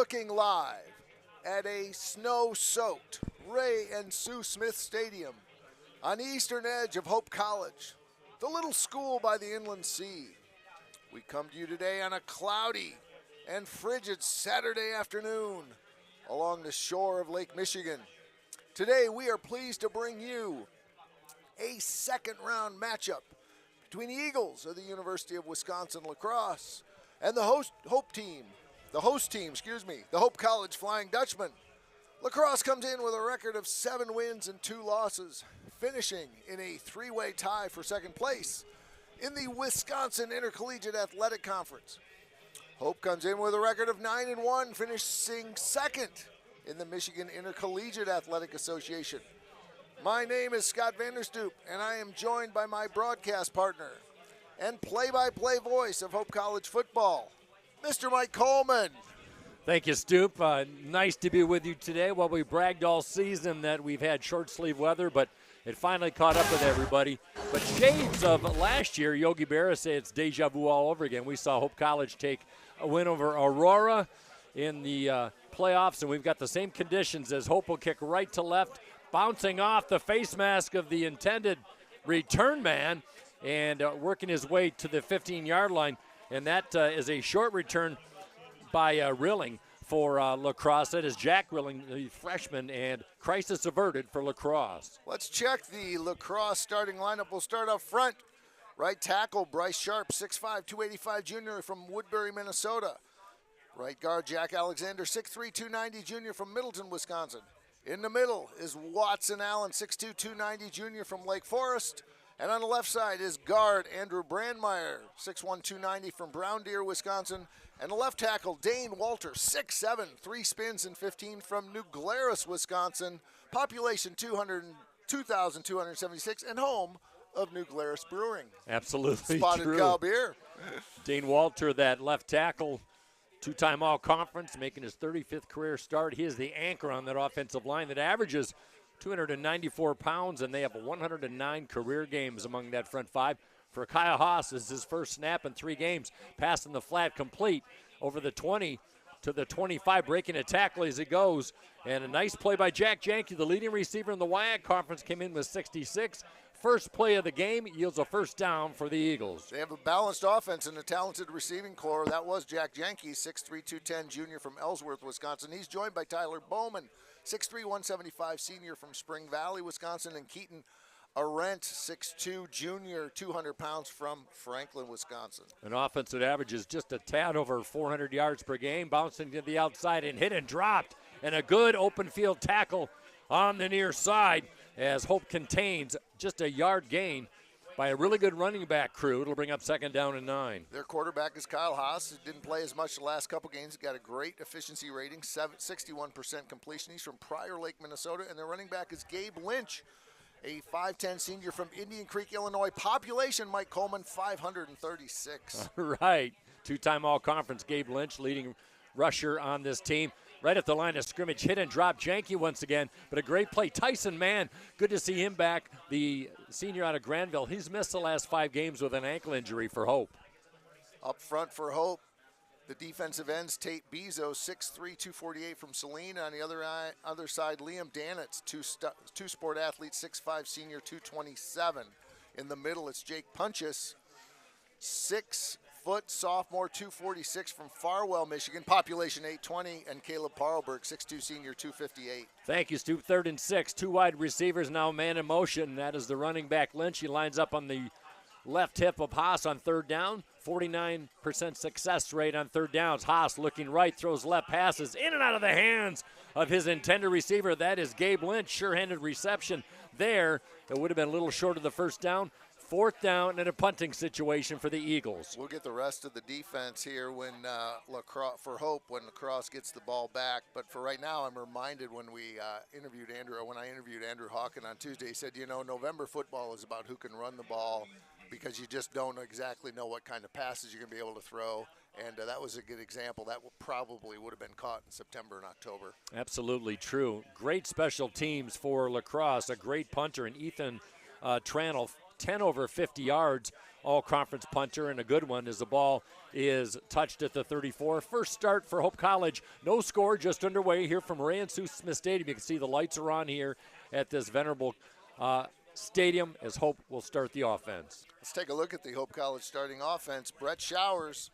looking live at a snow-soaked Ray and Sue Smith Stadium on the eastern edge of Hope College, the little school by the inland sea. We come to you today on a cloudy and frigid Saturday afternoon along the shore of Lake Michigan. Today we are pleased to bring you a second-round matchup between the Eagles of the University of Wisconsin-La Crosse and the host team, the Hope College Flying Dutchman. La Crosse comes in with a record of 7 wins and 2 losses, finishing in a 3-way tie for second place in the Wisconsin Intercollegiate Athletic Conference. Hope comes in with a record of 9-1, finishing second in the Michigan Intercollegiate Athletic Association. My name is Scott Vanderstoop, and I am joined by my broadcast partner and play-by-play voice of Hope College football, Mr. Mike Coleman. Thank you, Stoop. Nice to be with you today. Well, we bragged all season that we've had short-sleeve weather, but it finally caught up with everybody. But shades of last year, Yogi Berra said it's deja vu all over again. We saw Hope College take a win over Aurora in the playoffs, and we've got the same conditions as Hope will kick right to left, bouncing off the face mask of the intended return man and working his way to the 15-yard line. And that is a short return by Rilling for La Crosse. That is Jack Rilling, the freshman, and crisis averted for La Crosse. Let's check the La Crosse starting lineup. We'll start up front. Right tackle, Bryce Sharp, 6'5", 285 junior from Woodbury, Minnesota. Right guard, Jack Alexander, 6'3", 290 junior from Middleton, Wisconsin. In the middle is Watson Allen, 6'2", 290 junior from Lake Forest. And on the left side is guard Andrew Brandmeier, 6'1", 290 from Brown Deer, Wisconsin. And the left tackle, Dane Walter, 6'7", 3 spins and 15 from New Glarus, Wisconsin. Population 2,276 and home of New Glarus Brewing. Absolutely Spotted true. Cow beer. Dane Walter, that left tackle, 2-time all-conference, making his 35th career start. He is the anchor on that offensive line that averages 294 pounds, and they have 109 career games among that front five. For Kyle Haas, this is his first snap in 3 games, passing the flat complete over the 20 to the 25, breaking a tackle as he goes. And a nice play by Jack Janke, the leading receiver in the WIAC conference, came in with 66. First play of the game yields a first down for the Eagles. They have a balanced offense and a talented receiving core. That was Jack Janke, 6'3", 210 junior from Ellsworth, Wisconsin. He's joined by Tyler Bowman, 6'3", 175 senior from Spring Valley, Wisconsin, and Keaton Arendt, 6'2", junior, 200 pounds from Franklin, Wisconsin. An offense that averages just a tad over 400 yards per game, bouncing to the outside and hit and dropped, and a good open field tackle on the near side as Hope contains just a yard gain by a really good running back crew. It'll bring up 2nd down and 9. Their quarterback is Kyle Haas. He didn't play as much the last couple games. He got a great efficiency rating, 61% completion. He's from Prior Lake, Minnesota. And their running back is Gabe Lynch, a 5'10 senior from Indian Creek, Illinois. Population, Mike Coleman, 536. All right. 2-time all-conference Gabe Lynch, leading rusher on this team. Right at the line of scrimmage, hit and drop Janke once again, but a great play. Tyson Mann, good to see him back, the senior out of Granville. He's missed the last 5 games with an ankle injury for Hope. Up front for Hope, the defensive ends, Tate Bezo, 6'3", 248 from Saline. On the other side, Liam Danitz, two-sport athlete, 6'5", senior, 227. In the middle, it's Jake Punchess, 6 foot sophomore, 246 from Farwell, Michigan, population 820, and Caleb Parlberg, 6'2", senior, 258. Thank you, Stu. 3rd and 6, 2 wide receivers, now man in motion. That is the running back Lynch. He lines up on the left hip of Haas on 3rd down. 49% success rate on 3rd downs. Haas looking right, throws left, passes in and out of the hands of his intended receiver. That is Gabe Lynch, sure-handed reception there. It would have been a little short of the 1st down. 4th down and a punting situation for the Eagles. We'll get the rest of the defense here when La Crosse gets the ball back. But for right now, I'm reminded when I interviewed Andrew Hawken on Tuesday, he said, you know, November football is about who can run the ball because you just don't exactly know what kind of passes you're going to be able to throw. And that was a good example. That probably would have been caught in September and October. Absolutely true. Great special teams for La Crosse. A great punter in Ethan Tranel, 10 over 50 yards, all-conference punter, and a good one as the ball is touched at the 34. First start for Hope College. No score, just underway here from Ray and Sue Smith Stadium. You can see the lights are on here at this venerable stadium as Hope will start the offense. Let's take a look at the Hope College starting offense. Brett Showers,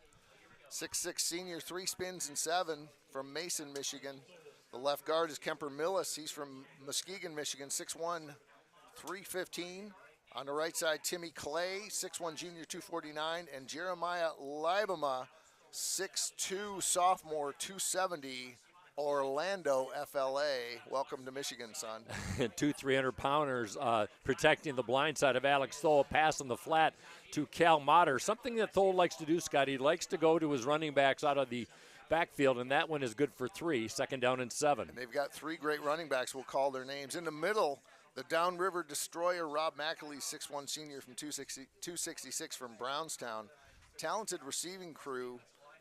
6'6" senior, 3 spins and 7 from Mason, Michigan. The left guard is Kemper Millis. He's from Muskegon, Michigan, 6'1", 315. On the right side, Timmy Clay, 6'1", junior, 249. And Jeremiah Libama, 6'2", sophomore, 270. Orlando, FLA. Welcome to Michigan, son. 2 300-pounders protecting the blind side of Alex Thole, passing the flat to Cal Motter. Something that Thole likes to do, Scott. He likes to go to his running backs out of the backfield, and that one is good for 3, second down and 7. And they've got 3 great running backs. We'll call their names. In the middle, the downriver destroyer, Rob McAlee, 6'1", senior from 266 from Brownstown. Talented receiving crew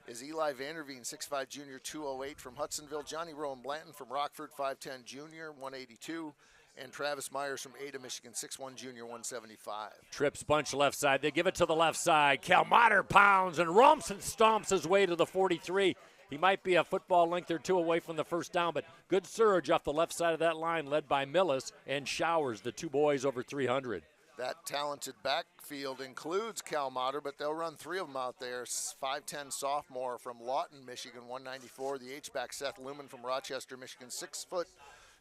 is Eli Vanderveen, 6'5", junior, 208 from Hudsonville. Johnny Rowan Blanton from Rockford, 5'10", junior, 182. And Travis Myers from Ada, Michigan, 6'1", junior, 175. Trips bunch left side. They give it to the left side. Cal Motter pounds and romps and stomps his way to the 43. He might be a football length or 2 away from the first down, but good surge off the left side of that line led by Millis and Showers, the 2 boys over 300. That talented backfield includes Cal Motter, but they'll run 3 of them out there. 5'10" sophomore from Lawton, Michigan, 194. The H-back Seth Lumen from Rochester, Michigan, 6 foot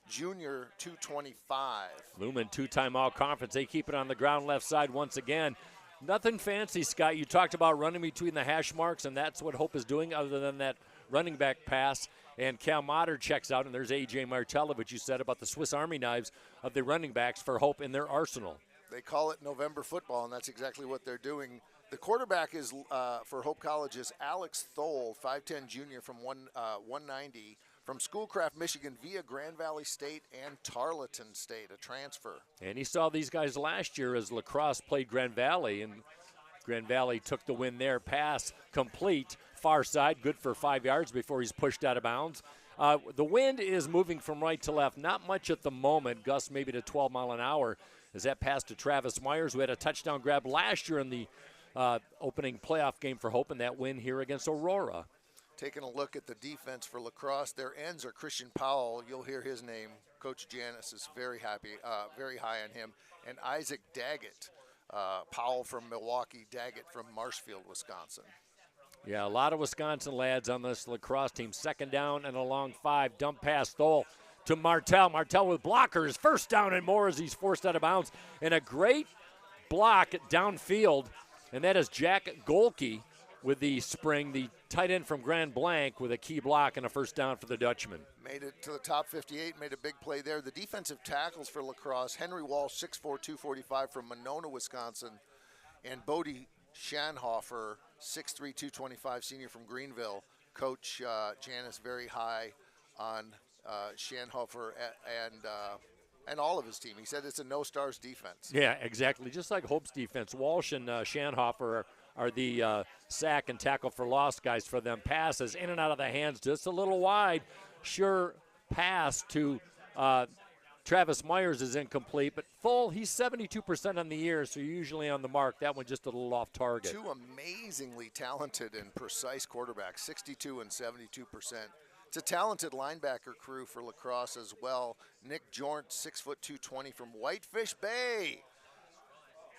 junior, 225. Lumen, 2-time all-conference. They keep it on the ground left side once again. Nothing fancy, Scott. You talked about running between the hash marks, and that's what Hope is doing other than that running back pass. And Cal Motter checks out, and there's A.J. Martellevich, you said about the Swiss Army knives of the running backs for Hope in their arsenal. They call it November football, and that's exactly what they're doing. The quarterback is for Hope College is Alex Thole, 5'10" junior from 190 from Schoolcraft, Michigan, via Grand Valley State and Tarleton State, a transfer. And he saw these guys last year as La Crosse played Grand Valley, and Grand Valley took the win there. Pass complete, far side, good for 5 yards before he's pushed out of bounds. The wind is moving from right to left, not much at the moment, gusts maybe to 12 mile an hour. As that pass to Travis Myers, who had a touchdown grab last year in the opening playoff game for Hope, and that win here against Aurora. Taking a look at the defense for La Crosse, their ends are Christian Powell. You'll hear his name. Coach Janis is very high on him. And Isaac Daggett, Powell from Milwaukee, Daggett from Marshfield, Wisconsin. Yeah, a lot of Wisconsin lads on this La Crosse team. Second down and a long 5. Dump pass, Thole to Martell. Martell with blockers. First down and more as he's forced out of bounds. And a great block downfield. And that is Jack Golke with the spring, the tight end from Grand Blanc with a key block and a first down for the Dutchman. Made it to the top 58, made a big play there. The defensive tackles for La Crosse, Henry Walsh, 6'4", 245 from Monona, Wisconsin. And Bodie Schanhofer, 6'3", 225, senior from Greenville. Coach Janis very high on Schanhofer and all of his team. He said it's a no-stars defense. Yeah, exactly. Just like Hope's defense. Walsh and Schanhofer are the sack and tackle for loss guys for them. Passes in and out of the hands, just a little wide. Sure pass to Travis Myers is incomplete, but full, he's 72% on the year, so usually on the mark. That one just a little off target. 2 amazingly talented and precise quarterbacks, 62 and 72%. It's a talented linebacker crew for La Crosse as well. Nick Jornt, 6'2", 220 from Whitefish Bay.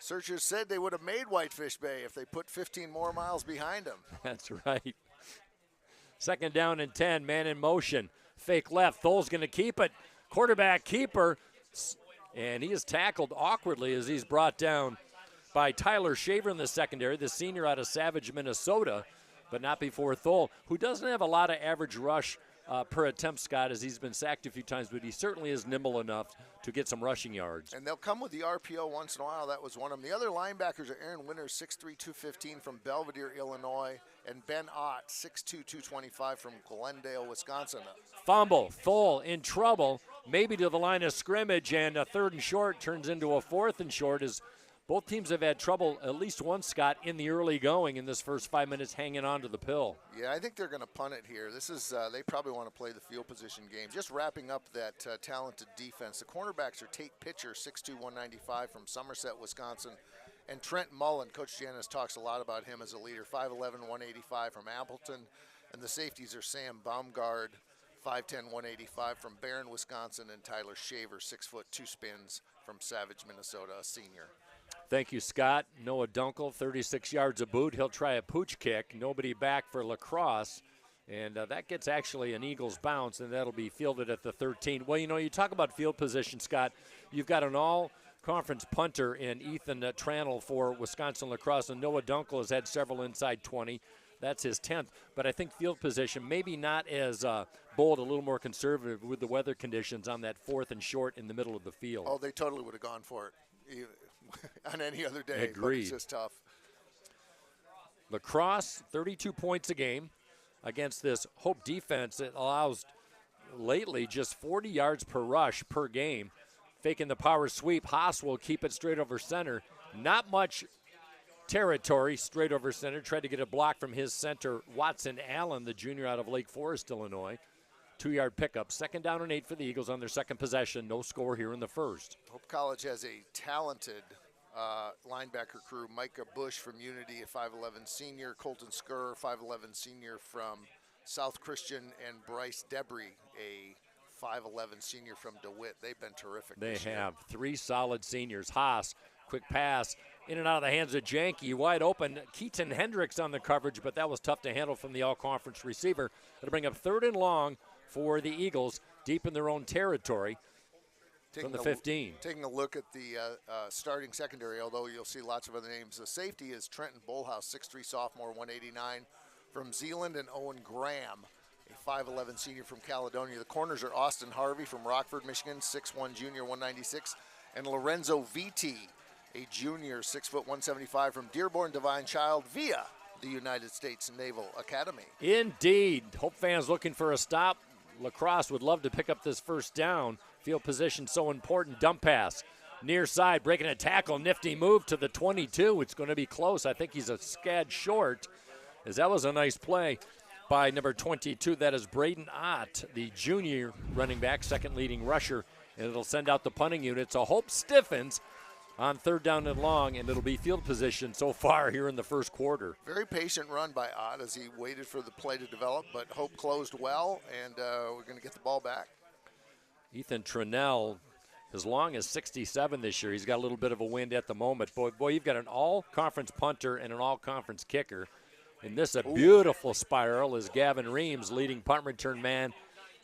Searchers said they would have made Whitefish Bay if they put 15 more miles behind them. That's right. Second down and 10, man in motion. Fake left, Thole's going to keep it. Quarterback keeper, and he is tackled awkwardly as he's brought down by Tyler Shaver in the secondary, the senior out of Savage, Minnesota, but not before Thole, who doesn't have a lot of average rush per attempt, Scott, as he's been sacked a few times, but he certainly is nimble enough to get some rushing yards. And they'll come with the RPO once in a while. That was one of them. The other linebackers are Aaron Winters, 6'3", 215 from Belvedere, Illinois, and Ben Ott, 6'2", 225 from Glendale, Wisconsin. Fumble, Thole in trouble, maybe to the line of scrimmage, and a 3rd and short turns into a 4th and short as both teams have had trouble, at least once, Scott, in the early going in this first 5 minutes hanging on to the pill. Yeah, I think they're going to punt it here. This is they probably want to play the field position game. Just wrapping up that talented defense. The cornerbacks are Tate Pitcher, 6'2", 195 from Somerset, Wisconsin, and Trent Mullen. Coach Janis talks a lot about him as a leader, 5'11", 185 from Appleton. And the safeties are Sam Baumgard, 5'10", 185 from Barron, Wisconsin, and Tyler Shaver, 6 foot 2 spins from Savage, Minnesota, a senior. Thank you, Scott. Noah Dunkel, 36 yards a boot. He'll try a pooch kick. Nobody back for Lacrosse. And that gets actually an Eagles bounce, and that'll be fielded at the 13. Well, you talk about field position, Scott. You've got an all-conference punter in Ethan Trannell for Wisconsin Lacrosse, and Noah Dunkel has had several inside 20. That's his 10th. But I think field position, maybe not as bold, a little more conservative with the weather conditions on that 4th and short in the middle of the field. Oh, they totally would have gone for it on any other day. Agreed. But it's just tough. Lacrosse, 32 points a game against this Hope defense that allows lately just 40 yards per rush per game. Faking the power sweep, Haas will keep it straight over center. Not much territory, straight over center. Tried to get a block from his center, Watson Allen, the junior out of Lake Forest, Illinois. 2-yard pickup. 2nd down and 8 for the Eagles on their second possession. No score here in the first. Hope College has a talented linebacker crew. Micah Bush from Unity, a 5'11 senior. Colton Skur, 5'11 senior from South Christian. And Bryce Debris, a 5'11 senior from DeWitt. They've been terrific. They have 3 solid seniors. Haas, quick pass, in and out of the hands of Janke, wide open. Keaton Hendricks on the coverage, but that was tough to handle from the all-conference receiver. It'll bring up 3rd and long for the Eagles, deep in their own territory from the 15. Taking a look at the starting secondary, although you'll see lots of other names. The safety is Trenton Bullhouse, 6'3 sophomore, 189 from Zeeland, and Owen Graham, a 5'11 senior from Caledonia. The corners are Austin Harvey from Rockford, Michigan, 6'1 junior, 196, and Lorenzo Vitti, a junior, 6 foot 175 from Dearborn Divine Child via the United States Naval Academy. Indeed. Hope fans looking for a stop. Lacrosse would love to pick up this first down. Field position so important. Dump pass. Near side, breaking a tackle. Nifty move to the 22. It's going to be close. I think he's a scad short, as that was a nice play by number 22. That is Braden Ott, the junior running back, second leading rusher. And it'll send out the punting unit. So Hope stiffens on 3rd down and long, and it'll be field position so far here in the first quarter. Very patient run by Ott as he waited for the play to develop, but Hope closed well, and we're going to get the ball back. Ethan Trannell, as long as 67 this year. He's got a little bit of a wind at the moment. Boy, you've got an all-conference punter and an all-conference kicker. And this a beautiful spiral as Gavin Reams, leading punt return man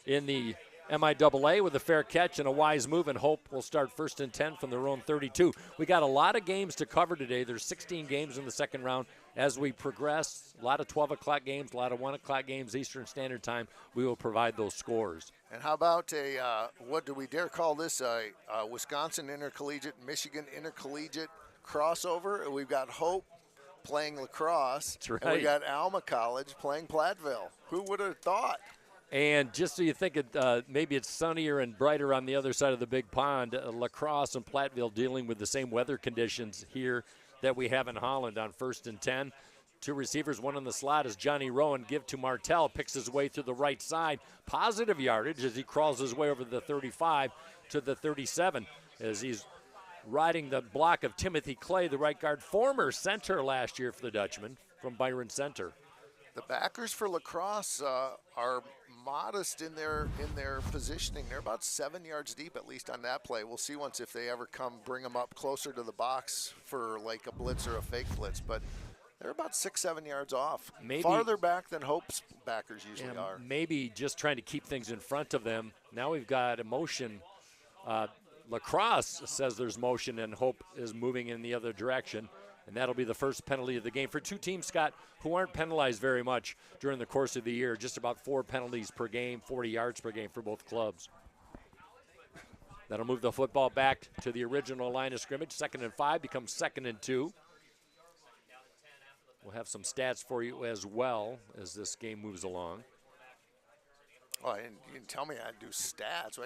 in the MIAA, with a fair catch and a wise move, and Hope will start 1st and 10 from their own 32. We got a lot of games to cover today. There's 16 games in the second round. As we progress, a lot of 12 o'clock games, a lot of 1 o'clock games Eastern Standard Time. We will provide those scores. And how about what do we dare call this, a Wisconsin Intercollegiate, Michigan Intercollegiate crossover? We've got Hope playing Lacrosse. That's right. And we got Alma College playing Platteville. Who would have thought? And just so you think maybe it's sunnier and brighter on the other side of the big pond, Lacrosse and Platteville dealing with the same weather conditions here that we have in Holland on 1st and 10. 2 receivers, 1 in the slot is Johnny Rowan. Give to Martell, picks his way through the right side. Positive yardage as he crawls his way over the 35 to the 37 as he's riding the block of Timothy Clay, the right guard, former center last year for the Dutchman from Byron Center. The backers for Lacrosse are modest in their positioning. They're about 7 yards deep, at least on that play. We'll see once if they ever bring them up closer to the box for like a blitz or a fake blitz. But they're about 6-7 yards off. Maybe farther back than Hope's backers usually are. Maybe just trying to keep things in front of them. Now we've got a motion. Lacrosse says there's motion, and Hope is moving in the other direction. And that'll be the first penalty of the game for 2 teams, Scott, who aren't penalized very much during the course of the year. Just about 4 penalties per game, 40 yards per game for both clubs. That'll move the football back to the original line of scrimmage. 2nd and 5 becomes 2nd and 2. We'll have some stats for you as well as this game moves along. Oh, and you didn't tell me I'd do stats.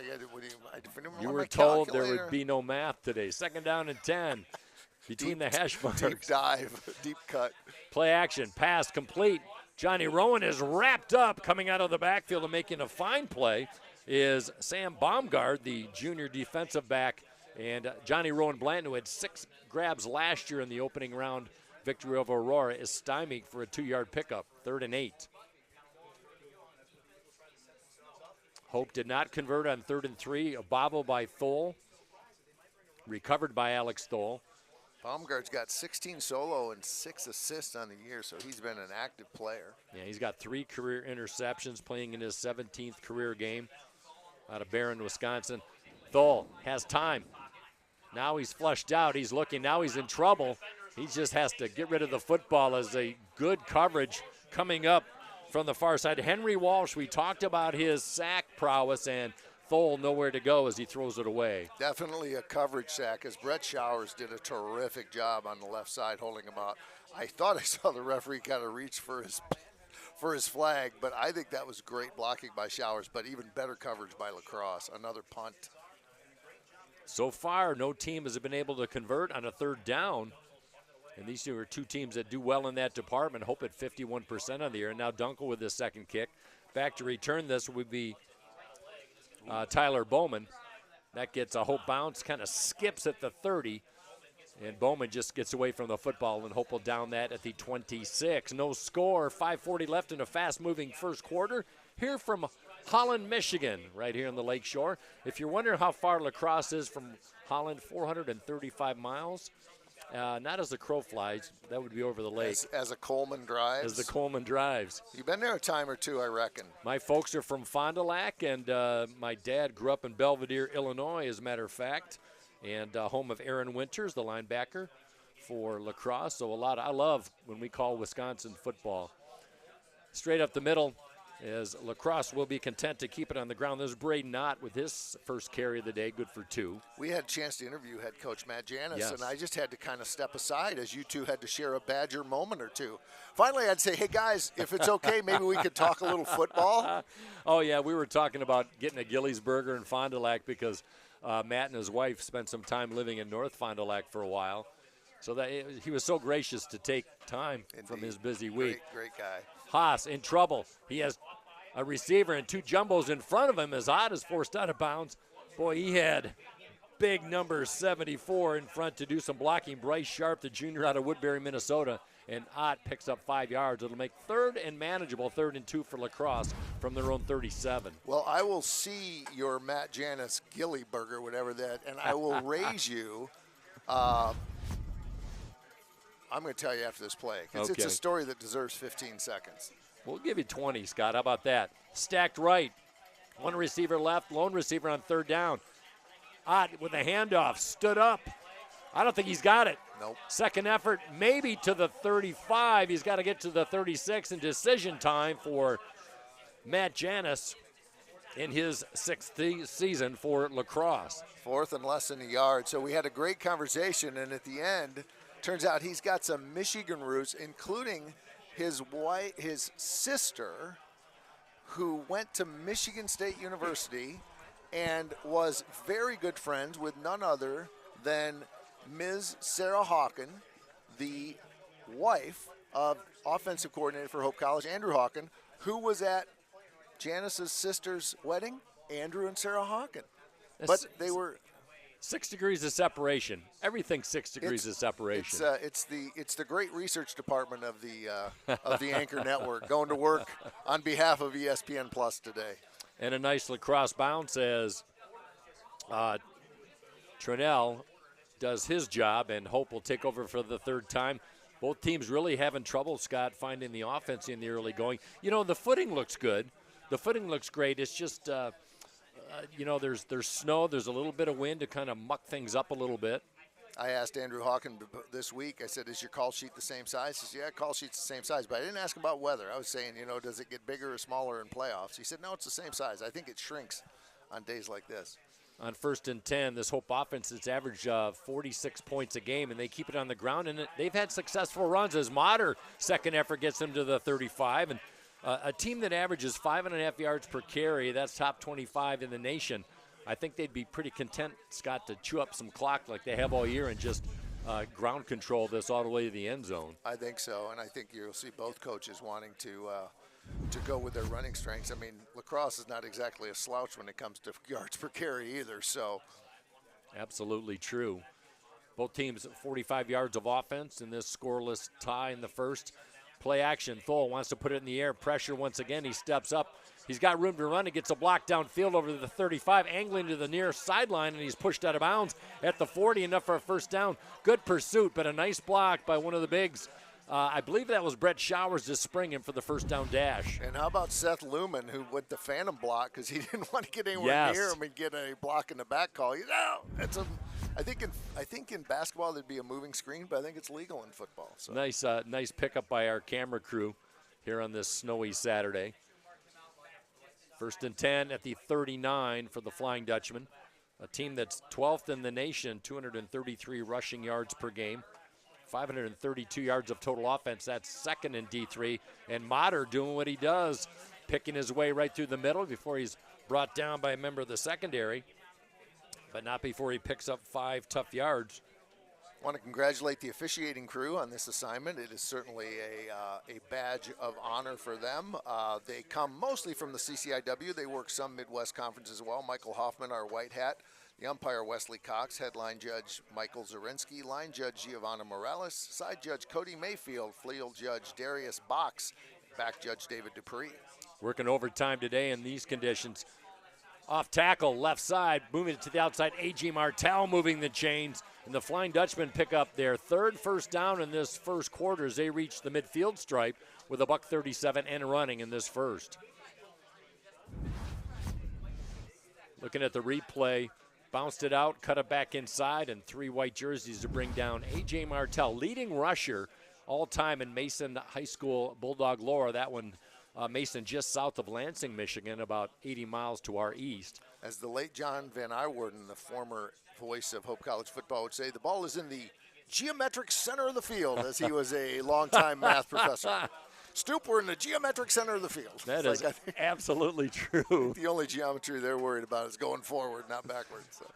You were told there would be no math today. 2nd down and 10. between the hash marks. Deep dive, deep cut. Play action, pass complete. Johnny Rowan is wrapped up. Coming out of the backfield and making a fine play is Sam Baumgart, the junior defensive back. And Johnny Rowan Blanton, who had 6 grabs last year in the opening round victory over Aurora, is stymied for a 2-yard pickup, 3rd and 8. Hope did not convert on 3rd and 3. A bobble by Thole, recovered by Alex Thole. Baumgart's got 16 solo and 6 assists on the year, so he's been an active player. Yeah, he's got 3 career interceptions, playing in his 17th career game out of Barron, Wisconsin. Thole has time. Now he's flushed out. He's looking. Now he's in trouble. He just has to get rid of the football as a good coverage coming up from the far side. Henry Walsh, we talked about his sack prowess, and Thole nowhere to go as he throws it away. Definitely a coverage sack, as Brett Showers did a terrific job on the left side holding him out. I thought I saw the referee kind of reach for his flag, but I think that was great blocking by Showers, but even better coverage by Lacrosse. Another punt. So far, no team has been able to convert on a 3rd down. And these two are 2 teams that do well in that department. Hope at 51% on the year. And now Dunkel with his 2nd kick. Back to return this would be Tyler Bowman. That gets a Hope bounce, kind of skips at the 30. And Bowman just gets away from the football, and Hope will down that at the 26. No score, 5:40 left in a fast-moving first quarter. Here from Holland, Michigan, right here in the Lake Shore. If you're wondering how far Lacrosse is from Holland, 435 miles. Not as the crow flies. That would be over the lake. As a Coleman drives. As the Coleman drives. You've been there a time or two, I reckon. My folks are from Fond du Lac, and my dad grew up in Belvedere, Illinois, as a matter of fact, and home of Aaron Winters, the linebacker for Lacrosse. So I love when we call Wisconsin football. Straight up the middle, as Lacrosse will be content to keep it on the ground. There's Braden Ott with his first carry of the day, good for 2. We had a chance to interview head coach Matt Janis, Yes. and I just had to kind of step aside as you two had to share a Badger moment or two. Finally, I'd say, hey, guys, if it's okay, maybe we could talk a little football. Oh, yeah, we were talking about getting a Gillies burger in Fond du Lac because Matt and his wife spent some time living in North Fond du Lac for a while. So that he was so gracious to take time from his busy week. Great guy. Haas in trouble. He has a receiver and 2 jumbos in front of him as Ott is forced out of bounds. Boy, he had big number 74 in front to do some blocking. Bryce Sharp, the junior out of Woodbury, Minnesota, and Ott picks up 5 yards. It'll make 3rd and manageable, 3rd and 2 for Lacrosse from their own 37. Well, I will see your Matt Janis Gilly burger, whatever that, and I will raise you. I'm going to tell you after this play, because it's a story that deserves 15 seconds. We'll give you 20, Scott. How about that? Stacked right. 1 receiver left, lone receiver on 3rd down. Ott with a handoff, stood up. I don't think he's got it. Nope. Second effort, maybe to the 35. He's got to get to the 36 in decision time for Matt Janis in his 6th season for Lacrosse. 4th and less than a yard. So we had a great conversation, and at the end, turns out he's got some Michigan roots, including his sister, who went to Michigan State University and was very good friends with none other than Ms. Sarah Hawken, the wife of offensive coordinator for Hope College, Andrew Hawken, who was at Janice's sister's wedding, Andrew and Sarah Hawken. But they were 6 degrees of separation. Everything's 6 degrees of separation. It's the great research department of the Anchor Network going to work on behalf of ESPN Plus today. And a nice Lacrosse bounce as Trinell does his job, and Hope will take over for the 3rd time. Both teams really having trouble, Scott, finding the offense in the early going. You know, the footing looks good. The footing looks great. It's just, there's snow. There's a little bit of wind to kind of muck things up a little bit. I asked Andrew Hawken this week, I said, is your call sheet the same size? He said, yeah, call sheet's the same size. But I didn't ask him about weather. I was saying, does it get bigger or smaller in playoffs? He said, no, it's the same size. I think it shrinks on days like this. On 1st and 10, this Hope offense has averaged 46 points a game, and they keep it on the ground. And they've had successful runs as Motter, second effort, gets them to the 35. And a team that averages 5.5 yards per carry, that's top 25 in the nation. I think they'd be pretty content, Scott, to chew up some clock like they have all year and just ground control this all the way to the end zone. I think so, and I think you'll see both coaches wanting to go with their running strengths. I mean, Lacrosse is not exactly a slouch when it comes to yards per carry either. So, absolutely true. Both teams 45 yards of offense in this scoreless tie in the first. Play action. Thole wants to put it in the air. Pressure once again. He steps up. He's got room to run. He gets a block downfield over to the 35, angling to the near sideline, and he's pushed out of bounds at the 40, enough for a first down. Good pursuit, but a nice block by one of the bigs. I believe that was Brett Showers just springing for the first down dash. And how about Seth Lumen, who went the phantom block because he didn't want to get anywhere near him and get a block in the back call. It's a. I think in basketball there'd be a moving screen, but I think it's legal in football. So. Nice pickup by our camera crew here on this snowy Saturday. 1st and 10 at the 39 for the Flying Dutchman, a team that's 12th in the nation, 233 rushing yards per game, 532 yards of total offense. That's second in D3. And Motter doing what he does, picking his way right through the middle before he's brought down by a member of the secondary, but not before he picks up 5 tough yards. I want to congratulate the officiating crew on this assignment. It is certainly a badge of honor for them. They come mostly from the CCIW. They work some Midwest Conference as well. Michael Hoffman, our white hat. The umpire, Wesley Cox. Headline judge, Michael Zarinsky. Line judge, Giovanna Morales. Side judge, Cody Mayfield. Field judge, Darius Box. Back judge, David Dupree. Working overtime today in these conditions. Off tackle, left side, moving it to the outside. A.G. Martell moving the chains. And the Flying Dutchmen pick up their third first down in this first quarter as they reach the midfield stripe with a $137 and running in this first. Looking at the replay, bounced it out, cut it back inside, and 3 white jerseys to bring down A.J. Martell, leading rusher all time in Mason High School Bulldog lore. That one, Mason just south of Lansing, Michigan, about 80 miles to our east. As the late John Van Iwerden, the former voice of Hope College football, would say, the ball is in the geometric center of the field, as he was a longtime math professor. Stoop, we're in the geometric center of the field. That is absolutely true. The only geometry they're worried about is going forward, not backwards. So.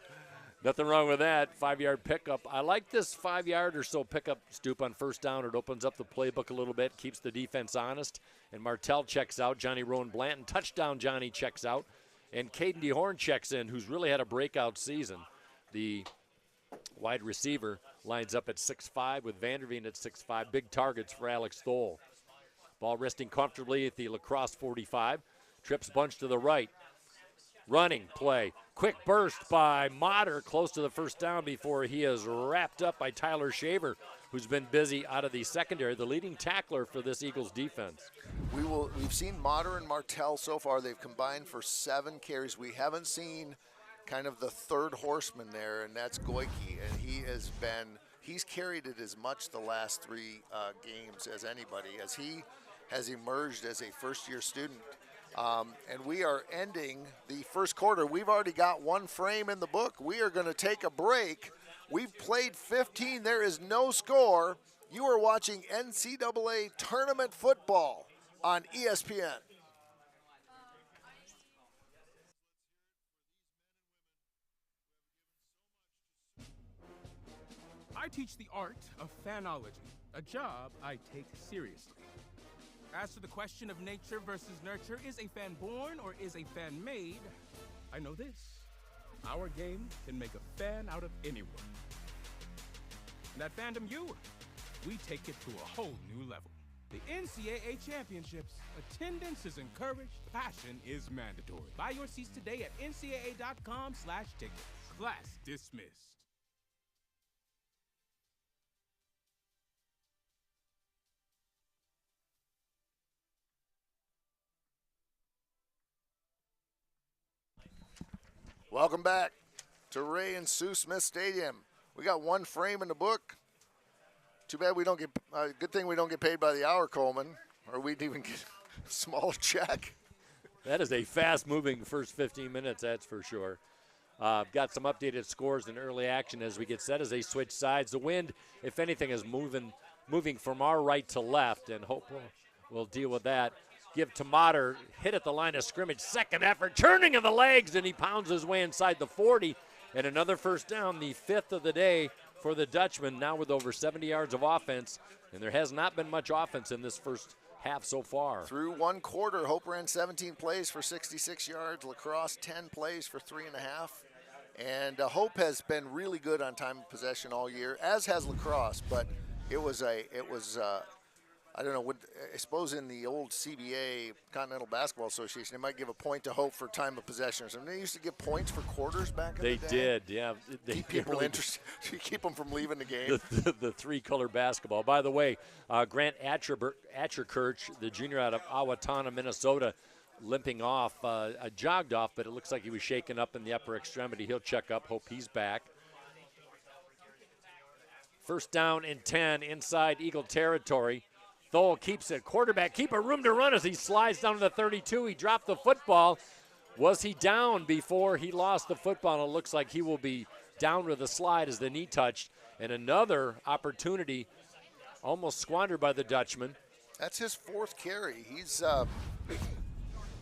Nothing wrong with that. 5-yard pickup. I like this 5-yard or so pickup, Stoop, on first down. It opens up the playbook a little bit, keeps the defense honest. And Martell checks out. Johnny Rowan Blanton, touchdown Johnny, checks out. And Caden DeHorn checks in, who's really had a breakout season. The wide receiver lines up at 6'5", with Vanderveen at 6'5". Big targets for Alex Thole. Ball resting comfortably at the Lacrosse 45. Trips bunch to the right. Running play. Quick burst by Motter, close to the first down before he is wrapped up by Tyler Shaver, who's been busy out of the secondary, the leading tackler for this Eagles defense. We've seen Motter and Martell so far. They've combined for 7 carries. We haven't seen kind of the third horseman there, and that's Goike, and he's carried it as much the last 3 games as anybody, as he has emerged as a first-year student. And we are ending the first quarter. We've already got 1 frame in the book. We are going to take a break. We've played 15. There is no score. You are watching NCAA tournament football on ESPN. I teach the art of fanology, a job I take seriously. As to the question of nature versus nurture, is a fan born or is a fan made? I know this. Our game can make a fan out of anyone. And at Fandom U, we take it to a whole new level. The NCAA Championships. Attendance is encouraged. Passion is mandatory. Buy your seats today at ncaa.com/tickets. Class dismissed. Welcome back to Ray and Sue Smith Stadium. We got 1 frame in the book. Too bad we don't get, good thing we don't get paid by the hour, Coleman, or we'd even get a smaller check. That is a fast-moving first 15 minutes, that's for sure. Got some updated scores in early action as we get set as they switch sides. The wind, if anything, is moving from our right to left, and hope we'll deal with that. Give to Motter, hit at the line of scrimmage, second effort, turning of the legs, and he pounds his way inside the 40, and another first down, the 5th of the day for the Dutchman, now with over 70 yards of offense, and there has not been much offense in this first half so far. Through one quarter, Hope ran 17 plays for 66 yards. Lacrosse 10 plays for 3.5. And Hope has been really good on time of possession all year, as has Lacrosse. But it was I don't know, I suppose in the old CBA, Continental Basketball Association, they might give a point to Hope for time of possession. So they used to give points for quarters back in the day. They did, yeah. They Keep people really interested, keep them from leaving the game. the three-color basketball. By the way, Grant Atcherkirch, the junior out of Owatonna, Minnesota, limping off, jogged off, but it looks like he was shaken up in the upper extremity. He'll check up, hope he's back. First down and 10 inside Eagle territory. Thole keeps it. Quarterback, keep a room to run as he slides down to the 32. He dropped the football. Was he down before he lost the football? It looks like he will be down with a slide as the knee touched. And another opportunity almost squandered by the Dutchman. That's his fourth carry. He's a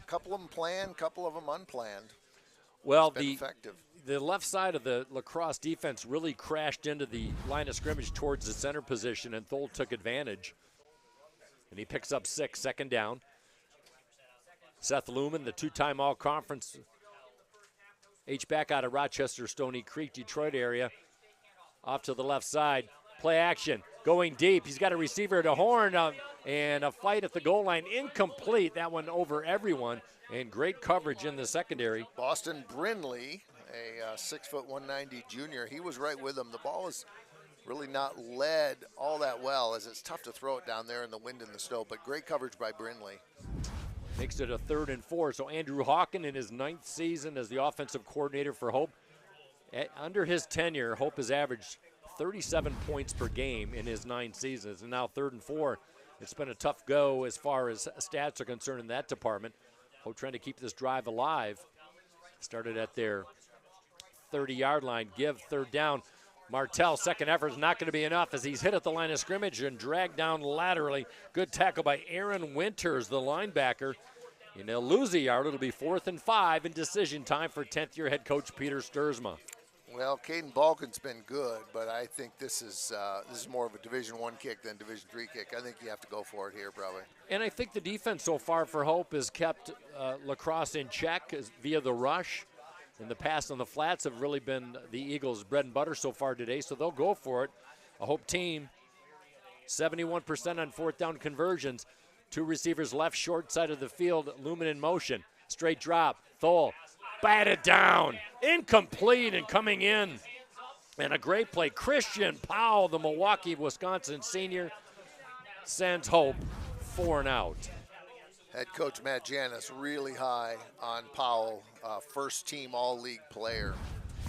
couple of them planned, couple of them unplanned. Well, effective. The left side of the Lacrosse defense really crashed into the line of scrimmage towards the center position, and Thole took advantage. And he picks up 6, second down. Seth Lumen, the two-time all-conference H-back out of Rochester, Stony Creek, Detroit area. Off to the left side. Play action. Going deep. He's got a receiver to Horn and a fight at the goal line. Incomplete. That one over everyone. And great coverage in the secondary. Boston Brindley, a 6'1", 190 junior. He was right with him. The ball is really not led all that well, as it's tough to throw it down there in the wind and the snow, but great coverage by Brindley. Makes it a 3rd and 4. So Andrew Hawken in his 9th season as the offensive coordinator for Hope. Under his tenure, Hope has averaged 37 points per game in his 9 seasons, and now 3rd and 4. It's been a tough go as far as stats are concerned in that department. Hope trying to keep this drive alive. Started at their 30-yard line. Give, 3rd down. Martell, second effort is not going to be enough as he's hit at the line of scrimmage and dragged down laterally. Good tackle by Aaron Winters, the linebacker. And they'll lose a yard. It'll be 4th and 5 in decision time for 10th-year head coach Peter Sturzma. Well, Caden Balkin's been good, but I think this is more of a Division I kick than Division III kick. I think you have to go for it here, probably. And I think the defense so far for Hope has kept Lacrosse in check via the rush. And the pass on the flats have really been the Eagles' bread and butter so far today, so they'll go for it. A Hope team, 71% on 4th down conversions. 2 receivers left, short side of the field. Lumen in motion. Straight drop. Thole batted down. Incomplete and coming in. And a great play. Christian Powell, the Milwaukee, Wisconsin senior, sends Hope 4 and out. Head coach Matt Janis really high on Powell, first-team all-league player.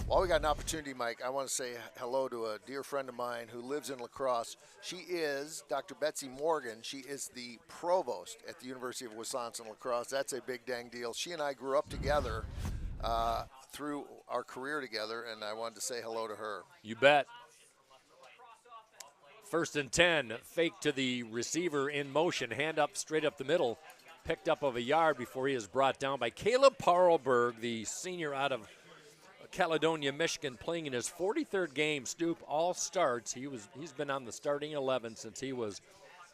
While we got an opportunity, Mike, I want to say hello to a dear friend of mine who lives in Lacrosse. She is Dr. Betsy Morgan. She is the provost at the University of Wisconsin-La Crosse. That's a big dang deal. She and I grew up together through our career together, and I wanted to say hello to her. You bet. 1st and 10, fake to the receiver in motion, hand up straight up the middle. Picked up of a yard before he is brought down by Caleb Parlberg, the senior out of Caledonia, Michigan, playing in his 43rd game. Stoop all starts. He's been on the starting 11 since he was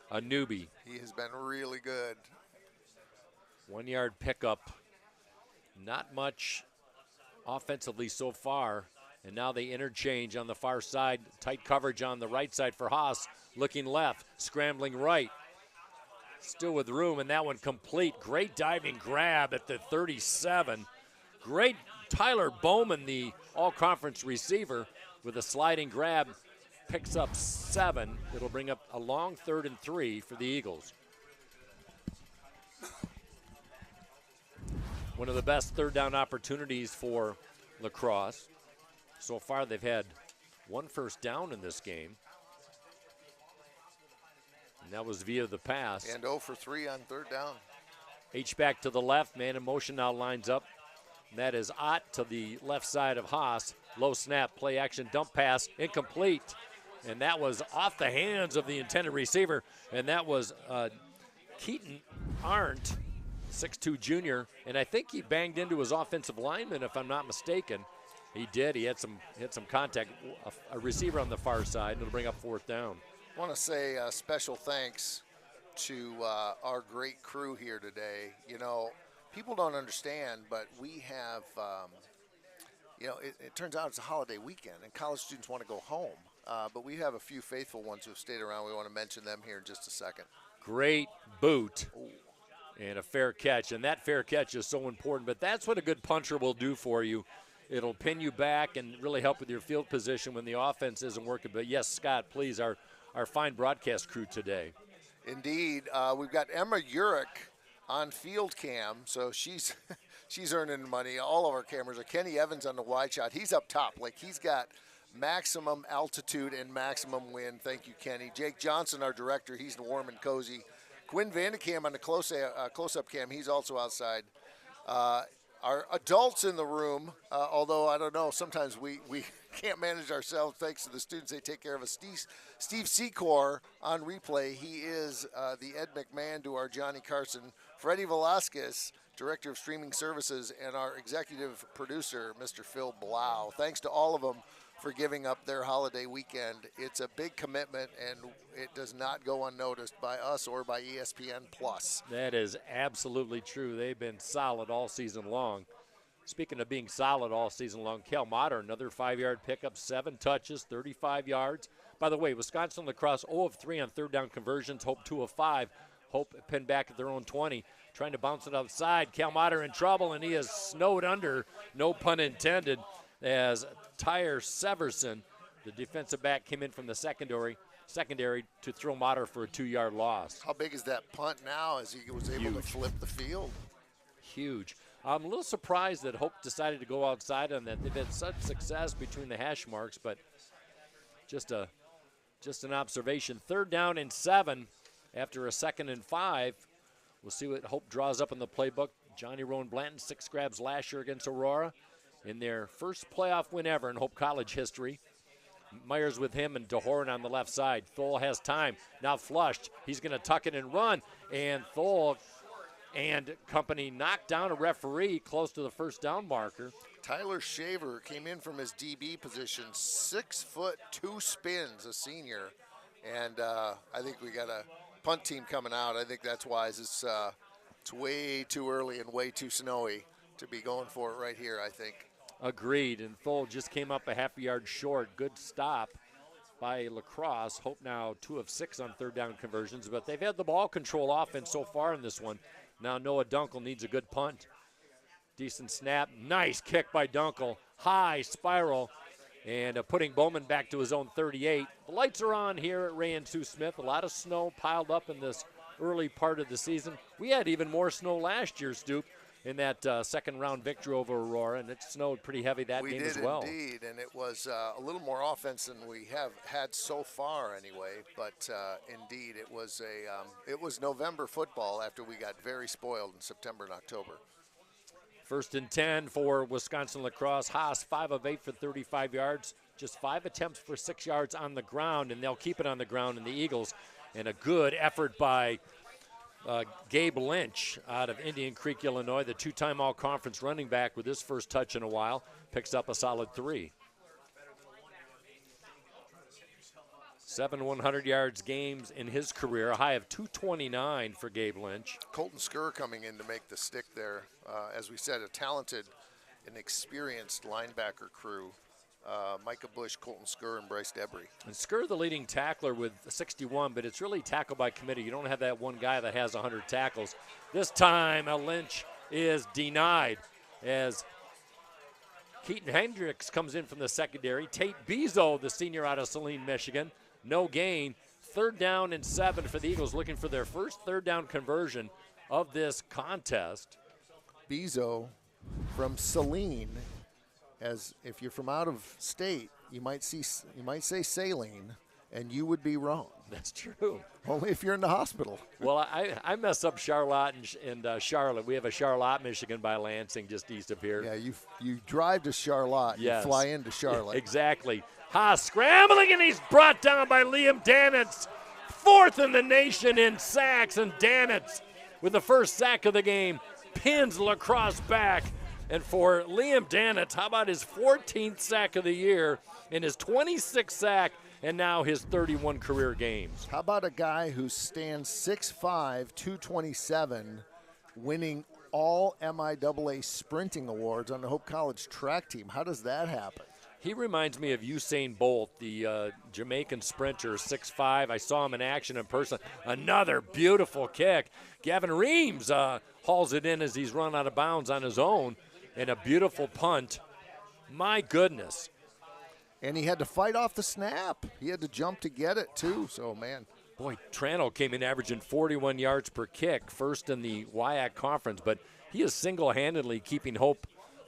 a newbie. He has been really good. 1-yard pickup. Not much offensively so far. And now they interchange on the far side. Tight coverage on the right side for Haas. Looking left, scrambling right. Still with room, and that one complete. Great diving grab at the 37. Great Tyler Bowman, the all-conference receiver, with a sliding grab, picks up 7. It'll bring up a long 3rd and 3 for the Eagles. One of the best 3rd down opportunities for Lacrosse. So far, they've had 1 first down in this game. And that was via the pass. And 0 for 3 on 3rd down. H-back to the left. Man in motion now lines up. And that is Ott to the left side of Haas. Low snap, play action, dump pass, incomplete. And that was off the hands of the intended receiver. And that was Keaton Arndt, 6'2 junior. And I think he banged into his offensive lineman, if I'm not mistaken. He did. He had some contact. A receiver on the far side, and it'll bring up 4th down. I want to say special thanks to our great crew here today. You know, people don't understand, but we have, you know, it turns out it's a holiday weekend, and college students want to go home. But we have a few faithful ones who have stayed around. We want to mention them here in just a second. Great boot. Ooh. And a fair catch, and that fair catch is so important, but that's what a good puncher will do for you. It'll pin you back and really help with your field position when the offense isn't working. But yes, Scott, please, our fine broadcast crew today. Indeed. We've got Emma Urich on field cam, so she's she's earning money. All of our cameras are. Kenny Evans on the wide shot. He's up top. Like, he's got maximum altitude and maximum wind. Thank you, Kenny. Jake Johnson, our director, he's warm and cozy. Quinn Vandekam on the close-up cam, he's also outside. Our adults in the room, although I don't know, sometimes we can't manage ourselves thanks to the students. They take care of us. Steve Secor on replay. He is the Ed McMahon to our Johnny Carson. Freddie Velasquez, Director of Streaming Services, and our executive producer, Mr. Phil Blau. Thanks to all of them for giving up their holiday weekend. It's a big commitment, and it does not go unnoticed by us or by ESPN+. That is absolutely true. They've been solid all season long. Speaking of being solid all season long, Cal Mater, another 5-yard pickup, 7 touches, 35 yards. By the way, Wisconsin Lacrosse 0 of 3 on 3rd down conversions, Hope 2 of 5. Hope pinned back at their own 20, trying to bounce it outside. Cal Mater in trouble, and he is snowed under, no pun intended, as Tyre Severson, the defensive back, came in from the secondary to throw Mater for a 2-yard loss. How big is that punt now as he was able to flip the field? Huge. I'm a little surprised that Hope decided to go outside on that. They've had such success between the hash marks, but just an observation. 3rd down and 7 after a 2nd and 5. We'll see what Hope draws up in the playbook. Johnny Rowan Blanton, 6 grabs last year against Aurora in their first playoff win ever in Hope College history. Myers with him and DeHoran on the left side. Thole has time. Now flushed. He's going to tuck it and run. And Thole and company knocked down a referee close to the 1st down marker. Tyler Shaver came in from his DB position, 6 foot 2 spins, a senior. And I think we got a punt team coming out. I think that's wise. It's way too early and way too snowy to be going for it right here, I think. Agreed, and Thole just came up a half a yard short. Good stop by Lacrosse. Hope now 2 of 6 on 3rd down conversions, but they've had the ball control offense so far in this one. Now Noah Dunkel needs a good punt. Decent snap. Nice kick by Dunkel. High spiral, and putting Bowman back to his own 38. The lights are on here at Ray and Sue Smith. A lot of snow piled up in this early part of the season. We had even more snow last year, Stoop, in that 2nd round victory over Aurora, and it snowed pretty heavy that game as well. We did indeed, and it was a little more offense than we have had so far anyway, but indeed it was November football after we got very spoiled in September and October. 1st and 10 for Wisconsin Lacrosse. Haas 5 of 8 for 35 yards, just 5 attempts for 6 yards on the ground, and they'll keep it on the ground in the Eagles. And a good effort by Gabe Lynch out of Indian Creek, Illinois, the 2-time all-conference running back with his first touch in a while, picks up a solid 3. 7 100 yards games in his career, a high of 229 for Gabe Lynch. Colton Skur coming in to make the stick there. As we said, a talented and experienced linebacker crew. Micah Bush, Colton Skur, and Bryce Debris. And Skur, the leading tackler with 61, but it's really tackle by committee. You don't have that one guy that has 100 tackles. This time, Lynch is denied as Keaton Hendricks comes in from the secondary. Tate Bezo, the senior out of Saline, Michigan, no gain. 3rd down and 7 for the Eagles, looking for their first 3rd down conversion of this contest. Bezo from Saline. As if you're from out of state, you might say saline, and you would be wrong. That's true. Only if you're in the hospital. Well, I mess up Charlotte and Charlotte. We have a Charlotte, Michigan by Lansing, just east of here. Yeah, you drive to Charlotte, yes. You fly into Charlotte. Exactly. Haas scrambling, and he's brought down by Liam Danitz. 4th in the nation in sacks, and Danitz, with the first sack of the game, pins Lacrosse back And for Liam Dannett, how about his 14th sack of the year and his 26th sack and now his 31 career games? How about a guy who stands 6'5", 227, winning all MIAA sprinting awards on the Hope College track team? How does that happen? He reminds me of Usain Bolt, the Jamaican sprinter, 6'5". I saw him in action in person. Another beautiful kick. Gavin Reams hauls it in as he's run out of bounds on his own, and a beautiful punt. My goodness. And he had to fight off the snap. He had to jump to get it, too. So, man. Boy, Tranto came in averaging 41 yards per kick, first in the WIAC conference, but he is single-handedly keeping Hope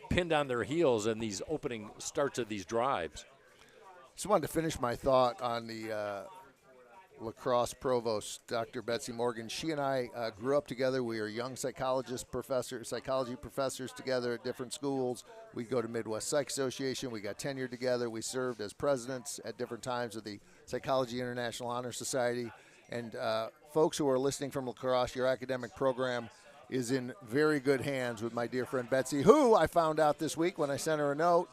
pinned on their heels in these opening starts of these drives. Just wanted to finish my thought on the La Crosse provost, Dr. Betsy Morgan. She and I grew up together. We are young psychology professors together at different schools. We go to Midwest Psych Association. We got tenure together. We served as presidents at different times of the Psychology International Honor Society. And folks who are listening from La Crosse, your academic program is in very good hands with my dear friend Betsy, who I found out this week when I sent her a note.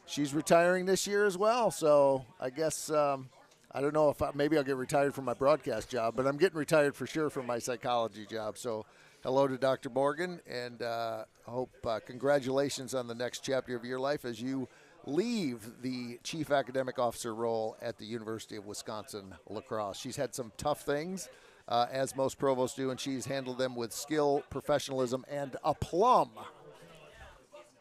She's retiring this year as well, so I guess I don't know if maybe I'll get retired from my broadcast job, but I'm getting retired for sure from my psychology job. So hello to Dr. Morgan, and I hope congratulations on the next chapter of your life as you leave the chief academic officer role at the University of Wisconsin-La Crosse. She's had some tough things, as most provosts do, and she's handled them with skill, professionalism, and aplomb.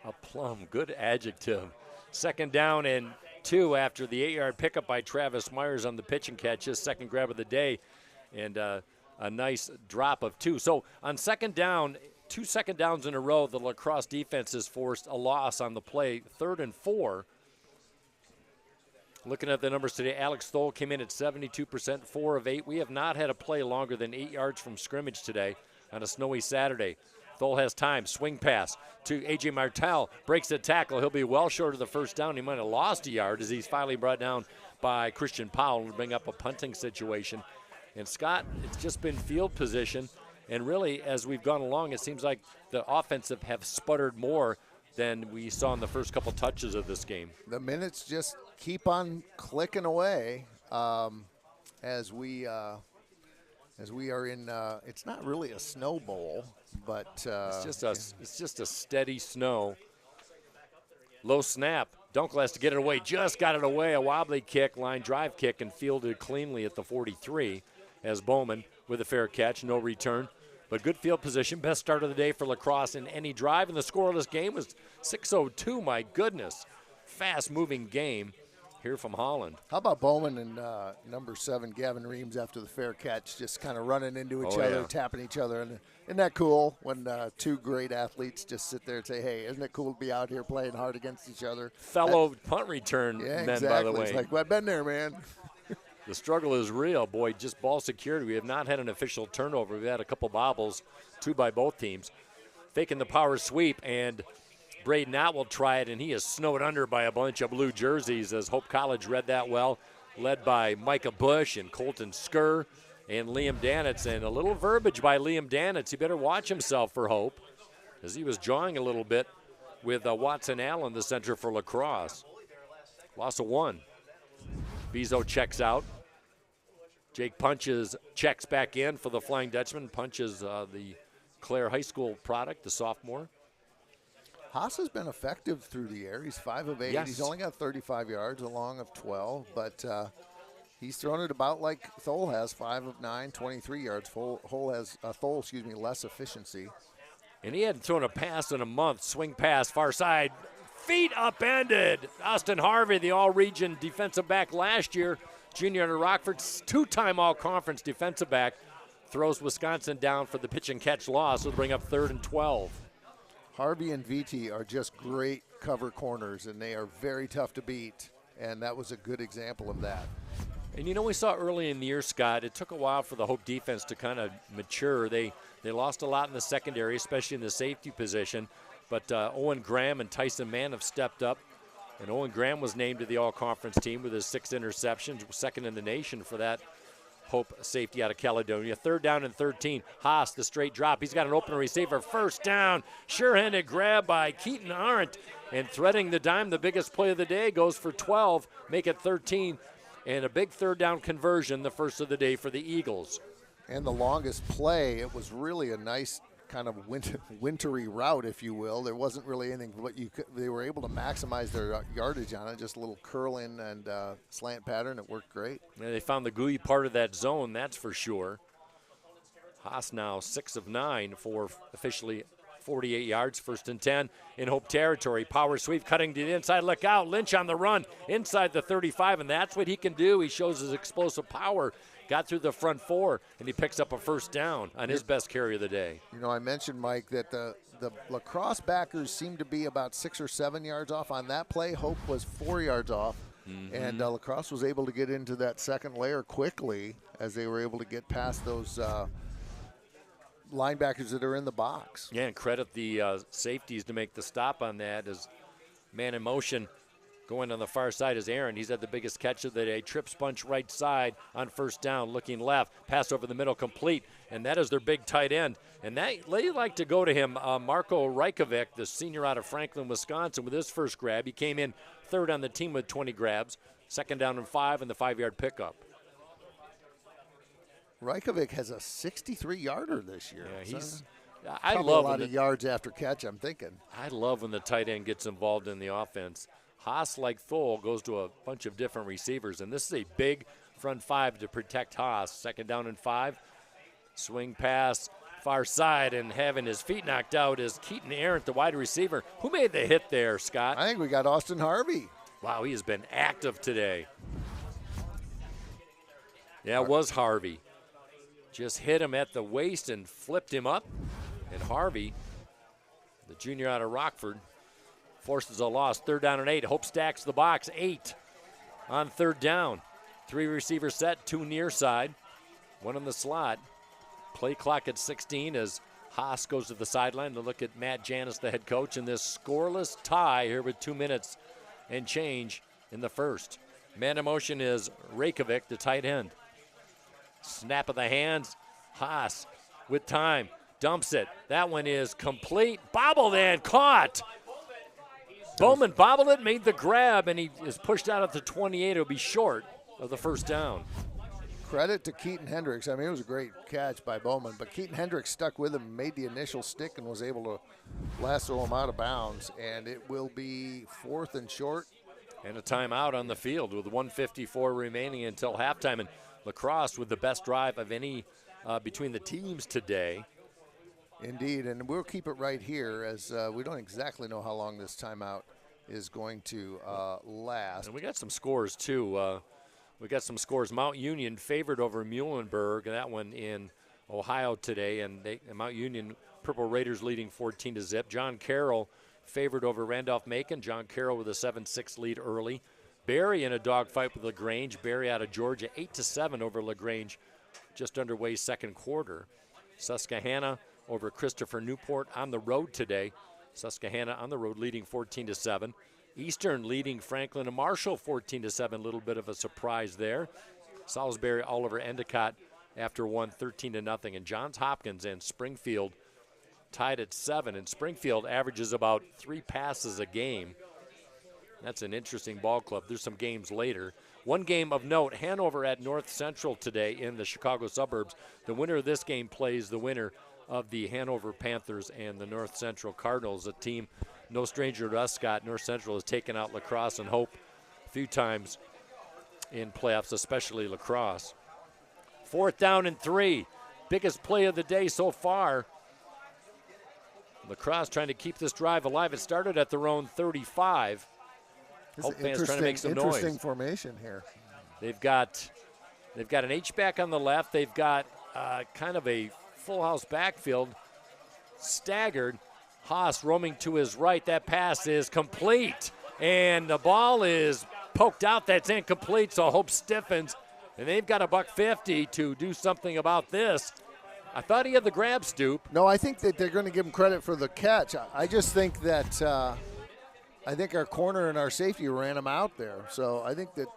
Aplomb, good adjective. Second down and 2 after the 8-yard pickup by Travis Myers on the pitch and catch, his second grab of the day, and a nice drop of 2. So on second down, 2 second downs in a row, the La Crosse defense has forced a loss on the play, 3rd and 4. Looking at the numbers today, Alex Thole came in at 72%, 4 of 8. We have not had a play longer than 8 yards from scrimmage today on a snowy Saturday. Thole has time, swing pass to A.J. Martel, breaks the tackle. He'll be well short of the first down. He might have lost a yard as he's finally brought down by Christian Powell to bring up a punting situation. And Scott, it's just been field position. And really, as we've gone along, it seems like the offensive have sputtered more than we saw in the first couple touches of this game. The minutes just keep on clicking away as we are in. It's not really a snow bowl, but it's just a steady snow. Low snap. Dunkel has to get it away. Just got it away. A wobbly kick, line drive kick, and fielded cleanly at the 43 as Bowman with a fair catch, no return. But good field position, best start of the day for La Crosse in any drive. And the scoreless game was 6:02. My goodness, fast-moving game here from Holland. How about Bowman and number 7, Gavin Reams, after the fair catch, just kind of running into each other, tapping each other. And isn't that cool when 2 great athletes just sit there and say, hey, isn't it cool to be out here playing hard against each other? Fellow punt return men, exactly. by the way. It's like, well, I've been there, man. The struggle is real. Boy, just ball security. We have not had an official turnover. We've had a couple bobbles, 2 by both teams. Faking the power sweep, and Braden Ott will try it, and he is snowed under by a bunch of blue jerseys as Hope College read that well, led by Micah Bush and Colton Skur and Liam Dannitz. And a little verbiage by Liam Dannitz. He better watch himself for Hope, as he was jawing a little bit with Watson Allen, the center for La Crosse. Loss of 1. Bezo checks out. Jake checks back in for the Flying Dutchman, punches the Clare High School product, the sophomore. Haas has been effective through the air. He's 5 of 8. Yes. He's only got 35 yards, a long of 12, but he's thrown it about like Thole has, 5 of 9, 23 yards. Thole has less efficiency. And he hadn't thrown a pass in a month. Swing pass, far side, feet upended. Austin Harvey, the all-region defensive back last year, junior under Rockford, 2-time all-conference defensive back, throws Wisconsin down for the pitch and catch loss. Will bring up 3rd and 12. Harvey and VT are just great cover corners, and they are very tough to beat, and that was a good example of that. And, you know, we saw early in the year, Scott, it took a while for the Hope defense to kind of mature. They lost a lot in the secondary, especially in the safety position, but Owen Graham and Tyson Mann have stepped up, and Owen Graham was named to the all-conference team with his 6 interceptions, second in the nation for that Hope safety out of Caledonia. 3rd down and 13. Haas, the straight drop. He's got an open receiver. 1st down. Sure-handed grab by Keaton Arendt. And threading the dime, the biggest play of the day, goes for 12. Make it 13. And a big 3rd down conversion, the first of the day for the Eagles. And the longest play, it was really a nice kind of wintry route, if you will. There wasn't really anything, but they were able to maximize their yardage on it. Just a little curl in and slant pattern. It worked great. Yeah, they found the gooey part of that zone, that's for sure. Haas now 6 of 9 for officially 48 yards, 1st and 10 in Hope territory. Power sweep cutting to the inside. Look out. Lynch on the run inside the 35, and that's what he can do. He shows his explosive power. Got through the front 4, and he picks up a 1st down on his best carry of the day. You know, I mentioned, Mike, that the La Crosse backers seemed to be about 6 or 7 yards off on that play. Hope was 4 yards off, and La Crosse was able to get into that second layer quickly as they were able to get past those linebackers that are in the box. Yeah, and credit the safeties to make the stop on that as man in motion. Going on the far side is Aaron. He's had the biggest catch of the day. Trips bunch right side on 1st down, looking left. Pass over the middle, complete. And that is their big tight end. And they like to go to him. Marko Rajkovic, the senior out of Franklin, Wisconsin, with his first grab. He came in 3rd on the team with 20 grabs. 2nd down and 5 and the 5-yard pickup. Rajkovic has a 63-yarder this year. Yeah, so I probably love a lot of yards after catch, I'm thinking. I love when the tight end gets involved in the offense. Haas, like Thole, goes to a bunch of different receivers, and this is a big front 5 to protect Haas. 2nd down and 5. Swing pass, far side, and having his feet knocked out is Keaton Arendt, the wide receiver. Who made the hit there, Scott? I think we got Austin Harvey. Wow, he has been active today. Yeah, it was Harvey. Just hit him at the waist and flipped him up. And Harvey, the junior out of Rockford, forces a loss. 3rd down and 8. Hope stacks the box. 8 on 3rd down. 3 receiver set, 2 near side, 1 in the slot. Play clock at 16 as Haas goes to the sideline to look at Matt Janis, the head coach, in this scoreless tie here with 2 minutes and change in the first. Man in motion is Rajkovic, the tight end. Snap of the hands. Haas with time. Dumps it. That one is complete. Bobbled and caught. Bowman bobbled it, made the grab, and he is pushed out at the 28. It'll be short of the 1st down. Credit to Keaton Hendricks. I mean, it was a great catch by Bowman, but Keaton Hendricks stuck with him, made the initial stick, and was able to lasso him out of bounds. And it will be 4th and short. And a timeout on the field with 1:54 remaining until halftime. And La Crosse with the best drive of any between the teams today. Indeed, and we'll keep it right here as we don't exactly know how long this timeout is going to last. And we got some scores, too. We got some scores. Mount Union favored over Muhlenberg, that one in Ohio today. And Mount Union, Purple Raiders leading 14-0. John Carroll favored over Randolph-Macon. John Carroll with a 7-6 lead early. Barry in a dogfight with LaGrange. Barry out of Georgia, 8-7 over LaGrange, just underway 2nd quarter. Susquehanna over Christopher Newport on the road today. Susquehanna on the road leading 14-7. Eastern leading Franklin and Marshall 14-7. A little bit of a surprise there. Salisbury, Oliver, Endicott after 1, 13-0. And Johns Hopkins and Springfield tied at 7. And Springfield averages about 3 passes a game. That's an interesting ball club. There's some games later. One game of note, Hanover at North Central today in the Chicago suburbs. The winner of this game plays the winner of the Hanover Panthers and the North Central Cardinals, a team no stranger to us, Scott. North Central has taken out La Crosse and Hope a few times in playoffs, especially La Crosse. 4th down and 3. Biggest play of the day so far. La Crosse trying to keep this drive alive. It started at their own 35. Hope fans trying to make some noise. Interesting formation here. They've got an H-back on the left. They've got kind of a full house backfield, staggered. Haas roaming to his right. That pass is complete, and the ball is poked out. That's incomplete, so Hope stiffens, and they've got a $150 to do something about this. I thought he had the grab, Stoop. No, I think that they're going to give him credit for the catch. I just think that I think our corner and our safety ran him out there. So I think that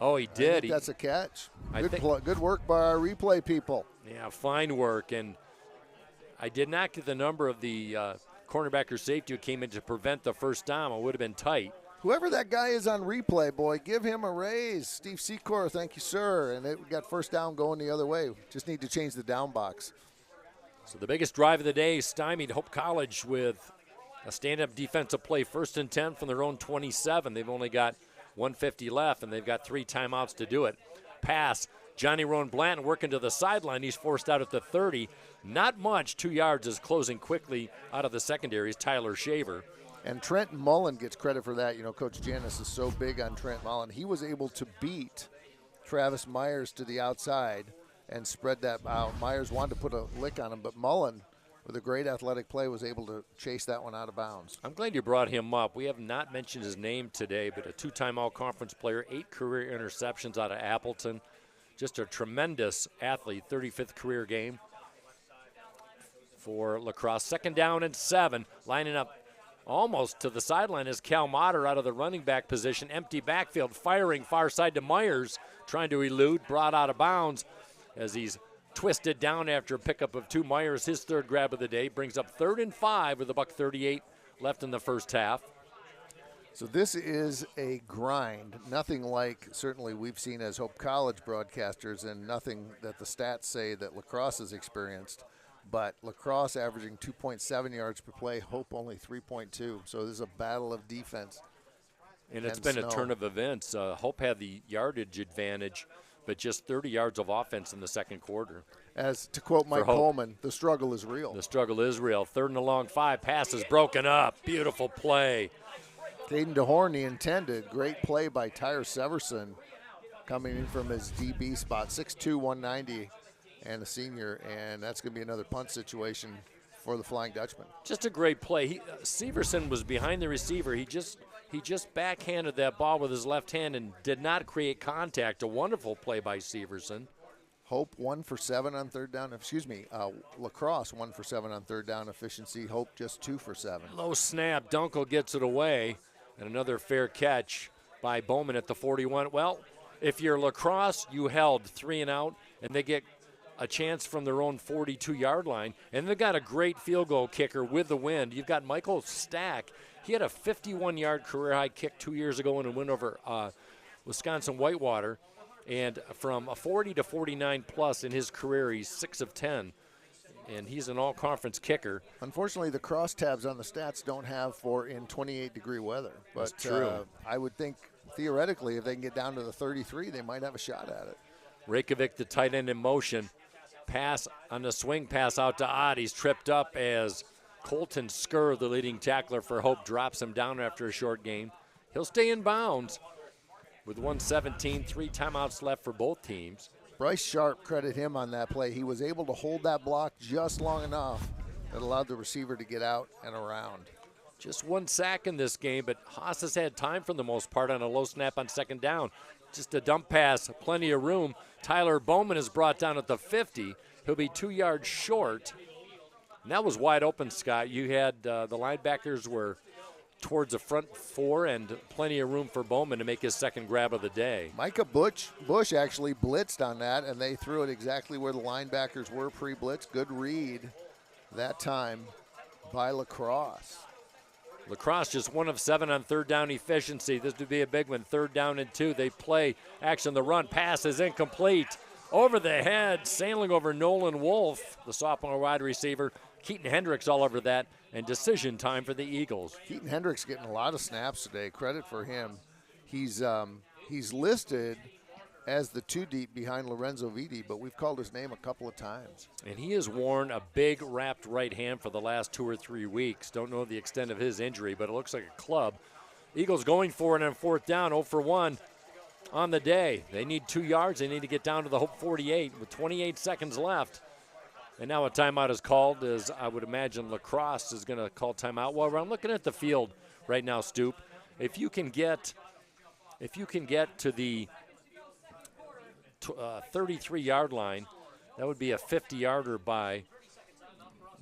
Oh, he I did. think that's a catch. I Good, think- good work by our replay people. Yeah, fine work. And I did not get the number of the cornerback or safety who came in to prevent the first down. It would have been tight. Whoever that guy is on replay, boy, give him a raise. Steve Secor, thank you, sir. And we got first down going the other way. Just need to change the down box. So the biggest drive of the day stymied Hope College with a stand-up defensive play, 1st and 10 from their own 27. They've only got 150 left, and they've got 3 timeouts to do it. Pass, Johnny Roan Blanton working to the sideline. He's forced out at the 30. Not much, 2 yards is closing quickly out of the secondary is Tyler Shaver. And Trenton Mullen gets credit for that. You know, Coach Janis is so big on Trent Mullen. He was able to beat Travis Myers to the outside and spread that out. Myers wanted to put a lick on him, but Mullen, with a great athletic play, was able to chase that one out of bounds. I'm glad you brought him up. We have not mentioned his name today, but a 2-time all-conference player, 8 career interceptions out of Appleton. Just a tremendous athlete, 35th career game for La Crosse. 2nd down and 7, lining up almost to the sideline is Cal Motter out of the running back position. Empty backfield, firing far side to Myers, trying to elude, brought out of bounds as he's twisted down after a pickup of 2. Myers, his 3rd grab of the day, brings up 3rd and 5 with $1:38 left in the first half. So this is a grind, nothing like certainly we've seen as Hope College broadcasters, and nothing that the stats say that La Crosse has experienced. But La Crosse averaging 2.7 yards per play, Hope only 3.2. So this is a battle of defense. And it's been a turn of events. Hope had the yardage advantage, but just 30 yards of offense in the second quarter. As to quote Mike Coleman, the struggle is real. The struggle is real. 3rd and a long 5, pass is broken up. Beautiful play. Caden DeHorn, the intended. Great play by Tyre Severson coming in from his DB spot. 6'2", 190, and a senior. And that's going to be another punt situation for the Flying Dutchman. Just a great play. Severson was behind the receiver. He just backhanded that ball with his left hand and did not create contact. A wonderful play by Severson. Hope 1 for 7 on 3rd down. La Crosse 1 for 7 on 3rd down efficiency. Hope just 2 for 7. Low snap. Dunkel gets it away. And another fair catch by Bowman at the 41. Well, if you're La Crosse, you held 3 and out, and they get a chance from their own 42-yard line. And they've got a great field goal kicker with the wind. You've got Michael Stack. He had a 51-yard career-high kick 2 years ago in a win over Wisconsin Whitewater. And from a 40 to 49 plus in his career, he's 6 of 10. And he's an all-conference kicker. Unfortunately, the crosstabs on the stats don't have for in 28-degree weather. But That's true. I would think, theoretically, if they can get down to the 33, they might have a shot at it. Reykjavik, the tight end in motion. Pass on the swing pass out to Ott. He's tripped up as Colton Skur, the leading tackler for Hope, drops him down after a short game. He'll stay in bounds with 1:17, 3 timeouts left for both teams. Bryce Sharp, credit him on that play. He was able to hold that block just long enough that allowed the receiver to get out and around. Just 1 sack in this game, but Haas has had time for the most part on a low snap on 2nd down. Just a dump pass, plenty of room. Tyler Bowman is brought down at the 50. He'll be 2 yards short. And that was wide open, Scott. You had the linebackers were towards the front 4 and plenty of room for Bowman to make his 2nd grab of the day. Micah Bush actually blitzed on that, and they threw it exactly where the linebackers were pre-blitz. Good read that time by La Crosse. La Crosse just 1 of 7 on 3rd down efficiency. This would be a big one. 3rd down and 2. They play action. The run pass is incomplete. Over the head, sailing over Nolan Wolf, the sophomore wide receiver. Keaton Hendricks all over that, and decision time for the Eagles. Keaton Hendricks getting a lot of snaps today. Credit for him. He's listed as the 2 deep behind Lorenzo Vitti, but we've called his name a couple of times. And he has worn a big wrapped right hand for the last 2 or 3 weeks. Don't know the extent of his injury, but it looks like a club. Eagles going for it on 4th down, 0 for 1 on the day. They need 2 yards. They need to get down to the Hope 48 with 28 seconds left. And now a timeout is called, as I would imagine La Crosse is going to call timeout. Well, I'm looking at the field right now, Stoop. If you can get to the 33-yard line, that would be a 50-yarder by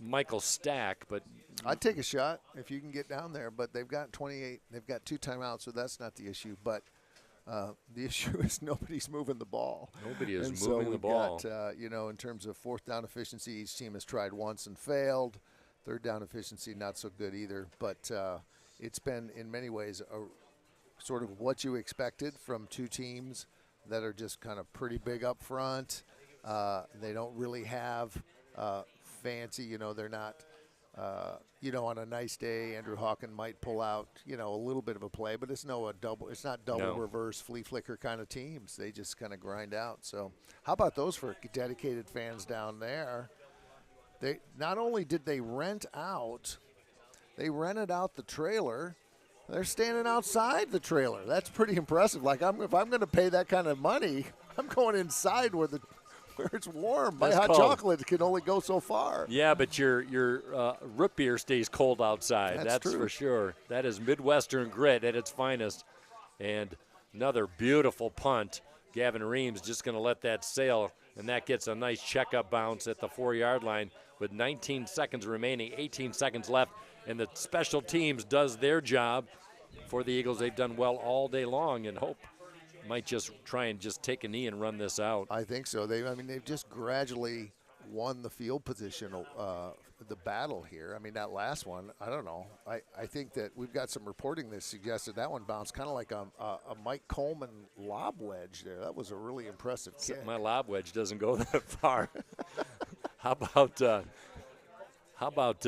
Michael Stack. But I'd take a shot if you can get down there, but they've got 28. They've got 2 timeouts, so that's not the issue. But The issue is nobody's moving the ball. Nobody is and moving so the ball. Got, in terms of fourth down efficiency, each team has tried once and failed. Third down efficiency, not so good either. But it's been, in many ways, a sort of what you expected from two teams that are just kind of pretty big up front. They don't really have fancy, they're not, on a nice day, Andrew Hawken might pull out, a little bit of a play, but it's not double reverse flea flicker kind of teams. They just kind of grind out. So how about those for dedicated fans down there? They not only did they rented out the trailer, they're standing outside the trailer. That's pretty impressive. Like if I'm going to pay that kind of money, I'm going inside where it's warm. My hot chocolate can only go so far. Yeah, but your root beer stays cold outside. That's true. For sure. That is Midwestern grit at its finest. And another beautiful punt. Gavin Reams just going to let that sail, and that gets a nice checkup bounce at the 4-yard line with 19 seconds remaining, 18 seconds left, and the special teams does their job for the Eagles. They've done well all day long, and Hope might just try and just take a knee and run this out. I think so. They've just gradually won the field position, the battle here. I mean, that last one, I don't know. I think that we've got some reporting that suggested that one bounced kind of like a Mike Coleman lob wedge there. That was a really impressive kick. My lob wedge doesn't go that far. How about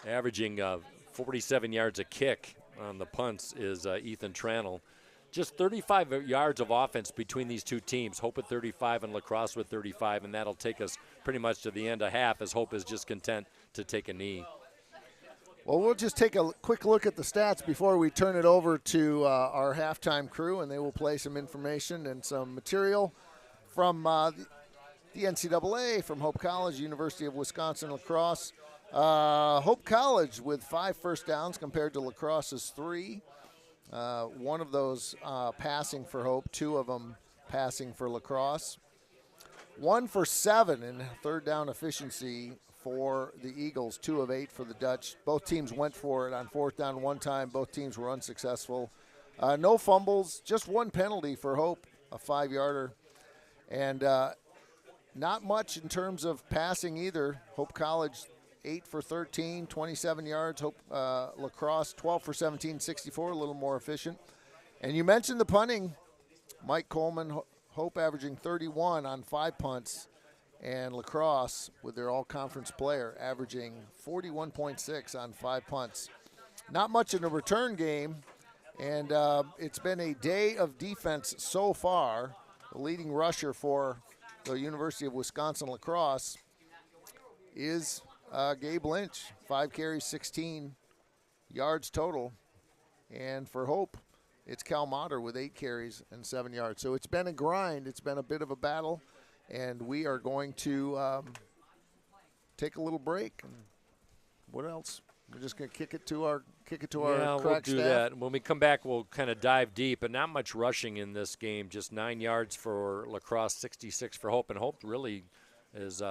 averaging 47 yards a kick on the punts is Ethan Tranel. Just 35 yards of offense between these two teams. Hope at 35 and Lacrosse with 35, and that'll take us pretty much to the end of half as Hope is just content to take a knee. Well, we'll just take a quick look at the stats before we turn it over to our halftime crew, and they will play some information and some material from the NCAA, from Hope College, University of Wisconsin Lacrosse. Hope College with 5 first downs compared to Lacrosse's 3. One of those passing for Hope, 2 of them passing for Lacrosse. 1 for 7 in third down efficiency for the Eagles, 2 of 8 for the Dutch. Both teams went for it on fourth down one time. Both teams were unsuccessful. No fumbles, just 1 penalty for Hope, a 5-yarder. And not much in terms of passing either. Hope College 8 for 13, 27 yards. Hope Lacrosse 12 for 17, 64, a little more efficient. And you mentioned the punting. Mike Coleman, Hope averaging 31 on 5 punts, and Lacrosse with their all-conference player averaging 41.6 on 5 punts. Not much in a return game, and it's been a day of defense so far. The leading rusher for the University of Wisconsin Lacrosse is Gabe Lynch, 5 carries, 16 yards total. And for Hope, it's Cal Motter with 8 carries and 7 yards. So it's been a grind. It's been a bit of a battle. And we are going to take a little break. And what else? We're just going to kick it to our crack we'll do staff. that. When we come back, we'll kind of dive deep, but not much rushing in this game. Just 9 yards for Lacrosse, 66 for Hope. And Hope really is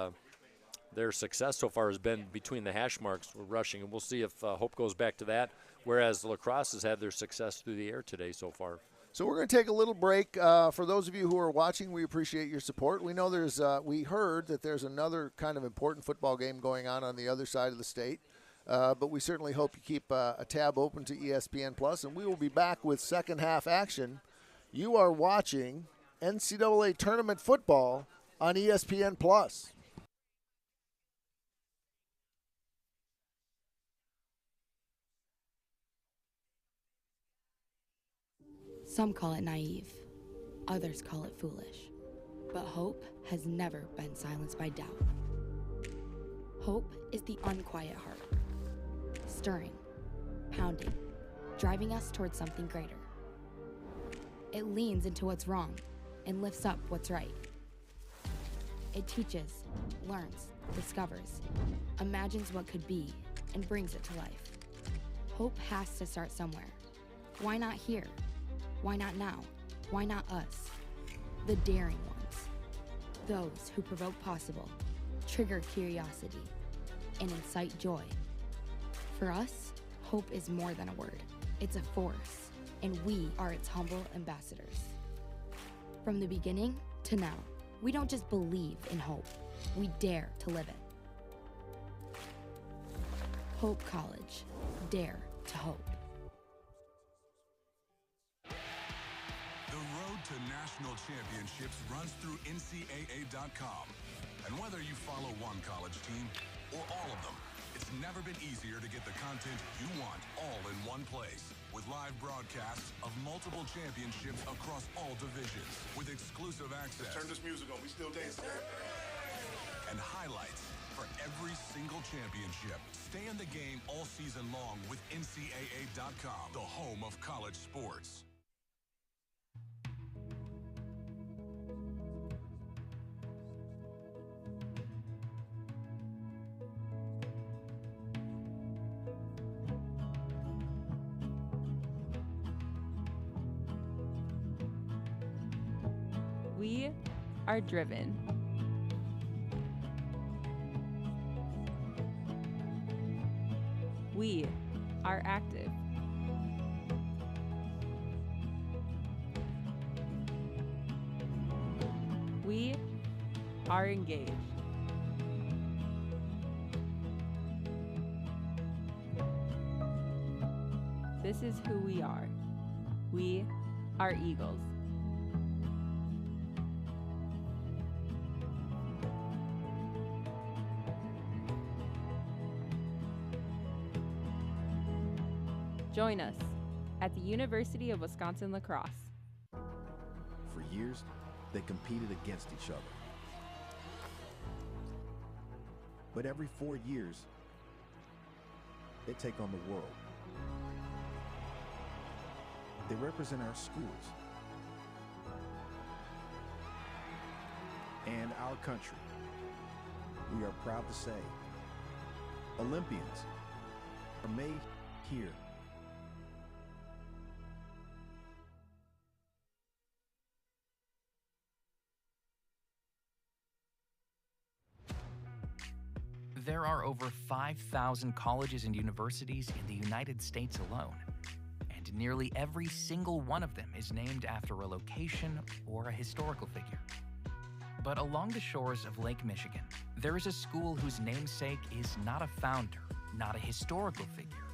their success so far has been between the hash marks for rushing, and we'll see if Hope goes back to that, whereas Lacrosse has had their success through the air today so far. So we're going to take a little break. For those of you who are watching, we appreciate your support. We know we heard that there's another kind of important football game going on the other side of the state, but we certainly hope you keep a tab open to ESPN Plus, and we will be back with second half action. You are watching NCAA tournament football on ESPN Plus. Some call it naive, others call it foolish, but hope has never been silenced by doubt. Hope is the unquiet heart, stirring, pounding, driving us towards something greater. It leans into what's wrong and lifts up what's right. It teaches, learns, discovers, imagines what could be, and brings it to life. Hope has to start somewhere. Why not here? Why not now? Why not us? The daring ones. Those who provoke possible, trigger curiosity, and incite joy. For us, hope is more than a word. It's a force, and we are its humble ambassadors. From the beginning to now, we don't just believe in hope, we dare to live it. Hope College, dare to hope. The road to national championships runs through NCAA.com. And whether you follow one college team or all of them, it's never been easier to get the content you want all in one place. With live broadcasts of multiple championships across all divisions, with exclusive access. Turn this music on, we still dancing. And highlights for every single championship. Stay in the game all season long with NCAA.com, the home of college sports. We are driven. We are active. We are engaged. This is who we are. We are Eagles. Join us at the University of Wisconsin-La Crosse. For years, they competed against each other. But every 4 years, they take on the world. They represent our schools and our country. We are proud to say, Olympians are made here. There are over 5,000 colleges and universities in the United States alone, and nearly every single one of them is named after a location or a historical figure. But along the shores of Lake Michigan, there is a school whose namesake is not a founder, not a historical figure,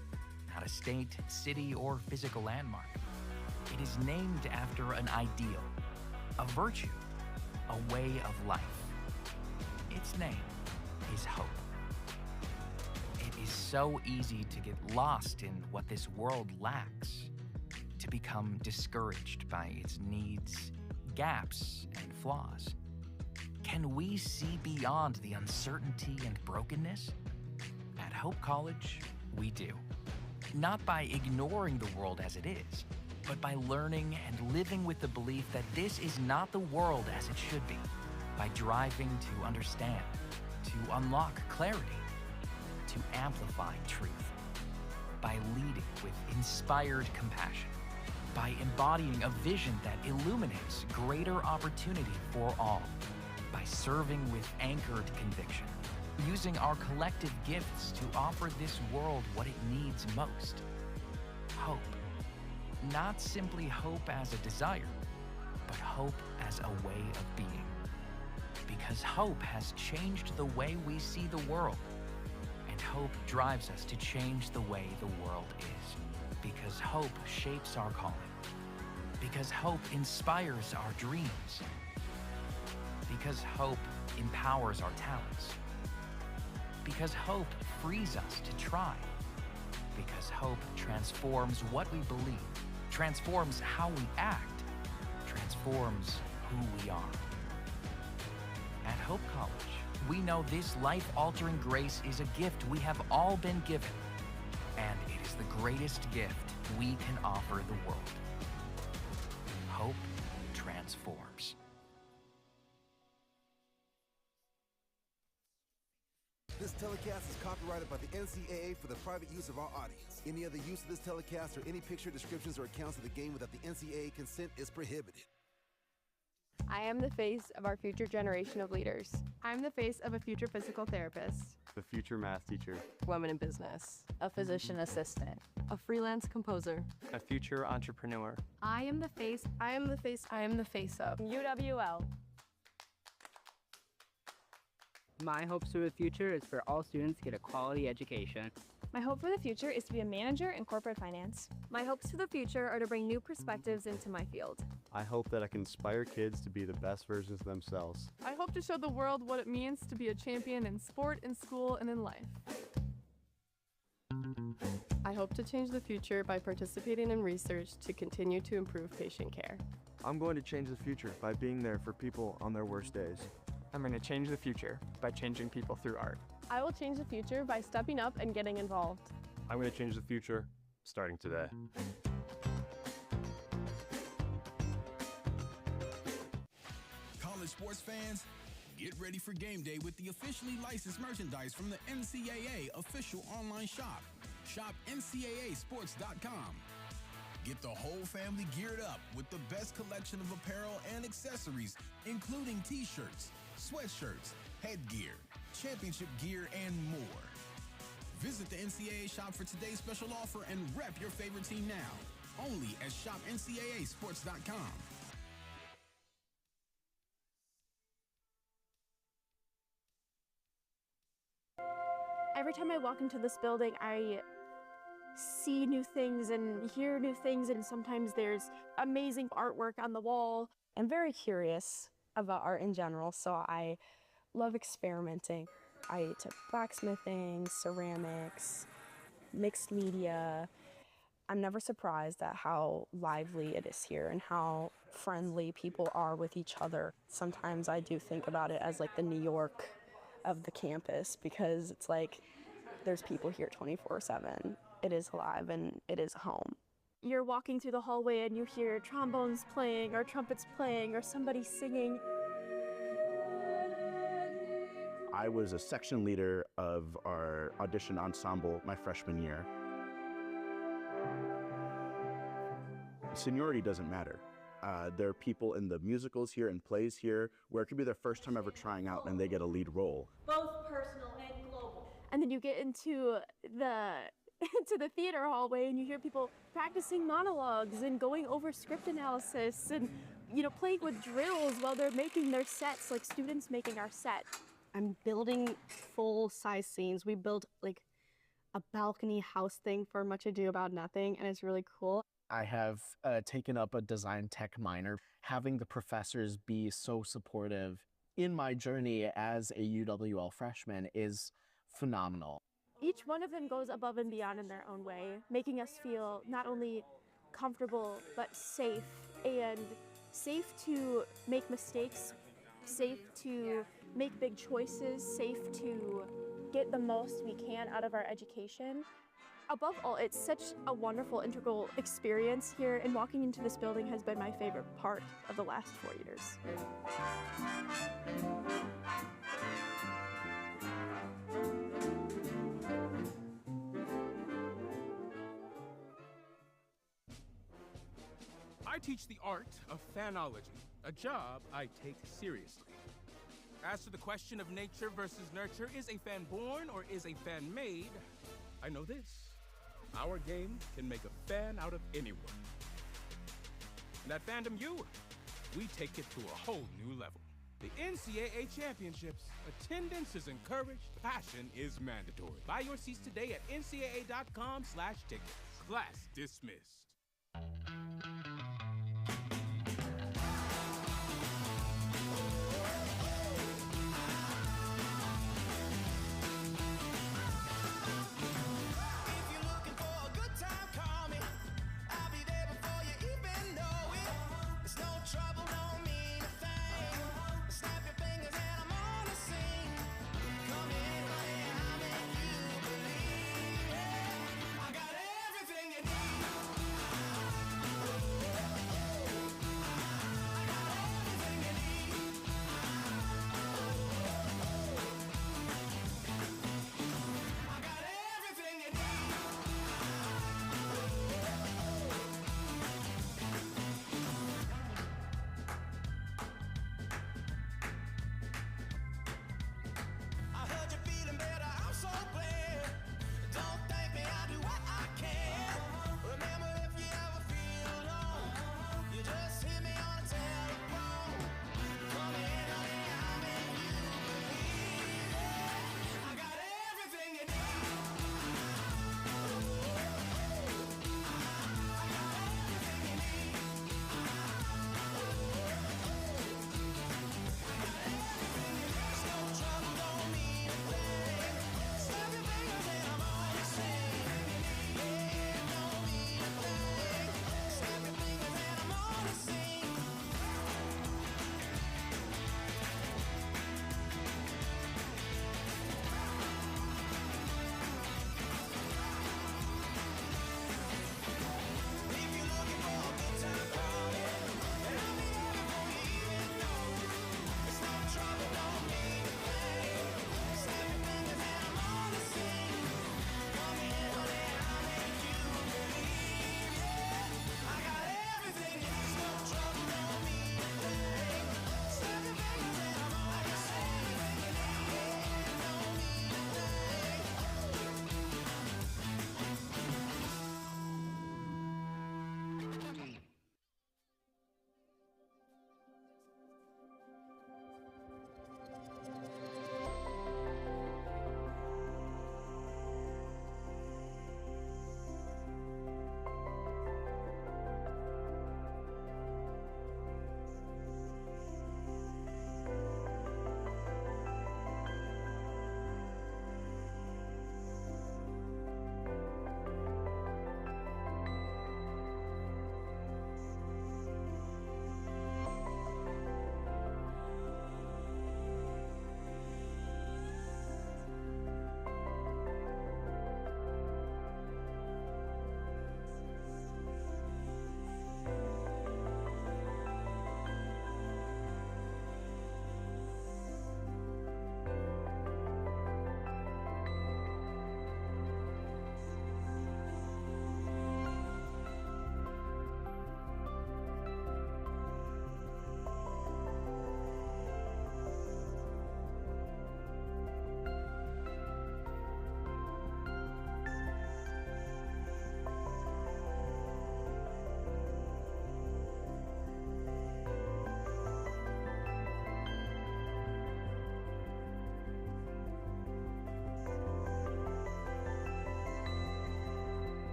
not a state, city, or physical landmark. It is named after an ideal, a virtue, a way of life. Its name is hope. It is so easy to get lost in what this world lacks, to become discouraged by its needs, gaps, and flaws. Can we see beyond the uncertainty and brokenness? At Hope College, we do. Not by ignoring the world as it is, but by learning and living with the belief that this is not the world as it should be, by driving to understand, to unlock clarity, to amplify truth, by leading with inspired compassion, by embodying a vision that illuminates greater opportunity for all, by serving with anchored conviction, using our collective gifts to offer this world what it needs most. Hope. Not simply hope as a desire, but hope as a way of being. Because hope has changed the way we see the world, and hope drives us to change the way the world is. Because hope shapes our calling. Because hope inspires our dreams. Because hope empowers our talents. Because hope frees us to try. Because hope transforms what we believe, transforms how we act, transforms who we are. At Hope College, we know this life-altering grace is a gift we have all been given, and it is the greatest gift we can offer the world. Hope transforms. This telecast is copyrighted by the NCAA for the private use of our audience. Any other use of this telecast or any picture, descriptions, or accounts of the game without the NCAA consent is prohibited. I am the face of our future generation of leaders. I'm the face of a future physical therapist. the future math teacher. Women in business. A physician assistant. A freelance composer. A future entrepreneur. I am the face. I am the face. I am the face of UWL. My hopes for the future is for all students to get a quality education. My hope for the future is to be a manager in corporate finance. My hopes for the future are to bring new perspectives into my field. I hope that I can inspire kids to be the best versions of themselves. I hope to show the world what it means to be a champion in sport, in school, and in life. I hope to change the future by participating in research to continue to improve patient care. I'm going to change the future by being there for people on their worst days. I'm going to change the future by changing people through art. I will change the future by stepping up and getting involved. I'm going to change the future starting today. College sports fans, get ready for game day with the officially licensed merchandise from the NCAA official online shop. Shop NCAAsports.com. Get the whole family geared up with the best collection of apparel and accessories, including t-shirts, sweatshirts, headgear, championship gear, and more. Visit the NCAA shop for today's special offer and rep your favorite team now. Only at shopNCAAsports.com. Every time I walk into this building, I see new things and hear new things, and sometimes there's amazing artwork on the wall. I'm very curious about art in general, so I love experimenting. I took blacksmithing, ceramics, mixed media. I'm never surprised at how lively it is here and how friendly people are with each other. Sometimes I do think about it as like the New York of the campus, because it's like there's people here 24/7. It is alive and it is home. You're walking through the hallway and you hear trombones playing or trumpets playing or somebody singing. I was a section leader of our audition ensemble my freshman year. Seniority doesn't matter. There are people in the musicals here and plays here where it could be their first time ever trying out and they get a lead role. Both personal and global. And then you get into the theater hallway and you hear people practicing monologues and going over script analysis and, playing with drills while they're making their sets, like students making our set. I'm building full-size scenes. We built like a balcony house thing for Much Ado About Nothing, and it's really cool. I have taken up a design tech minor. Having the professors be so supportive in my journey as a UWL freshman is phenomenal. Each one of them goes above and beyond in their own way, making us feel not only comfortable, but safe, and safe to make mistakes, safe to make big choices, safe to get the most we can out of our education. Above all, it's such a wonderful, integral experience here, and walking into this building has been my favorite part of the last 4 years. I teach the art of fanology, a job I take seriously. As to the question of nature versus nurture, is a fan born or is a fan made? I know this. Our game can make a fan out of anyone. And at Fandom U, we take it to a whole new level. The NCAA Championships. Attendance is encouraged, passion is mandatory. Buy your seats today at ncaa.com/tickets. Class dismissed.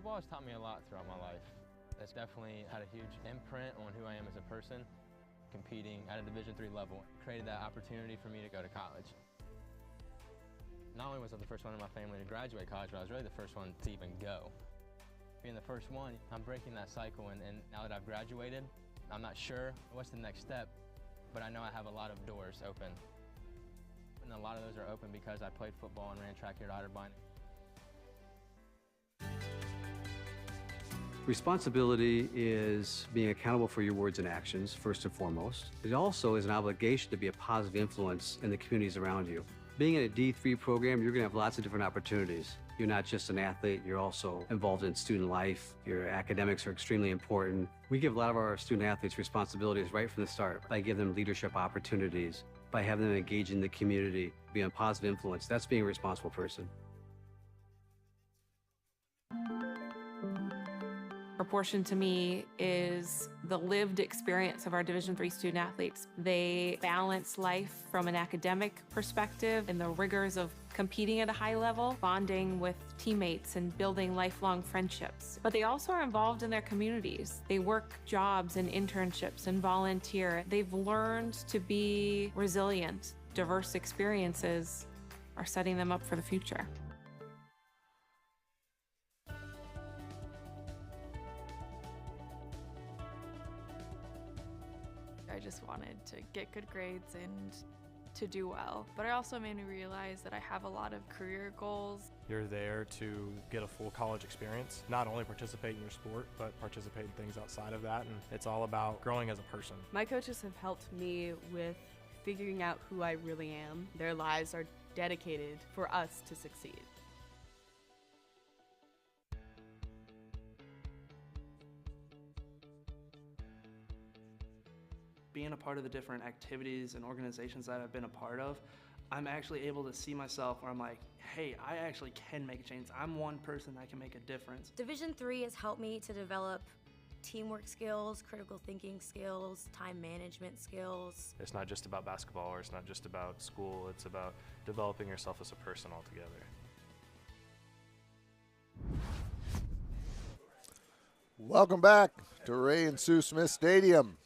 Football has taught me a lot throughout my life. It's definitely had a huge imprint on who I am as a person. Competing at a Division III level created that opportunity for me to go to college. Not only was I the first one in my family to graduate college, but I was really the first one to even go. Being the first one, I'm breaking that cycle, and now that I've graduated, I'm not sure what's the next step, but I know I have a lot of doors open. And a lot of those are open because I played football and ran track here at Otterbein. Responsibility is being accountable for your words and actions, first and foremost. It also is an obligation to be a positive influence in the communities around you. Being in a D3 program, you're gonna have lots of different opportunities. You're not just an athlete, you're also involved in student life. Your academics are extremely important. We give a lot of our student athletes responsibilities right from the start by giving them leadership opportunities, by having them engage in the community, be a positive influence. That's being a responsible person. Proportion to me is the lived experience of our Division III student athletes. They balance life from an academic perspective and the rigors of competing at a high level, bonding with teammates and building lifelong friendships. But they also are involved in their communities. They work jobs and internships and volunteer. They've learned to be resilient. Diverse experiences are setting them up for the future. I just wanted to get good grades and to do well. But it also made me realize that I have a lot of career goals. You're there to get a full college experience, not only participate in your sport, but participate in things outside of that. And it's all about growing as a person. My coaches have helped me with figuring out who I really am. Their lives are dedicated for us to succeed. Being a part of the different activities and organizations that I've been a part of, I'm actually able to see myself where I'm like, hey, I actually can make a change. I'm one person that can make a difference. Division III has helped me to develop teamwork skills, critical thinking skills, time management skills. It's not just about basketball, or it's not just about school, it's about developing yourself as a person altogether. Welcome back to Ray and Sue Smith Stadium,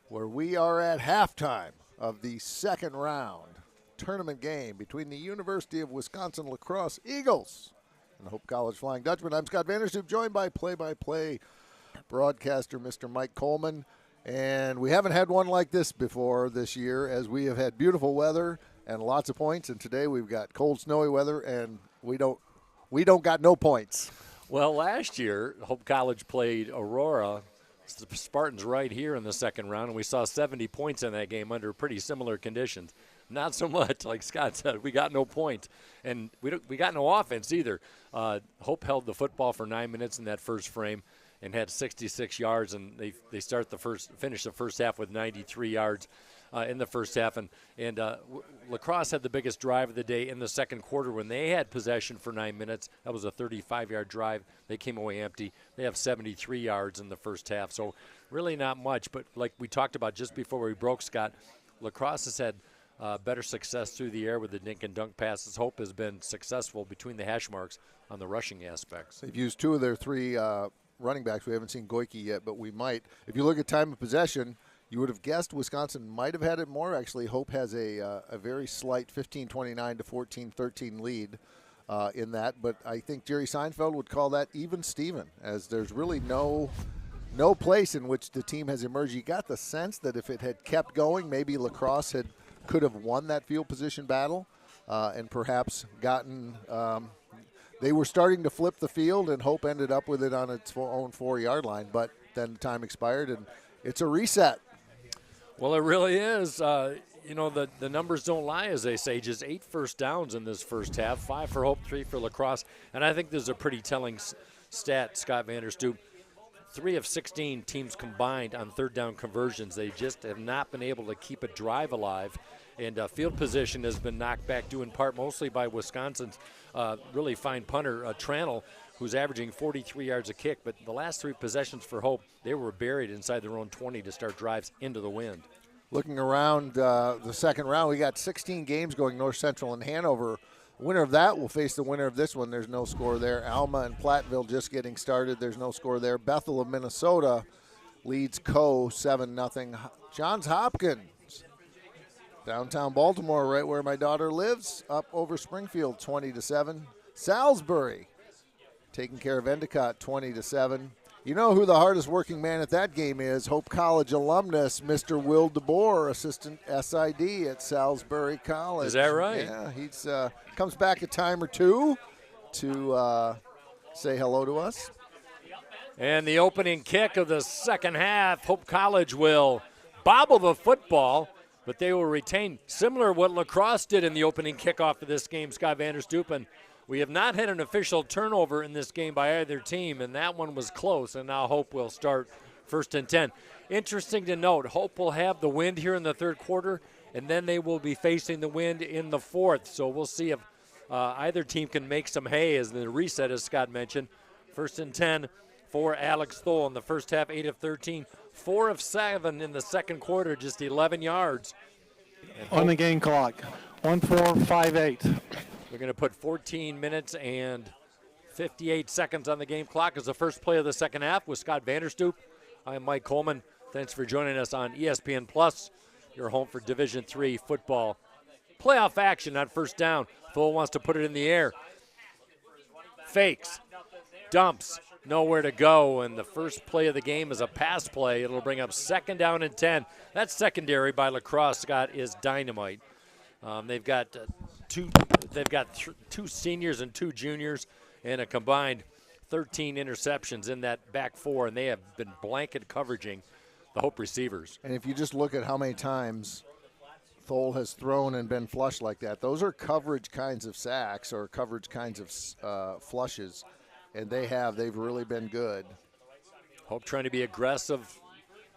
where we are at halftime of the second round tournament game between the University of Wisconsin La Crosse Eagles and Hope College Flying Dutchman. I'm Scott Vanderstoop, joined by play-by-play broadcaster Mr. Mike Coleman. And we haven't had one like this before this year, as we have had beautiful weather and lots of points. And today we've got cold, snowy weather, and we don't got no points. Well, last year Hope College played Aurora, the Spartans, right here in the second round, and we saw 70 points in that game under pretty similar conditions. Not so much, like Scott said, we got no point, and we got no offense either. Hope held the football for 9 minutes in that first frame and had 66 yards, and they finished the first half with 93 yards in the first half, and La Crosse had the biggest drive of the day in the second quarter when they had possession for 9 minutes. That was a 35-yard drive. They came away empty. They have 73 yards in the first half, so really not much. But like we talked about just before we broke, Scott, La Crosse has had better success through the air with the dink and dunk passes. Hope has been successful between the hash marks on the rushing aspects. They've used two of their three running backs. We haven't seen Goike yet, but we might. If you look at time of possession, you would have guessed Wisconsin might have had it more. Actually, Hope has a very slight 15-29 to 14-13 lead in that. But I think Jerry Seinfeld would call that even Steven, as there's really no place in which the team has emerged. You got the sense that if it had kept going, maybe La Crosse could have won that field position battle and perhaps gotten they were starting to flip the field, and Hope ended up with it on its own 4-yard line. But then time expired, and it's a reset. Well, it really is. The numbers don't lie, as they say. Just 8 first downs in this first half, 5 for Hope, 3 for La Crosse. And I think this is a pretty telling stat, Scott Vanderstoop. 3 of 16 teams combined on third down conversions. They just have not been able to keep a drive alive. And field position has been knocked back, due in part mostly by Wisconsin's really fine punter, Tranel, who's averaging 43 yards a kick. But the last 3 possessions for Hope, they were buried inside their own 20 to start drives into the wind. Looking around the second round, we got 16 games going. North Central and Hanover Winner of that will face the winner of this one. There's no score there. Alma and Platteville just getting started. There's no score there. Bethel of Minnesota leads Co 7-0. Johns Hopkins, downtown Baltimore, right where my daughter lives, up over Springfield 20-7. Salisbury taking care of Endicott 20-7. You know who the hardest working man at that game is? Hope College alumnus, Mr. Will DeBoer, assistant SID at Salisbury College. Is that right? Yeah, he's comes back a time or two to say hello to us. And the opening kick of the second half, Hope College will bobble the football, but they will retain similar to what La Crosse did in the opening kickoff of this game, Scott Vanderstoep. And we have not had an official turnover in this game by either team, and that one was close, and now Hope will start 1st and 10. Interesting to note, Hope will have the wind here in the third quarter, and then they will be facing the wind in the fourth. So we'll see if either team can make some hay as the reset, as Scott mentioned. 1st and 10 for Alex Thole in the first half, 8 of 13, 4 of 7 in the second quarter, just 11 yards. On the game clock, 1:4:58. We're going to put 14 minutes and 58 seconds on the game clock as the first play of the second half with Scott Vanderstoep. I'm Mike Coleman. Thanks for joining us on ESPN Plus, your home for Division III football. Playoff action on first down. Thole wants to put it in the air. Fakes, dumps, nowhere to go, and the first play of the game is a pass play. It'll bring up 2nd down and 10. That secondary by La Crosse, Scott, is dynamite. They've got two seniors and 2 juniors and a combined 13 interceptions in that back four, and they have been blanket coveraging the Hope receivers. And if you just look at how many times Thole has thrown and been flushed like that, those are coverage kinds of sacks or coverage kinds of flushes, and they've really been good. Hope trying to be aggressive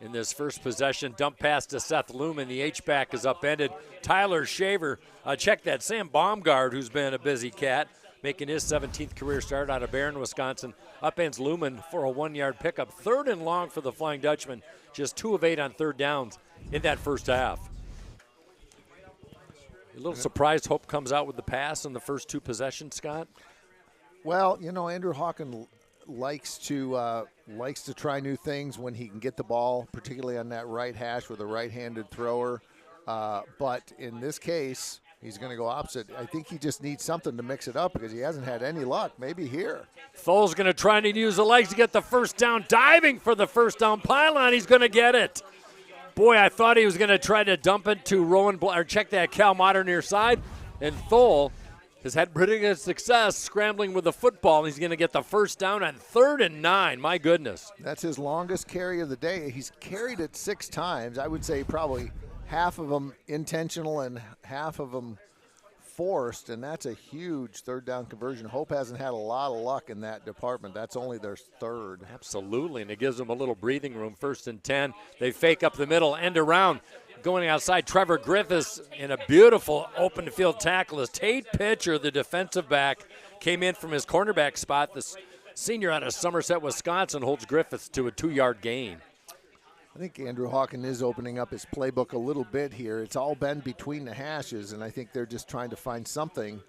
in this first possession. Dump pass to Seth Lumen. The H-back is upended. Tyler Shaver, check that. Sam Baumgard, who's been a busy cat, making his 17th career start out of Barron, Wisconsin. Upends Lumen for a 1-yard pickup. 3rd and long for the Flying Dutchman. Just 2 of 8 on 3rd downs in that first half. A little surprised Hope comes out with the pass in the first 2 possessions, Scott? Well, you know, Andrew Hawken likes to try new things when he can get the ball, particularly on that right hash with a right-handed thrower. But in this case, he's going to go opposite. I think he just needs something to mix it up because he hasn't had any luck. Maybe here. Thole's going to try and use the legs to get the first down, diving for the first down pylon. He's going to get it. Boy, I thought he was going to try to dump it to Rowan, or check that Cal Motter near side. And Thole has had pretty good success scrambling with the football. He's going to get the first down on 3rd and 9. My goodness. That's his longest carry of the day. He's carried it 6 times. I would say probably half of them intentional and half of them forced, and that's a huge 3rd down conversion. Hope hasn't had a lot of luck in that department. That's only their 3rd. Absolutely, and it gives them a little breathing room. 1st and 10. They fake up the middle, end around. Going outside, Trevor Griffiths in a beautiful open field tackle as Tate Pitcher, the defensive back, came in from his cornerback spot. The senior out of Somerset, Wisconsin, holds Griffiths to a 2-yard gain. I think Andrew Hawken is opening up his playbook a little bit here. It's all been between the hashes, and I think they're just trying to find something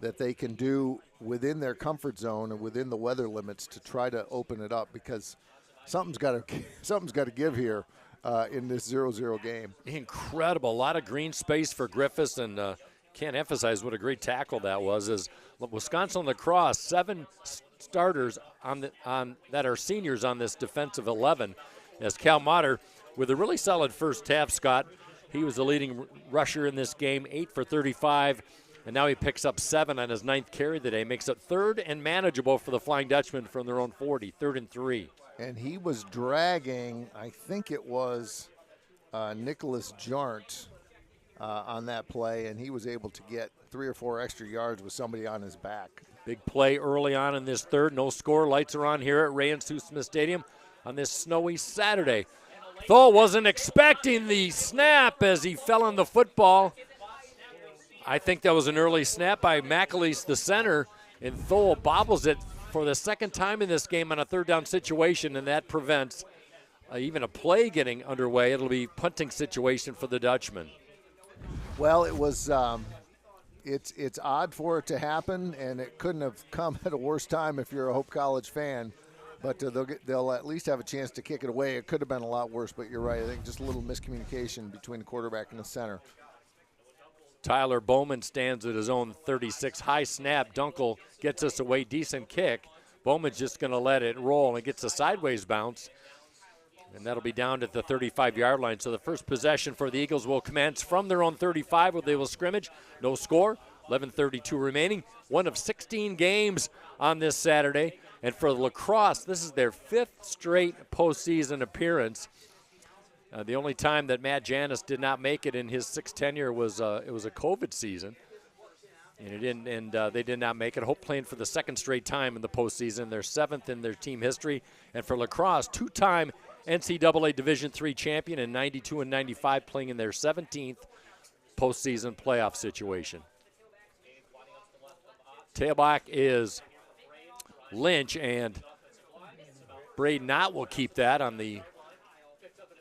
that they can do within their comfort zone and within the weather limits to try to open it up, because something's got to give here in this 0-0 game. Incredible. A lot of green space for Griffiths, and can't emphasize what a great tackle that was. As Wisconsin La Crosse, 7 starters on that are seniors on this defensive 11. As Cal Motter, with a really solid first half, Scott, he was the leading rusher in this game, 8 for 35, and now he picks up 7 on his 9th carry today, makes it 3rd and manageable for the Flying Dutchman from their own 40, 3rd and 3. And he was dragging, I think it was Nicholas Jarnt on that play, and he was able to get 3 or 4 extra yards with somebody on his back. Big play early on in this 3rd. No score. Lights are on here at Ray and Sue Smith Stadium on this snowy Saturday. Thole wasn't expecting the snap as he fell on the football. I think that was an early snap by McAleese, the center, and Thole bobbles it for the 2nd time in this game on a 3rd down situation, and that prevents even a play getting underway. It'll be punting situation for the Dutchman. Well, it was it's odd for it to happen, and it couldn't have come at a worse time if you're a Hope College fan. But they'll at least have a chance to kick it away. It could have been a lot worse, but you're right. I think just a little miscommunication between the quarterback and the center. Tyler Bowman stands at his own 36. High snap. Dunkel gets us away. Decent kick. Bowman's just going to let it roll, and it gets a sideways bounce. And that'll be down at the 35-yard line. So the first possession for the Eagles will commence from their own 35, where they will scrimmage. No score. 11:32 remaining. One of 16 games on this Saturday. And for La Crosse, this is their 5th straight postseason appearance. The only time that Matt Janis did not make it in his 6th tenure was it was a COVID season, and they did not make it. Hope playing for the 2nd straight time in the postseason, their 7th in their team history. And for La Crosse, 2-time NCAA Division III champion in 92 and 95, playing in their 17th postseason playoff situation. Tailback is Lynch, and Braden Ott will keep that on the.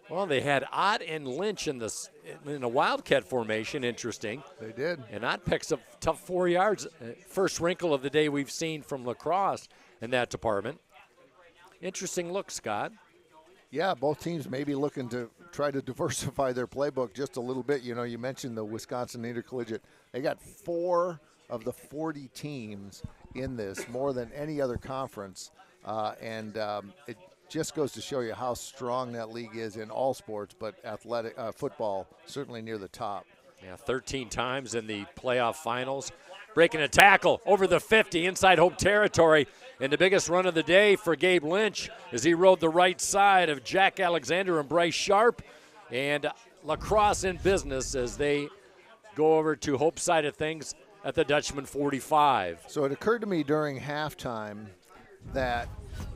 Well, they had Ott and Lynch in a Wildcat formation. Interesting. They did. And Ott picks up tough 4 yards. First wrinkle of the day we've seen from La Crosse in that department. Interesting look, Scott. Yeah, both teams may be looking to try to diversify their playbook just a little bit. You know, you mentioned the Wisconsin Intercollegiate. They got 4 of the 40 teams in this, more than any other conference. It just goes to show you how strong that league is in all sports, but football certainly near the top. Yeah, 13 times in the playoff finals. Breaking a tackle over the 50 inside Hope territory. And the biggest run of the day for Gabe Lynch as he rode the right side of Jack Alexander and Bryce Sharp. And La Crosse in business as they go over to Hope's side of things at the Dutchman 45. So it occurred to me during halftime that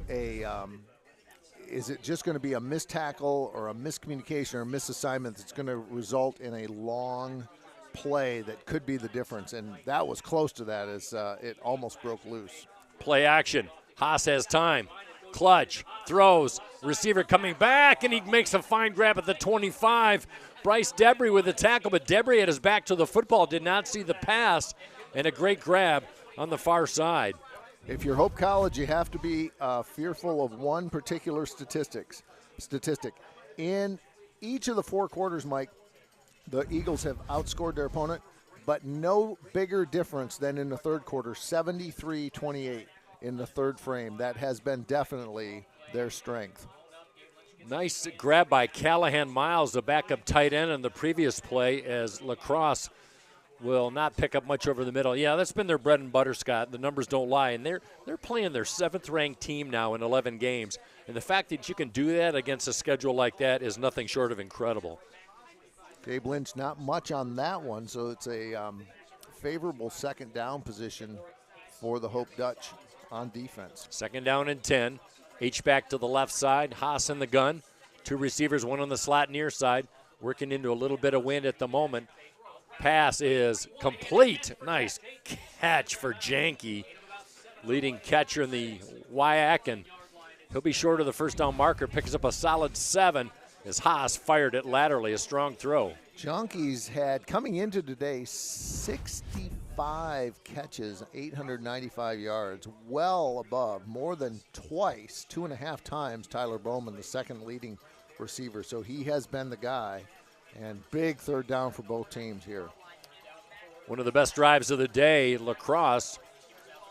is it just going to be a missed tackle or a miscommunication or a misassignment that's going to result in a long play that could be the difference? And that was close to that as it almost broke loose. Play action. Haas has time. Clutch. Throws. Receiver coming back, and he makes a fine grab at the 25. Bryce Debris with the tackle, but Debris had his back to the football, did not see the pass, and a great grab on the far side. If you're Hope College, you have to be fearful of one particular statistic. In each of the 4 quarters, Mike, the Eagles have outscored their opponent, but no bigger difference than in the 3rd quarter, 73-28 in the 3rd frame. That has been definitely their strength. Nice grab by Callahan Miles, the backup tight end in the previous play, as La Crosse will not pick up much over the middle. Yeah, that's been their bread and butter, Scott. The numbers don't lie, and they're playing their 7th-ranked team now in 11 games. And the fact that you can do that against a schedule like that is nothing short of incredible. Gabe Lynch, not much on that one, so it's a favorable 2nd down position for the Hope Dutch on defense. 2nd down and 10. H-back to the left side. Haas in the gun. 2 receivers, one on the slot near side. Working into a little bit of wind at the moment. Pass is complete. Nice catch for Janke, leading catcher in the WIAC, and he'll be short of the first down marker. Picks up a solid 7 as Haas fired it laterally, a strong throw. Janke's had, coming into today, 65 catches, 895 yards, well above, more than twice, 2.5 times Tyler Bowman, the 2nd leading receiver. So he has been the guy. And big 3rd down for both teams here. One of the best drives of the day, La Crosse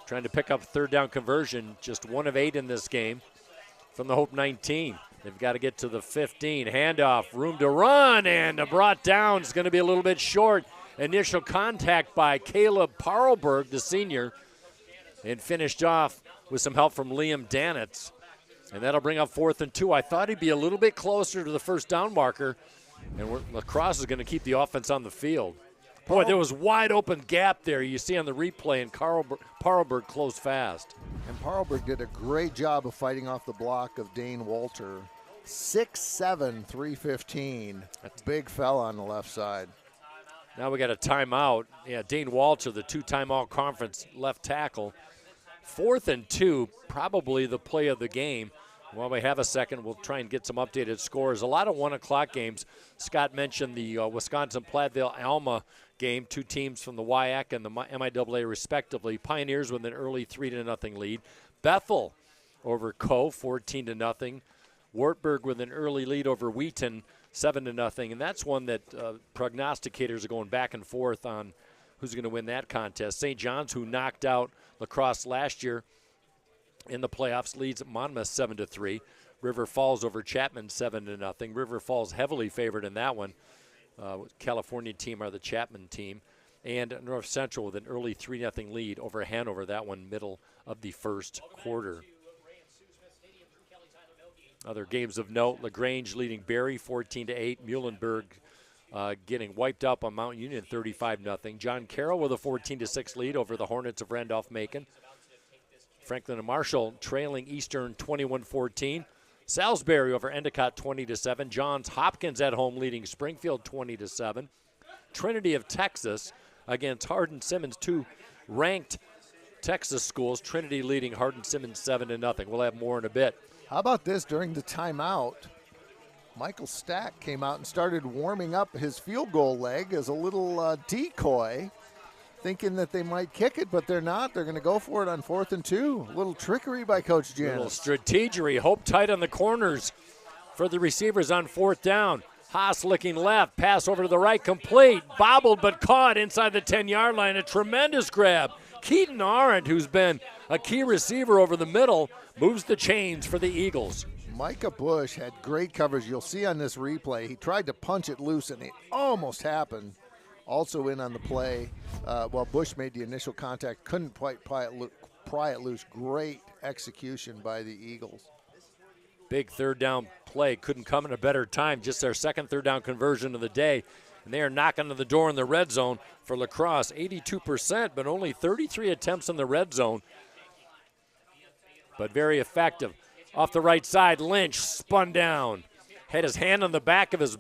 trying to pick up 3rd down conversion, just 1 of 8 in this game from the Hope 19. They've got to get to the 15. Handoff, room to run, and brought down. It's going to be a little bit short. Initial contact by Caleb Parlberg, the senior, and finished off with some help from Liam Danitz. And that'll bring up 4th and 2. I thought he'd be a little bit closer to the first down marker. And La Crosse is going to keep the offense on the field. Boy, there was wide open gap there. You see on the replay, and Parlberg closed fast. And Parlberg did a great job of fighting off the block of Dane Walter. 6'7", 315. That's big fella on the left side. Now we got a timeout. Yeah, Dane Walter, the 2-time all-conference left tackle. 4th and 2, probably the play of the game. While we have a second, we'll try and get some updated scores. A lot of 1 o'clock games. Scott mentioned the Wisconsin-Platteville-Alma game. Two teams from the WIAC and the MIAA respectively. Pioneers with an early 3-0 lead. Bethel over Co, 14-0. Wartburg with an early lead over Wheaton, 7-0. And that's one that prognosticators are going back and forth on who's going to win that contest. St. John's, who knocked out La Crosse last year in the playoffs, leads Monmouth 7-3. River Falls over Chapman 7-0. River Falls heavily favored in that one. California team are the Chapman team. And North Central with an early 3-0 lead over Hanover, that one middle of the first quarter. Other games of note, LaGrange leading Barry 14-8. Muhlenberg getting wiped up on Mount Union 35-0. John Carroll with a 14-6 lead over the Hornets of Randolph-Macon. Franklin and Marshall trailing Eastern 21-14. Salisbury over Endicott 20-7. Johns Hopkins at home leading Springfield 20-7. Trinity of Texas against Hardin-Simmons, two ranked Texas schools. Trinity leading Hardin-Simmons 7-0. We'll have more in a bit. How about this? During the timeout, Michael Stack came out and started warming up his field goal leg as a little decoy, thinking that they might kick it, but they're not. They're going to go for it on 4th and 2. A little trickery by Coach Janis. Little strategery. Hope tight on the corners for the receivers on 4th down. Haas looking left. Pass over to the right. Complete. Bobbled but caught inside the 10-yard line. A tremendous grab. Keaton Arendt, who's been a key receiver over the middle, moves the chains for the Eagles. Micah Bush had great coverage. You'll see on this replay, he tried to punch it loose, and it almost happened. Also in on the play, while Bush made the initial contact, couldn't quite pry it loose. Great execution by the Eagles. Big 3rd down play. Couldn't come in a better time. Just their second 3rd down conversion of the day. And they are knocking on the door in the red zone for La Crosse. 82%, but only 33 attempts in the red zone. But very effective. Off the right side, Lynch spun down. Had his hand on the back of his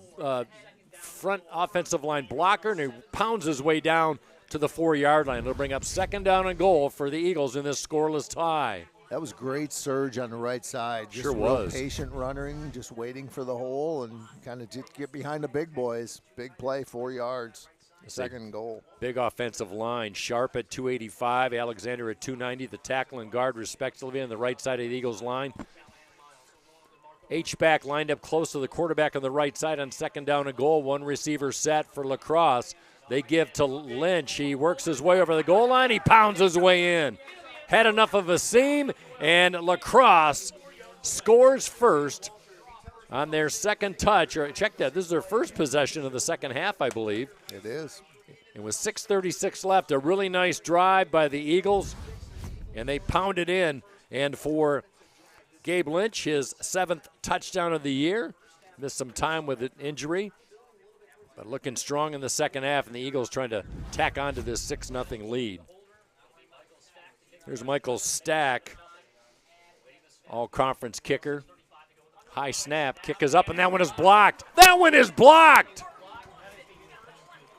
front offensive line blocker, and he pounds his way down to the 4-yard line. It'll bring up 2nd down and goal for the Eagles in this scoreless tie. That was great surge on the right side. Just sure was. Patient running, just waiting for the hole and kind of get behind the big boys. Big play, 4 yards. 2nd goal. Big offensive line. Sharp at 285, Alexander at 290, the tackle and guard respectively on the right side of the Eagles line. H-back lined up close to the quarterback on the right side on 2nd down and goal. One receiver set for La Crosse. They give to Lynch. He works his way over the goal line. He pounds his way in. Had enough of a seam, and La Crosse scores first on their second touch. Or check that, this is their first possession of the second half, I believe. It is. And with 6:36 left, a really nice drive by the Eagles, and they pounded in. And for Gabe Lynch, his 7th touchdown of the year. Missed some time with an injury, but looking strong in the second half, and the Eagles trying to tack on to this 6-0 lead. Here's Michael Stack, all-conference kicker. High snap, kick is up, and that one is blocked. That one is blocked!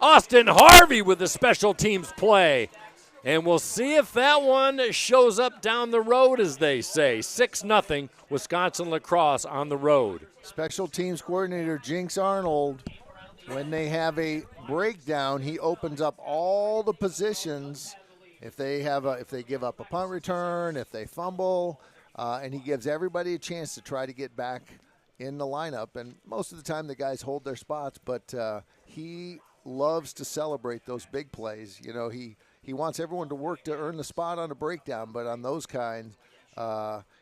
Austin Harvey with the special teams play. And we'll see if that one shows up down the road, as they say. 6-0 Wisconsin La Crosse on the road. Special teams coordinator Jinx Arnold, when they have a breakdown, he opens up all the positions. If they give up a punt return, if they fumble, and he gives everybody a chance to try to get back in the lineup. And most of the time the guys hold their spots, but he loves to celebrate those big plays. You know, he wants everyone to work to earn the spot on a breakdown, but on those kinds,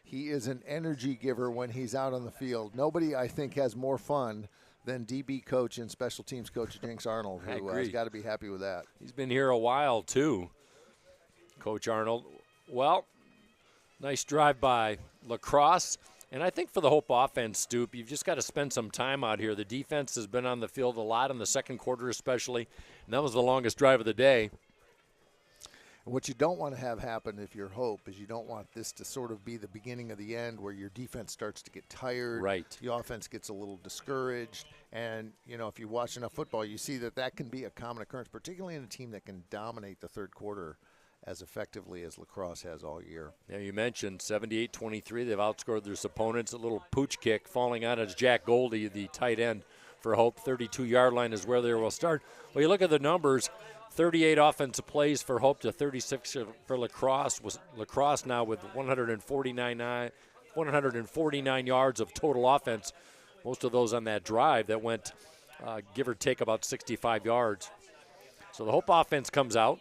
he is an energy giver when he's out on the field. Nobody, I think, has more fun than DB coach and special teams coach Jinx Arnold, who has got to be happy with that. He's been here a while, too, Coach Arnold. Well, nice drive by La Crosse. And I think for the Hope offense, Stoop, you've just got to spend some time out here. The defense has been on the field a lot in the second quarter especially, and that was the longest drive of the day. What you don't want to have happen if you're Hope is you don't want this to sort of be the beginning of the end where your defense starts to get tired. Right. The offense gets a little discouraged. And, you know, if you watch enough football, you see that can be a common occurrence, particularly in a team that can dominate the third quarter as effectively as La Crosse has all year. Yeah, you mentioned 78-23. They've outscored their opponents. A little pooch kick falling out as Jack Goldie, the tight end for Hope. 32-yard line is where they will start. Well, you look at the numbers, 38 offensive plays for Hope to 36 for Lacrosse. Lacrosse now with 149 yards of total offense. Most of those on that drive that went, give or take, about 65 yards. So the Hope offense comes out.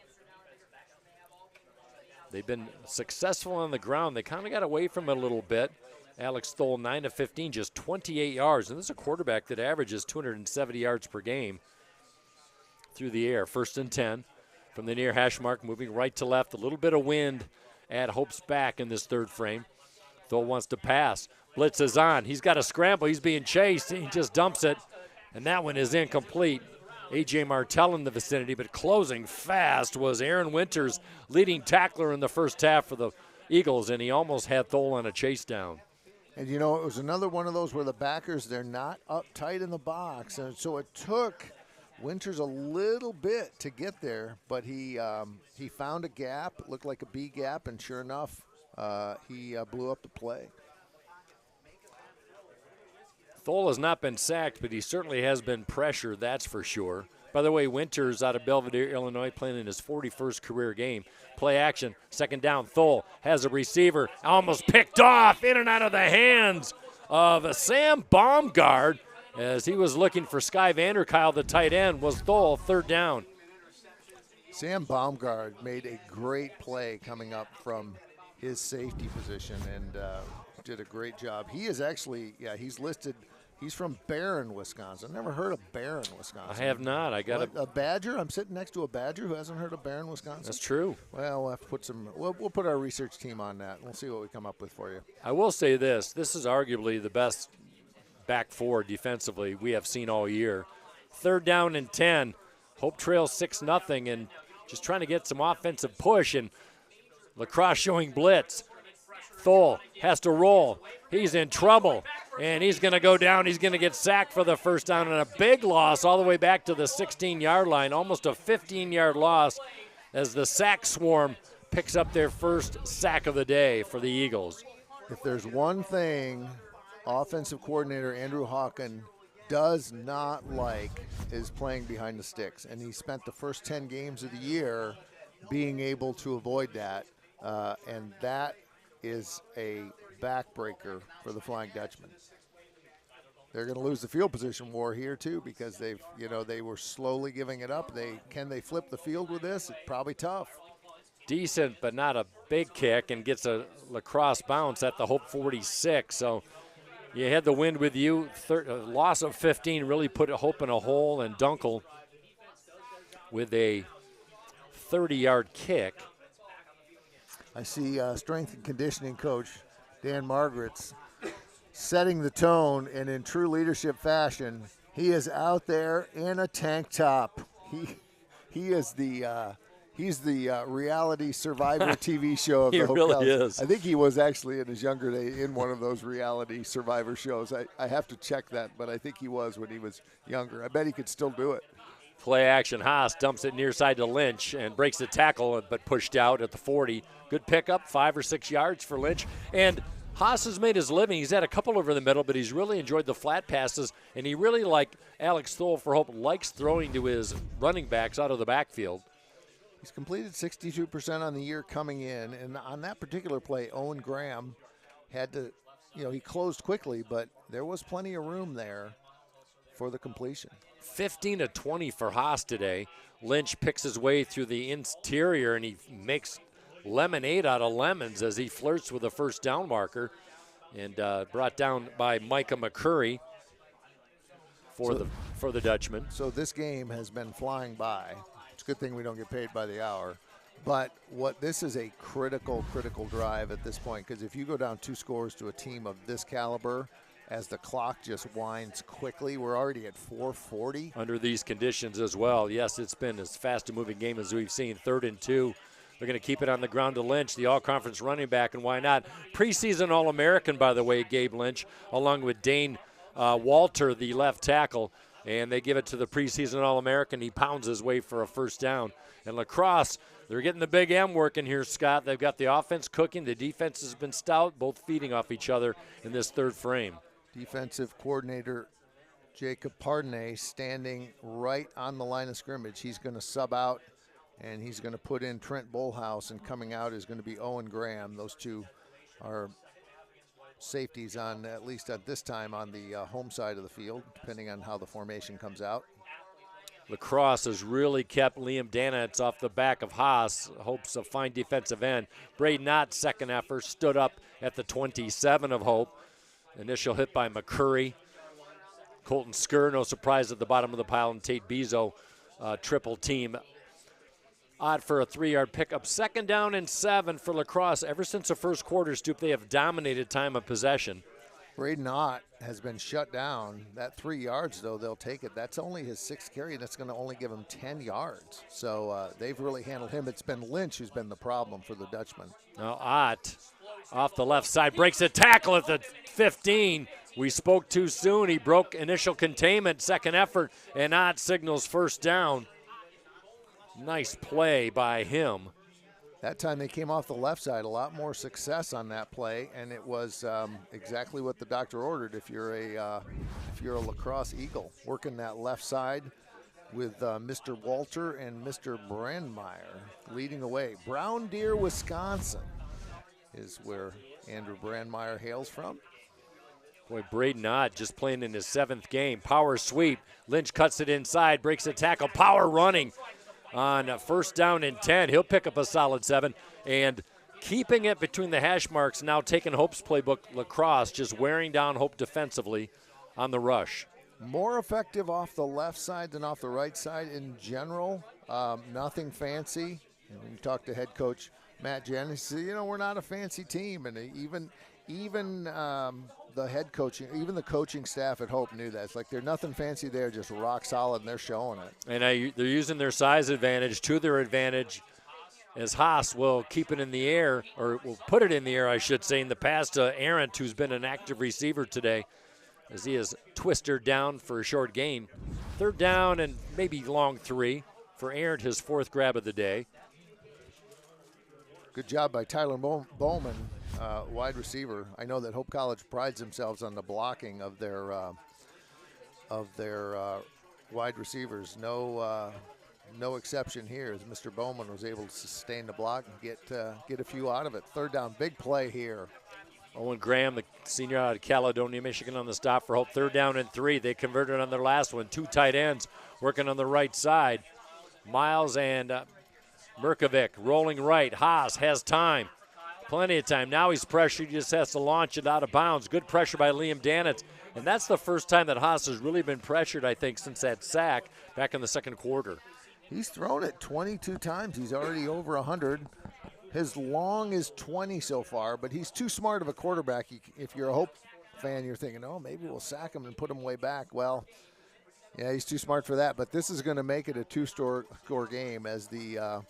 They've been successful on the ground. They kind of got away from it a little bit. Alex Stoll, 9 of 15, just 28 yards. And this is a quarterback that averages 270 yards per game through the air. 1st and 10 from the near hash mark, moving right to left. A little bit of wind at Hope's back in this third frame. Stoll wants to pass. Blitz is on. He's got a scramble. He's being chased. He just dumps it. And that one is incomplete. A.J. Martell in the vicinity, but closing fast was Aaron Winters, leading tackler in the first half for the Eagles, and he almost had Thole on a chase down. And, you know, it was another one of those where the backers, they're not up tight in the box. And so it took Winters a little bit to get there, but he found a gap. It looked like a B gap, and sure enough, he blew up the play. Thole has not been sacked, but he certainly has been pressured, that's for sure. By the way, Winters out of Belvedere, Illinois, playing in his 41st career game. Play action, 2nd down. Thole has a receiver, almost picked off, in and out of the hands of Sam Baumgard as he was looking for Sky Vanderkyle, the tight end, was Thole, 3rd down. Sam Baumgard made a great play coming up from his safety position and did a great job. He is actually, he's listed. He's from Barron, Wisconsin. Never heard of Barron, Wisconsin. I have not. I got a Badger. I'm sitting next to a Badger who hasn't heard of Barron, Wisconsin. That's true. Well, we'll have to put some. We'll put our research team on that. We'll see what we come up with for you. I will say this: this is arguably the best back four defensively we have seen all year. 3rd down and 10. Hope trails 6-0, and just trying to get some offensive push. And Lacrosse showing blitz. Thole has to roll. He's in trouble, and he's going to go down. He's going to get sacked for the 1st down, and a big loss all the way back to the 16-yard line, almost a 15-yard loss as the sack swarm picks up their first sack of the day for the Eagles. If there's one thing offensive coordinator Andrew Hawken does not like is playing behind the sticks, and he spent the first 10 games of the year being able to avoid that, and that is a backbreaker for the Flying Dutchman. They're going to lose the field position war here too because they were slowly giving it up. Can they flip the field with this? It's probably tough. Decent, but not a big kick, and gets a Lacrosse bounce at the Hope 46. So you had the wind with you. Loss of 15 really put Hope in a hole, and Dunkel with a 30-yard kick. I see strength and conditioning coach Dan Margaret's setting the tone, and in true leadership fashion, he is out there in a tank top. He is the he's the reality Survivor TV show of he the Hope really College. is. I think he was actually in his younger day in one of those reality Survivor shows. I have to check that, but I think he was when he was younger. I bet he could still do it. Play action, Haas dumps it near side to Lynch and breaks the tackle, but pushed out at the 40. Good pickup, 5 or 6 yards for Lynch. And Haas has made his living. He's had a couple over the middle, but he's really enjoyed the flat passes, and he really, like Alex Thole for Hope, likes throwing to his running backs out of the backfield. He's completed 62% on the year coming in, and on that particular play, Owen Graham had to, he closed quickly, but there was plenty of room there for the completion. 15 of 20 for Haas today. Lynch picks his way through the interior, and he makes lemonade out of lemons as he flirts with a 1st down marker, and brought down by Micah McCurry for the Dutchman. So this game has been flying by. It's a good thing we don't get paid by the hour. But this is a critical drive at this point, because if you go down 2 scores to a team of this caliber, as the clock just winds quickly, we're already at 4:40. Under these conditions as well. Yes, it's been as fast a moving game as we've seen. 3rd and 2. They're going to keep it on the ground to Lynch, the all-conference running back, and why not? Preseason All-American, by the way, Gabe Lynch, along with Dane Walter, the left tackle, and they give it to the preseason All-American. He pounds his way for a 1st down. And Lacrosse, they're getting the big M working here, Scott. They've got the offense cooking. The defense has been stout, both feeding off each other in this 3rd frame. Defensive coordinator Jacob Pardonay standing right on the line of scrimmage. He's going to sub out, and he's going to put in Trent Bullhouse, and coming out is going to be Owen Graham. Those two are safeties on, at least at this time, on the home side of the field, depending on how the formation comes out. Lacrosse has really kept Liam Danitz off the back of Haas. Hope's a fine defensive end. Braden Ott, second effort, stood up at the 27 of Hope. Initial hit by McCurry. Colton Skur, no surprise, at the bottom of the pile, and Tate Bezo, triple team. Ott for a 3-yard pickup. Second down and 7 for Lacrosse. Ever since the first quarter, Stoop, they have dominated time of possession. Braden Ott has been shut down. That 3 yards, though, they'll take it. That's only his 6th carry, and that's going to only give him 10 yards. So they've really handled him. It's been Lynch who's been the problem for the Dutchman. Now Ott off the left side, breaks a tackle at the 15. We spoke too soon. He broke initial containment, second effort, and Ott signals first down. Nice play by him. That time they came off the left side, a lot more success on that play, and it was exactly what the doctor ordered. If you're a Lacrosse Eagle, working that left side with Mr. Walter and Mr. Brandmeier leading the way. Brown Deer, Wisconsin is where Andrew Brandmeier hails from. Boy, Braden Ott just playing in his 7th game. Power sweep. Lynch cuts it inside, breaks a tackle. Power running on first down and 10. He'll pick up a solid 7. And keeping it between the hash marks, now taking Hope's playbook, Lacrosse, just wearing down Hope defensively on the rush. More effective off the left side than off the right side in general. Nothing fancy. And when you talk to head coach Matt Jennings, he said, we're not a fancy team. And even the head coaching, even the coaching staff at Hope knew that. It's like they're nothing fancy there, just rock solid, and they're showing it. And they're using their size advantage to their advantage, as Haas will keep it in the air, or will put it in the air, I should say, in the pass to Arendt, who's been an active receiver today, as he has twisted down for a short gain. Third down and maybe long 3 for Arendt, his 4th grab of the day. Good job by Tyler Bowman, wide receiver. I know that Hope College prides themselves on the blocking of their wide receivers. No exception here, as Mr. Bowman was able to sustain the block and get a few out of it. Third down, big play here. Owen Graham, the senior out of Caledonia, Michigan, on the stop for Hope. Third down and 3. They converted on their last one. 2 tight ends working on the right side. Miles and Merkovic rolling right. Haas has time. Plenty of time. Now he's pressured. He just has to launch it out of bounds. Good pressure by Liam Danitz. And that's the first time that Haas has really been pressured, I think, since that sack back in the second quarter. He's thrown it 22 times. He's already over 100. His long is 20 so far, but he's too smart of a quarterback. If you're a Hope fan, you're thinking, maybe we'll sack him and put him way back. Well, yeah, he's too smart for that. But this is going to make it a 2-score game, as the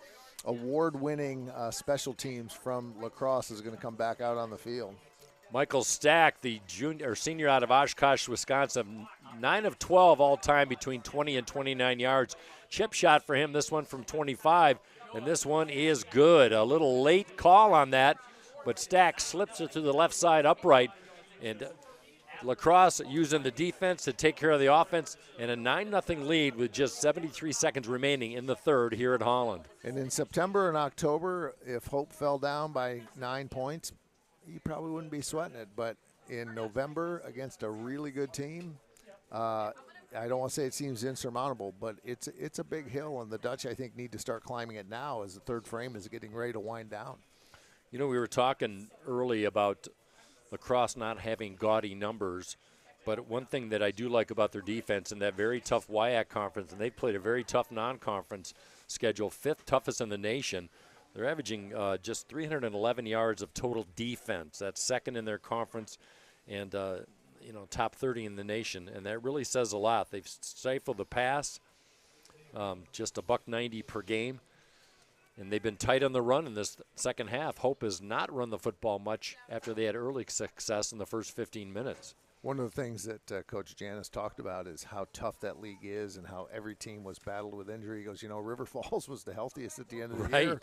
award-winning special teams from Lacrosse is going to come back out on the field. Michael Stack, the senior out of Oshkosh, Wisconsin, 9 of 12 all-time between 20 and 29 yards. Chip shot for him, this one from 25, and this one is good. A little late call on that, but Stack slips it to the left side upright, and Lacrosse using the defense to take care of the offense, and a 9-0 lead with just 73 seconds remaining in the third here at Holland. And in September and October, if Hope fell down by 9 points, you probably wouldn't be sweating it. But in November against a really good team, I don't want to say it seems insurmountable, but it's a big hill, and the Dutch, I think, need to start climbing it now as the third frame is getting ready to wind down. We were talking early about Lacrosse not having gaudy numbers, but one thing that I do like about their defense in that very tough WIAC conference, and they've played a very tough non-conference schedule, 5th toughest in the nation. They're averaging just 311 yards of total defense. That's second in their conference, and top 30 in the nation, and that really says a lot. They've stifled the pass, just $190 per game. And they've been tight on the run in this second half. Hope has not run the football much after they had early success in the first 15 minutes. One of the things that Coach Janis talked about is how tough that league is and how every team was battled with injury. He goes, River Falls was the healthiest at the end of the year.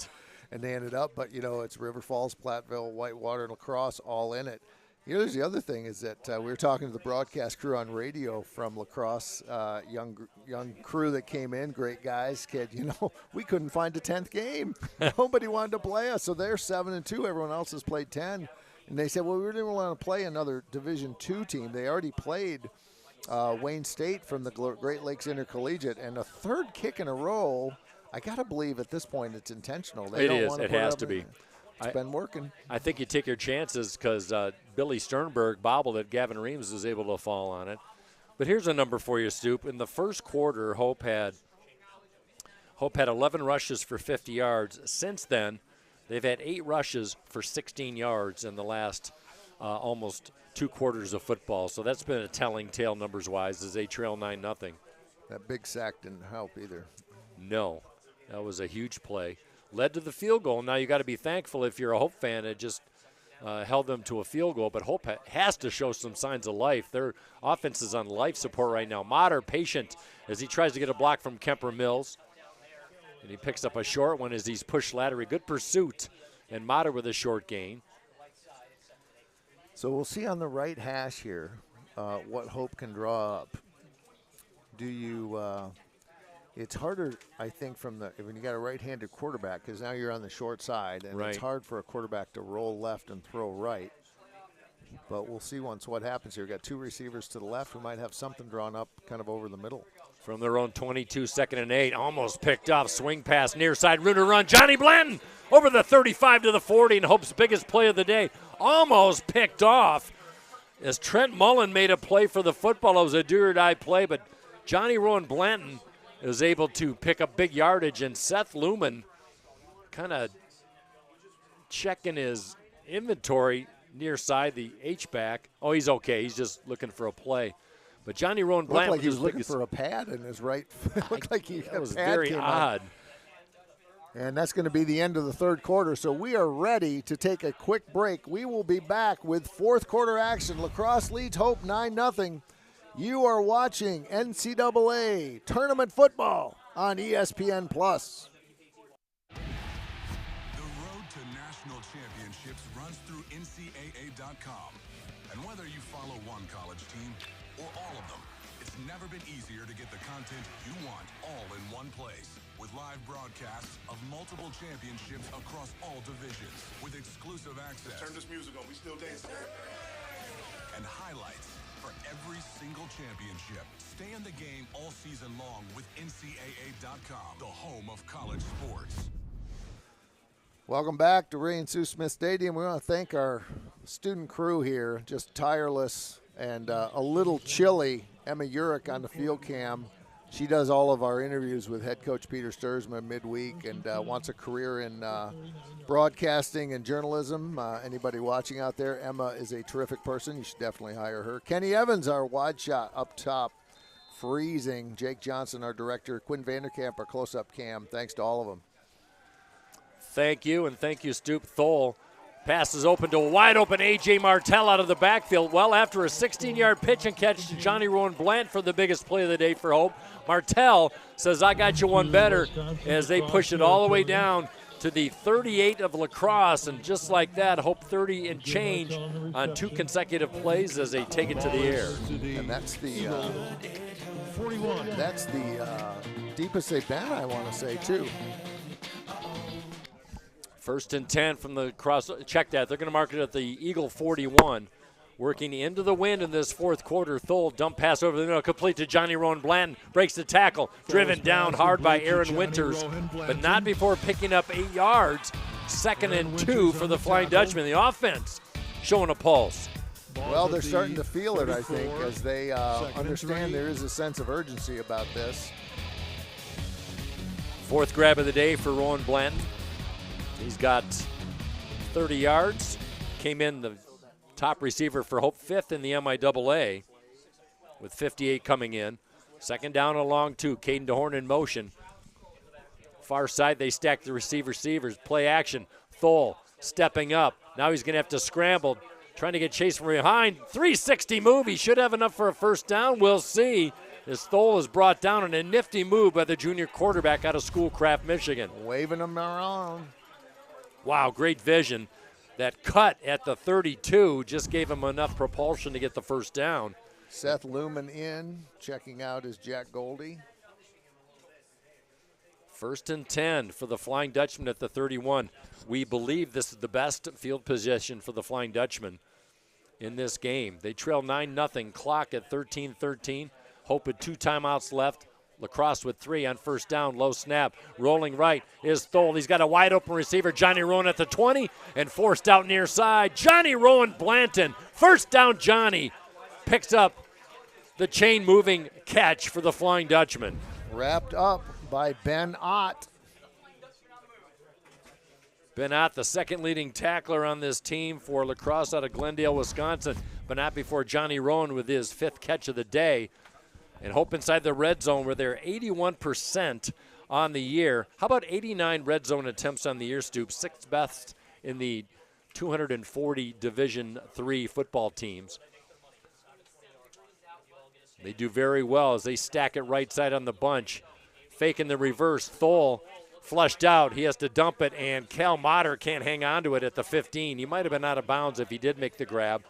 And they ended up, but, it's River Falls, Platteville, Whitewater, and Lacrosse all in it. Here's the other thing is that we were talking to the broadcast crew on radio from La Crosse, young crew that came in, great guys. Kid, we couldn't find a 10th game. Nobody wanted to play us, so they're 7-2. Everyone else has played 10. And they said, well, we really want to play another Division II team. They already played Wayne State from the Great Lakes Intercollegiate, and a third kick in a row. I got to believe at this point it's intentional. It is. It has to be. It's been working. I think you take your chances because Billy Sternberg bobbled it. Gavin Reams was able to fall on it. But here's a number for you, Stoop. In the first quarter, Hope had 11 rushes for 50 yards. Since then, they've had 8 rushes for 16 yards in the last almost 2 quarters of football. So that's been a telling tale numbers-wise as they trail 9-0. That big sack didn't help either. No, that was a huge play. Led to the field goal. Now you got to be thankful if you're a Hope fan. It just held them to a field goal. But Hope has to show some signs of life. Their offense is on life support right now. Motter patient as he tries to get a block from Kemper Mills. And he picks up a short one as he's pushed laterally. Good pursuit. And Motter with a short gain. So we'll see on the right hash here what Hope can draw up. Do you it's harder, I think, when you got a right-handed quarterback, because now you're on the short side, and it's hard for a quarterback to roll left and throw right. But we'll see what happens here. We've got 2 receivers to the left who might have something drawn up kind of over the middle. From their own 22, 2nd and 8, almost picked off. Swing pass near side, Runner run. Johnny Blanton over the 35 to the 40, and Hope's biggest play of the day. Almost picked off as Trent Mullen made a play for the football. It was a do-or-die play, but Johnny Rowan Blanton is able to pick up big yardage, and Seth Lumen kind of checking his inventory near side, the H-back. Oh, he's okay. He's just looking for a play. But Johnny Rowan Blanton looked like he was looking for a pad in his right. Looked like he that was very odd. And that's going to be the end of the third quarter. So we are ready to take a quick break. We will be back with fourth quarter action. La Crosse leads Hope 9-0. You are watching NCAA Tournament Football on ESPN+. The road to national championships runs through NCAA.com. And whether you follow one college team or all of them, it's never been easier to get the content you want all in one place. With live broadcasts of multiple championships across all divisions. With exclusive access. Turn this music on, we still dancing. And highlights for every single championship. Stay in the game all season long with NCAA.com, the home of college sports. Welcome back to Ray and Sue Smith Stadium. We want to thank our student crew here, just tireless and a little chilly. Emma Urich on the field cam. She does all of our interviews with head coach Peter Sturzman midweek and wants a career in broadcasting and journalism. Anybody watching out there, Emma is a terrific person. You should definitely hire her. Kenny Evans, our wide shot up top, freezing. Jake Johnson, our director. Quinn Vanderkamp, our close-up cam. Thanks to all of them. Thank you, and thank you, Stoop. Thole passes open to a wide-open A.J. Martell out of the backfield. Well, after a 16-yard pitch and catch to Johnny Rowan Blant for the biggest play of the day for Hope, Martell says, I got you one better, as they push it all the way down to the 38 of La Crosse. And just like that, Hope 30 and change on 2 consecutive plays as they take it to the air. And that's the deepest they've been, I want to say, too. 1st and 10 from the cross. Check that. They're going to mark it at the Eagle 41. Working into the wind in this fourth quarter. Thole dump pass over the middle, complete to Johnny Rowan Blanton. Breaks the tackle. Driven down hard by Aaron Winters, but not before picking up 8 yards. 2nd and 2 for the Flying Dutchman. The offense showing a pulse. Well, they're starting to feel it, I think, as they understand there is a sense of urgency about this. 4th grab of the day for Rowan Blanton. He's got 30 yards. Came in the top receiver for Hope, 5th in the MIAA, with 58 coming in. 2nd down and long 2. Caden DeHorn in motion. Far side, they stack the receivers. Play action. Thole stepping up. Now he's going to have to scramble. Trying to get chased from behind. 360 move. He should have enough for a 1st down. We'll see. As Thole is brought down in a nifty move by the junior quarterback out of Schoolcraft, Michigan. Waving him around. Wow, great vision. That cut at the 32 just gave him enough propulsion to get the first down. Seth Lumen in, checking out is Jack Goldie. 1st and 10 for the Flying Dutchman at the 31. We believe this is the best field position for the Flying Dutchman in this game. They trail 9-0, clock at 13-13. Hope with 2 timeouts left. Lacrosse with 3 on first down, low snap. Rolling right is Thole. He's got a wide open receiver, Johnny Rowan at the 20, and forced out near side. Johnny Rowan Blanton, first down Johnny, picks up the chain moving catch for the Flying Dutchman. Wrapped up by Ben Ott. Ben Ott, the second leading tackler on this team for Lacrosse out of Glendale, Wisconsin, but not before Johnny Rowan with his 5th catch of the day. And Hope inside the red zone where they're 81% on the year. How about 89 red zone attempts on the year, Stoop? 6th best in the 240 Division III football teams. They do very well as they stack it right side on the bunch. Faking the reverse. Thole flushed out. He has to dump it, and Cal Motter can't hang on to it at the 15. He might have been out of bounds if he did make the grab,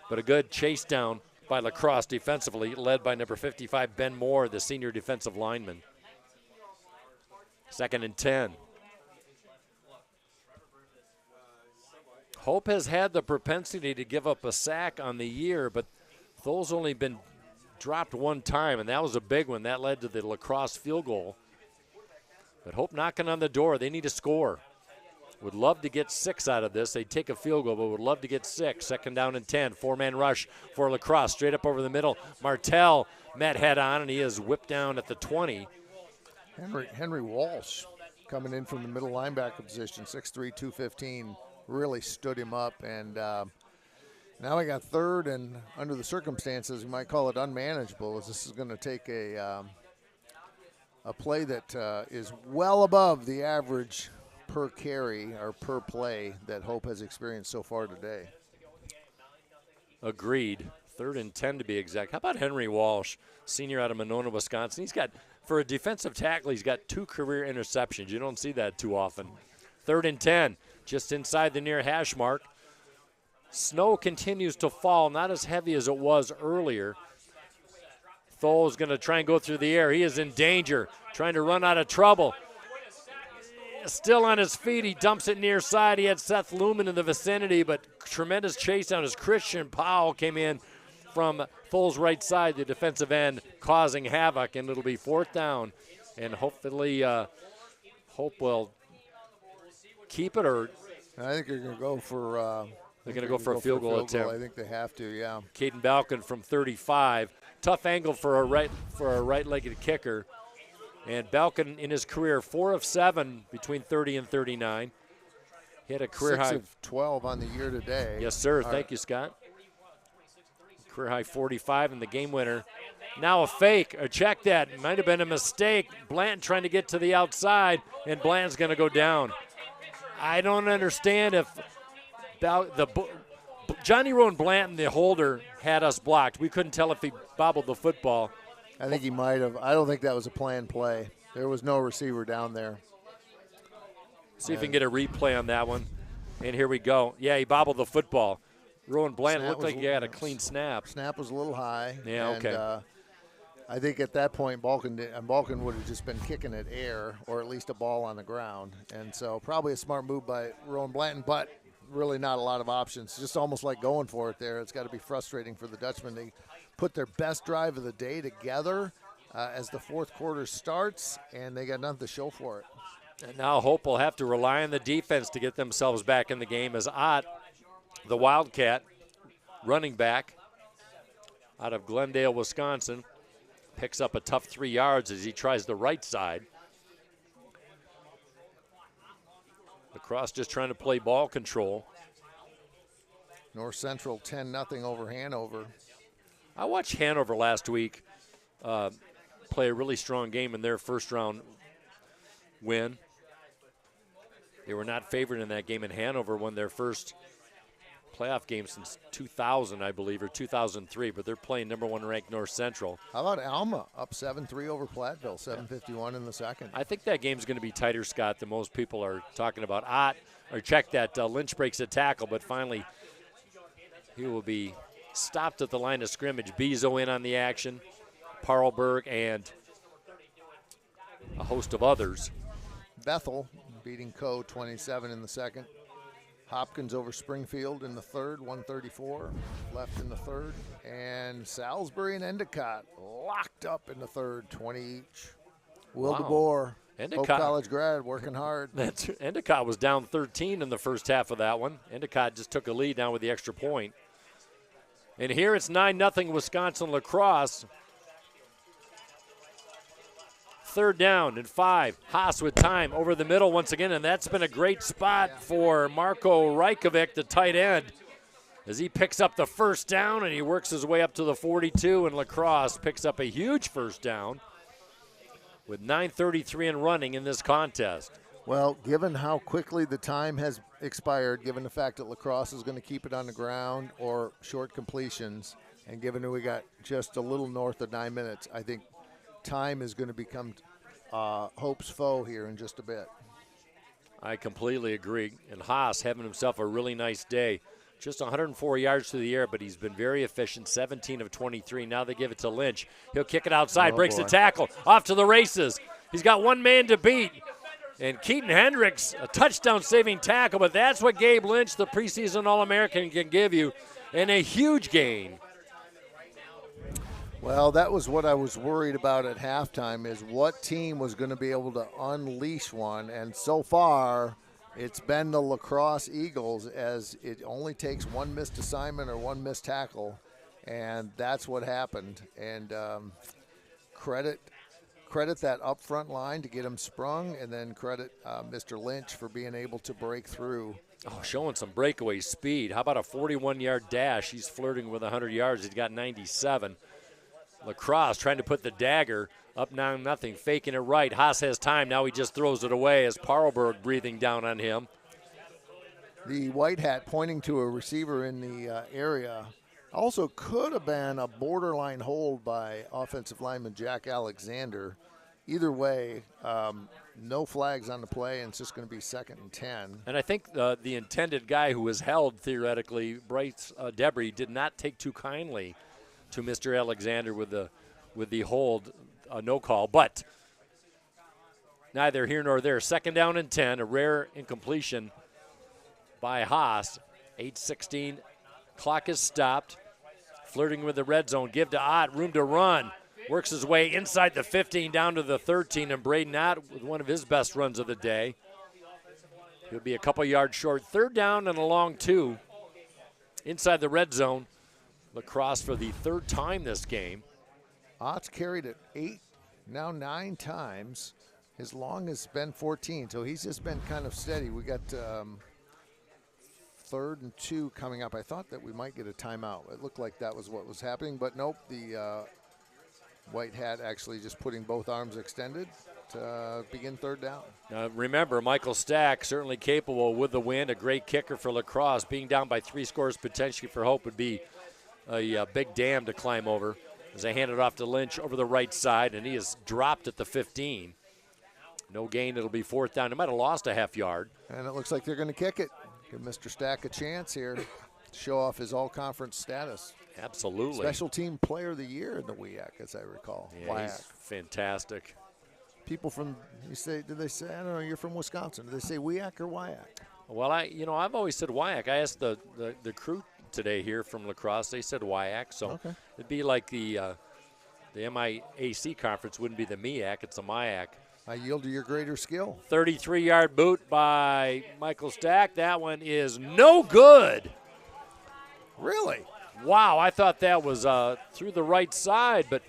but a good chase down by Lacrosse defensively, led by number 55, Ben Moore, the senior defensive lineman. 2nd and 10. Hope has had the propensity to give up a sack on the year, but Thole's only been dropped 1 time, and that was a big one. That led to the Lacrosse field goal. But Hope knocking on the door. They need a score. Would love to get 6 out of this. They'd take a field goal, but would love to get 6. 2nd down and 10. 4-man rush for Lacrosse. Straight up over the middle. Martell met head on, and he is whipped down at the 20. Henry Walsh coming in from the middle linebacker position, 6'3", 215, really stood him up. And now we got 3rd, and under the circumstances, you might call it unmanageable, as this is going to take a play that is well above the average per carry or per play that Hope has experienced so far today. Agreed. 3rd and 10 to be exact. How about Henry Walsh, senior out of Monona, Wisconsin? He's got, for a defensive tackle, he's got 2 career interceptions. You don't see that too often. 3rd and 10, just inside the near hash mark. Snow continues to fall, not as heavy as it was earlier. Thole is going to try and go through the air. He is in danger, trying to run out of trouble. Still on his feet, he dumps it near side. He had Seth Lumen in the vicinity, but tremendous chase down as Christian Powell came in from Thole's right side, the defensive end, causing havoc, and it'll be 4th down. And hopefully Hope will keep it, or I think they're going to go for they're going to go for a field goal attempt. I think they have to, yeah. Caden Balkin from 35. Tough angle for a right-legged kicker. And Balkin in his career, 4 of 7 between 30 and 39. He had a career 6 high of 12 on the year today. Yes, sir. Thank you, Scott. Career high 45 in the game winner. Now a fake, or check that. Might have been a mistake. Blanton trying to get to the outside, and Blanton's going to go down. I don't understand if Johnny Rowan Blanton, the holder, had us blocked. We couldn't tell if he bobbled the football. I think he might have. I don't think that was a planned play. There was no receiver down there. See if we can get a replay on that one. And here we go. Yeah, he bobbled the football. Rowan Blanton looked like he had a clean snap. Snap was a little high. Yeah, okay. And, I think at that point, Balkin would have just been kicking at air, or at least a ball on the ground. And so probably a smart move by Rowan Blanton, but really not a lot of options. Just almost like going for it there. It's got to be frustrating for the Dutchmen. They put their best drive of the day together as the 4th quarter starts, and they got nothing to show for it. And now Hope will have to rely on the defense to get themselves back in the game, as Ott, the Wildcat, running back out of Glendale, Wisconsin, picks up a tough 3 yards as he tries the right side. Lacrosse just trying to play ball control. North Central 10-0 over Hanover. I watched Hanover last week play a really strong game in their first-round win. They were not favored in that game, and Hanover won their first playoff game since 2000, I believe, or 2003, but they're playing number 1 ranked North Central. How about Alma up 7-3 over Platteville, 7:51 in the second. I think that game's going to be tighter, Scott, than most people are talking about. Check that Lynch breaks a tackle, but finally he will be stopped at the line of scrimmage. Bezo in on the action, Parlberg, and a host of others. Bethel beating Co 27 in the second. Hopkins over Springfield in the third, 134 left in the third. And Salisbury and Endicott locked up in the third, 20 each. Will Wow. DeBoer, Endicott, Hope College grad, working hard. Endicott was down 13 in the first half of that one. Endicott just took a lead down with the extra point. And here it's 9-0 Wisconsin La Crosse. Third down and 5. Haas with time over the middle once again, and that's been a great spot for Marko Rajkovic, the tight end, as he picks up the first down and he works his way up to the 42, and La Crosse picks up a huge first down with 9:33 and running in this contest. Well, given how quickly the time has expired, given the fact that La Crosse is going to keep it on the ground or short completions, and given that we got just a little north of 9 minutes, I think time is going to become Hope's foe here in just a bit. I completely agree. And Haas having himself a really nice day. Just 104 yards through the air, but he's been very efficient, 17 of 23. Now they give it to Lynch. He'll kick it outside, breaks the tackle, off to the races. He's got one man to beat. And Keaton Hendricks, a touchdown-saving tackle, but that's what Gabe Lynch, the preseason All-American, can give you, and a huge gain. Well, that was what I was worried about at halftime, is what team was going to be able to unleash one. And so far, it's been the La Crosse Eagles, as it only takes one missed assignment or one missed tackle, and that's what happened. And credit that up front line to get him sprung, and then credit Mr. Lynch for being able to break through. Oh, showing some breakaway speed. How about a 41-yard dash? He's flirting with 100 yards. He's got 97. La Crosse trying to put the dagger up 9-0, faking it right. Haas has time. Now he just throws it away as Parlberg breathing down on him. The white hat pointing to a receiver in the area. Also could have been a borderline hold by offensive lineman Jack Alexander. Either way, no flags on the play, and it's just going to be 2nd and 10. And I think the intended guy who was held, theoretically, Bryce Debris, did not take too kindly to Mr. Alexander with the hold, no call. But neither here nor there. 2nd down and 10, a rare incompletion by Haas. 8:16, clock is stopped. Flirting with the red zone, give to Ott, room to run. Works his way inside the 15 down to the 13, and Braden Ott with one of his best runs of the day. He'll be a couple yards short. 3rd down and a long 2 inside the red zone. La Crosse for the 3rd time this game. Ott's carried it 8, now 9 times. His long has been 14, so he's just been kind of steady. We got 3rd and 2 coming up. I thought that we might get a timeout. It looked like that was what was happening, but nope. The white hat actually just putting both arms extended to begin 3rd down. Remember, Michael Stack, certainly capable with the win, a great kicker for La Crosse. Being down by 3 scores potentially for Hope would be a big dam to climb over, as they hand it off to Lynch over the right side, and he is dropped at the 15. No gain. It'll be 4th down. He might have lost a half yard. And it looks like they're going to kick it. Give Mr. Stack a chance here to show off his all-conference status. Absolutely. Special team player of the year in the WIAC, as I recall. Yeah, he's fantastic. People from, did they say, I don't know, you're from Wisconsin. Do they say WIAC or WIAC? Well, I've always said WIAC. I asked the crew today here from La Crosse. They said WIAC, so it'd be like the MIAC conference wouldn't be the MEAC, it's the MIAC. I yield to your greater skill. 33-yard boot by Michael Stack. That one is no good. Really? Wow, I thought that was through the right side, but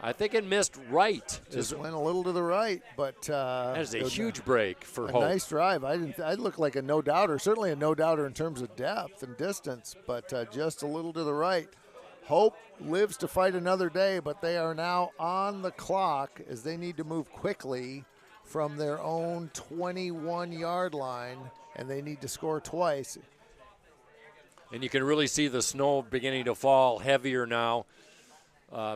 I think it missed right. Just went a little to the right, but that is a huge break for Hope. Nice drive. I looked like a no-doubter, certainly a no-doubter in terms of depth and distance, but just a little to the right. Hope lives to fight another day, but they are now on the clock as they need to move quickly from their own 21-yard line, and they need to score twice. And you can really see the snow beginning to fall heavier now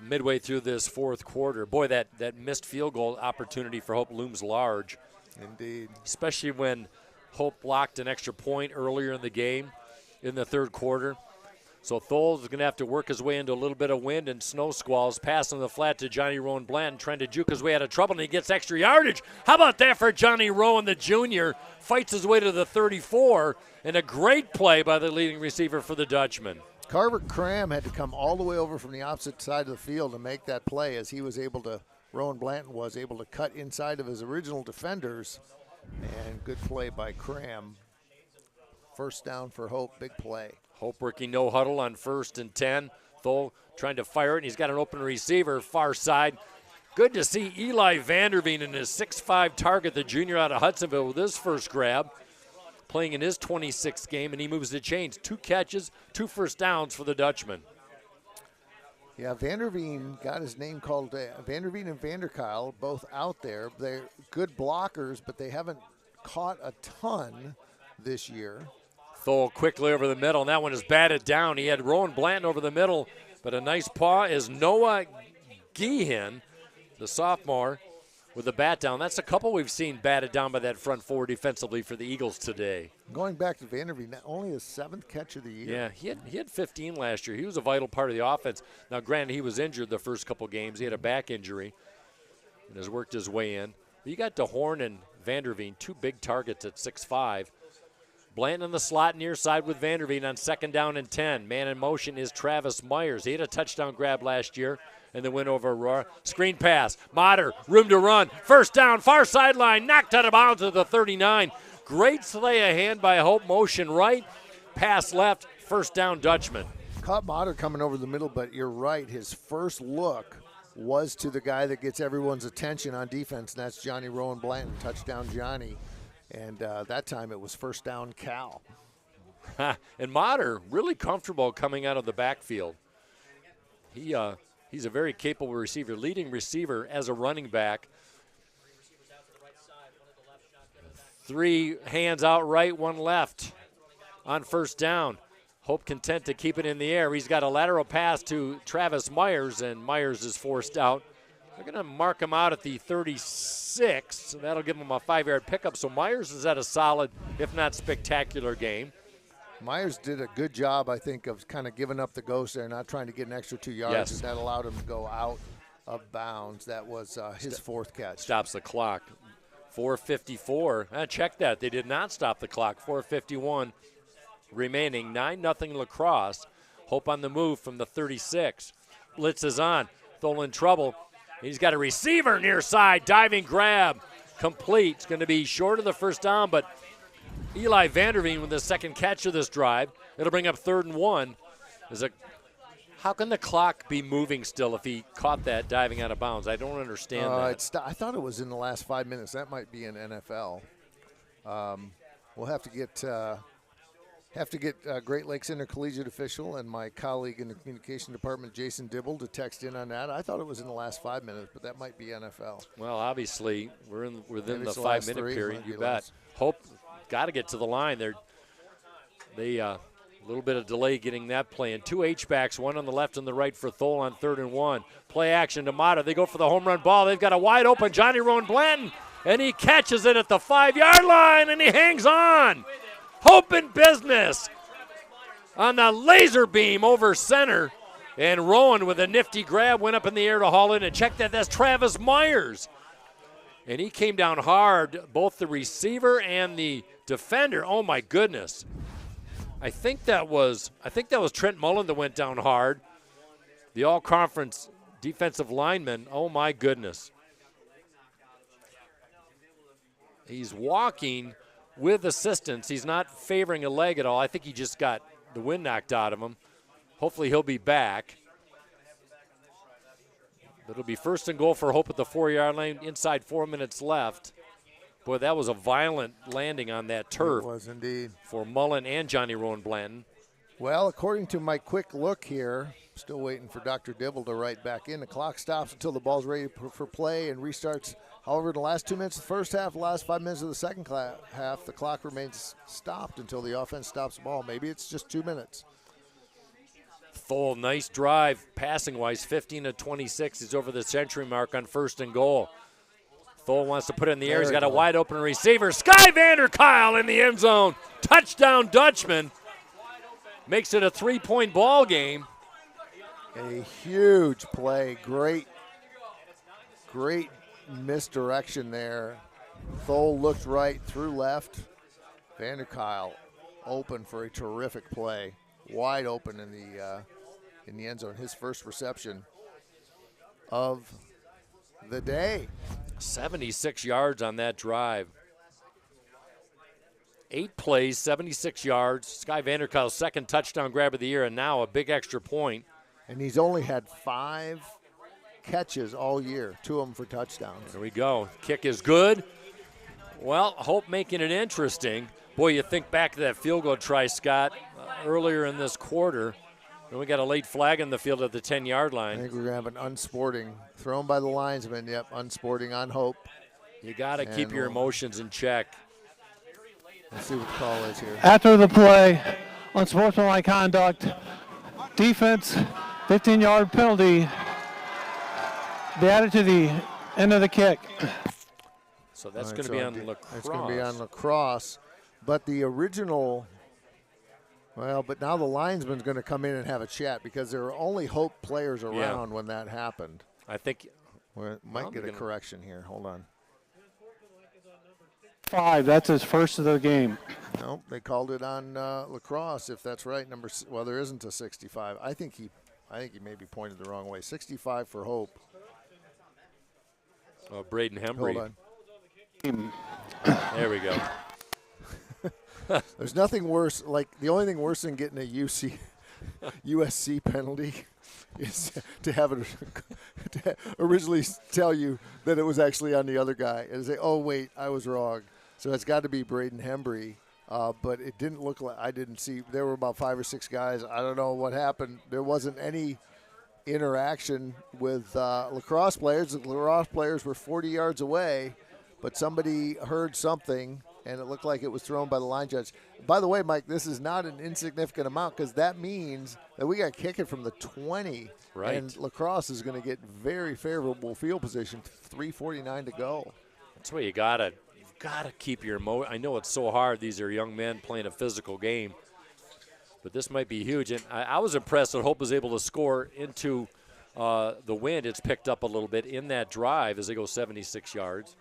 midway through this fourth quarter. Boy, that missed field goal opportunity for Hope looms large. Indeed. Especially when Hope blocked an extra point earlier in the game in the third quarter. So Thole is going to have to work his way into a little bit of wind and snow squalls, passing the flat to Johnny Rowan Blanton, trying to juke his way out of trouble, and he gets extra yardage. How about that for Johnny Rowan, the junior? Fights his way to the 34, and a great play by the leading receiver for the Dutchman. Carver Cram had to come all the way over from the opposite side of the field to make that play, as he was able to, Rowan Blanton was able to cut inside of his original defenders, and good play by Cram. First down for Hope, big play. Hope working no huddle on 1st and 10. Thole trying to fire it, and he's got an open receiver, far side. Good to see Eli Vanderveen in his 6'5" target, the junior out of Hudsonville, with his first grab, playing in his 26th game, and he moves the chains. 2 catches, 2 first downs for the Dutchman. Yeah, Vanderveen got his name called. Vanderveen and Vanderkyle both out there. They're good blockers, but they haven't caught a ton this year. Thole quickly over the middle, and that one is batted down. He had Rowan Blanton over the middle, but a nice paw is Noah Geehan, the sophomore, with the bat down. That's a couple we've seen batted down by that front four defensively for the Eagles today. Going back to Vanderveen, only his 7th catch of the year. Yeah, he had 15 last year. He was a vital part of the offense. Now, granted, he was injured the first couple games. He had a back injury and has worked his way in. But you got DeHorn and Vanderveen, 2 big targets at 6'5". Blanton in the slot near side with Vanderveen on 2nd down and 10. Man in motion is Travis Myers. He had a touchdown grab last year and then went over Aurora. Screen pass. Motter, room to run. First down, far sideline, knocked out of bounds at the 39. Great slay of hand by Hope. Motion right, pass left, first down Dutchman. Caught Motter coming over the middle, but you're right. His first look was to the guy that gets everyone's attention on defense, and that's Johnny Rowan Blanton. Touchdown Johnny. And that time it was first down Cal. And Motter really comfortable coming out of the backfield. He's a very capable receiver, leading receiver as a running back. 3 hands out right, 1 left on first down. Hope content to keep it in the air. He's got a lateral pass to Travis Myers, and Myers is forced out. They're going to mark him out at the 36, so that'll give him a 5-yard pickup. So Myers is at a solid, if not spectacular game. Myers did a good job, I think, of kind of giving up the ghost there, not trying to get an extra 2 yards. Yes. And that allowed him to go out of bounds. That was his 4th catch. Stops the clock. 4:54. Check that. They did not stop the clock. 4:51 remaining. 9-0 Lacrosse. Hope on the move from the 36. Blitz is on. Thole in trouble. He's got a receiver near side, diving grab, complete. It's going to be short of the first down, but Eli Vanderveen with the 2nd catch of this drive. It'll bring up 3rd and 1. How can the clock be moving still if he caught that diving out of bounds? I don't understand that. I thought it was in the last 5 minutes. That might be in NFL. We'll have to get Great Lakes Intercollegiate official and my colleague in the communication department, Jason Dibble, to text in on that. I thought it was in the last 5 minutes, but that might be NFL. Well, obviously, we're within the 5 5-minute minute period. You bet. Hope got to get to the line. They a little bit of delay getting that play. And 2 H-backs, 1 on the left and the right for Thole on 3rd and 1. Play action to Mata. They go for the home run ball. They've got a wide open Johnny Rowan Blanton, and he catches it at the 5-yard line, and he hangs on. Hope in business on the laser beam over center. And Rowan with a nifty grab went up in the air to haul in. And check that, that's Travis Myers. And he came down hard, both the receiver and the defender. Oh my goodness. I think that was Trent Mullen that went down hard. The all-conference defensive lineman. Oh my goodness. He's walking with assistance. He's not favoring a leg at all. I think he just got the wind knocked out of him. Hopefully he'll be back. It'll be 1st and goal for Hope at the 4-yard line, inside 4 minutes left. Boy, that was a violent landing on that turf. It was indeed. For Mullen and Johnny Rowan Blanton. Well, according to my quick look here, still waiting for Dr. Dibble to write back in. The clock stops until the ball's ready for play and restarts However, in the last 2 minutes of the first half, the last 5 minutes of the second half, the clock remains stopped until the offense stops the ball. Maybe it's just 2 minutes. Thole, nice drive, passing-wise, 15 to 26. He's over the century mark on 1st and goal. Thole wants to put it in the air. He's got a wide-open receiver. Sky Vanderkyle in the end zone. Touchdown, Dutchman. Makes it a 3-point ball game. A huge play. Great misdirection there. Thole looked right, threw left. Vanderkyle open for a terrific play. Wide open in the end zone. His first reception of the day. 76 yards on that drive. 8 plays, 76 yards. Sky Vanderkyle's second touchdown grab of the year, and now a big extra point. And he's only had 5 catches all year, 2 of them for touchdowns. There we go. Kick is good. Well, Hope making it interesting. Boy, you think back to that field goal try, Scott, earlier in this quarter. And we got a late flag in the field at the 10-yard line. I think we're going to have an unsporting thrown by the linesman. Yep, unsporting on Hope. You got to keep your emotions in check. Let's see what the call is here. After the play, unsportsmanlike conduct, defense, 15-yard penalty. Be added to the end of the kick. So that's going to be on Lacrosse. It's going to be on Lacrosse. But the original, well, but now the linesman's going to come in and have a chat because there are only Hope players around when that happened. I think we might get a correction here. Hold on. 5, that's his first of the game. Nope, they called it on Lacrosse, if that's right. Well, there isn't a 65. I think he maybe pointed the wrong way. 65 for Hope. Oh, Braden Hembry. Hold on. There we go. There's nothing worse. Like, the only thing worse than getting a USC penalty is to have it to originally tell you that it was actually on the other guy and say, oh, wait, I was wrong. So it's got to be Braden Hembry. But it didn't look like, I didn't see, there were about 5 or 6 guys. I don't know what happened. There wasn't any interaction with Lacrosse players. The Lacrosse players were 40 yards away, but somebody heard something, and it looked like it was thrown by the line judge. By the way, Mike, this is not an insignificant amount because that means that we got to kick it from the 20, right? And Lacrosse is going to get very favorable field position, 3:49 to go. That's where you've got to keep your I know it's so hard. These are young men playing a physical game, but this might be huge. And I was impressed that Hope was able to score into the wind. It's picked up a little bit in that drive as they go 76 yards.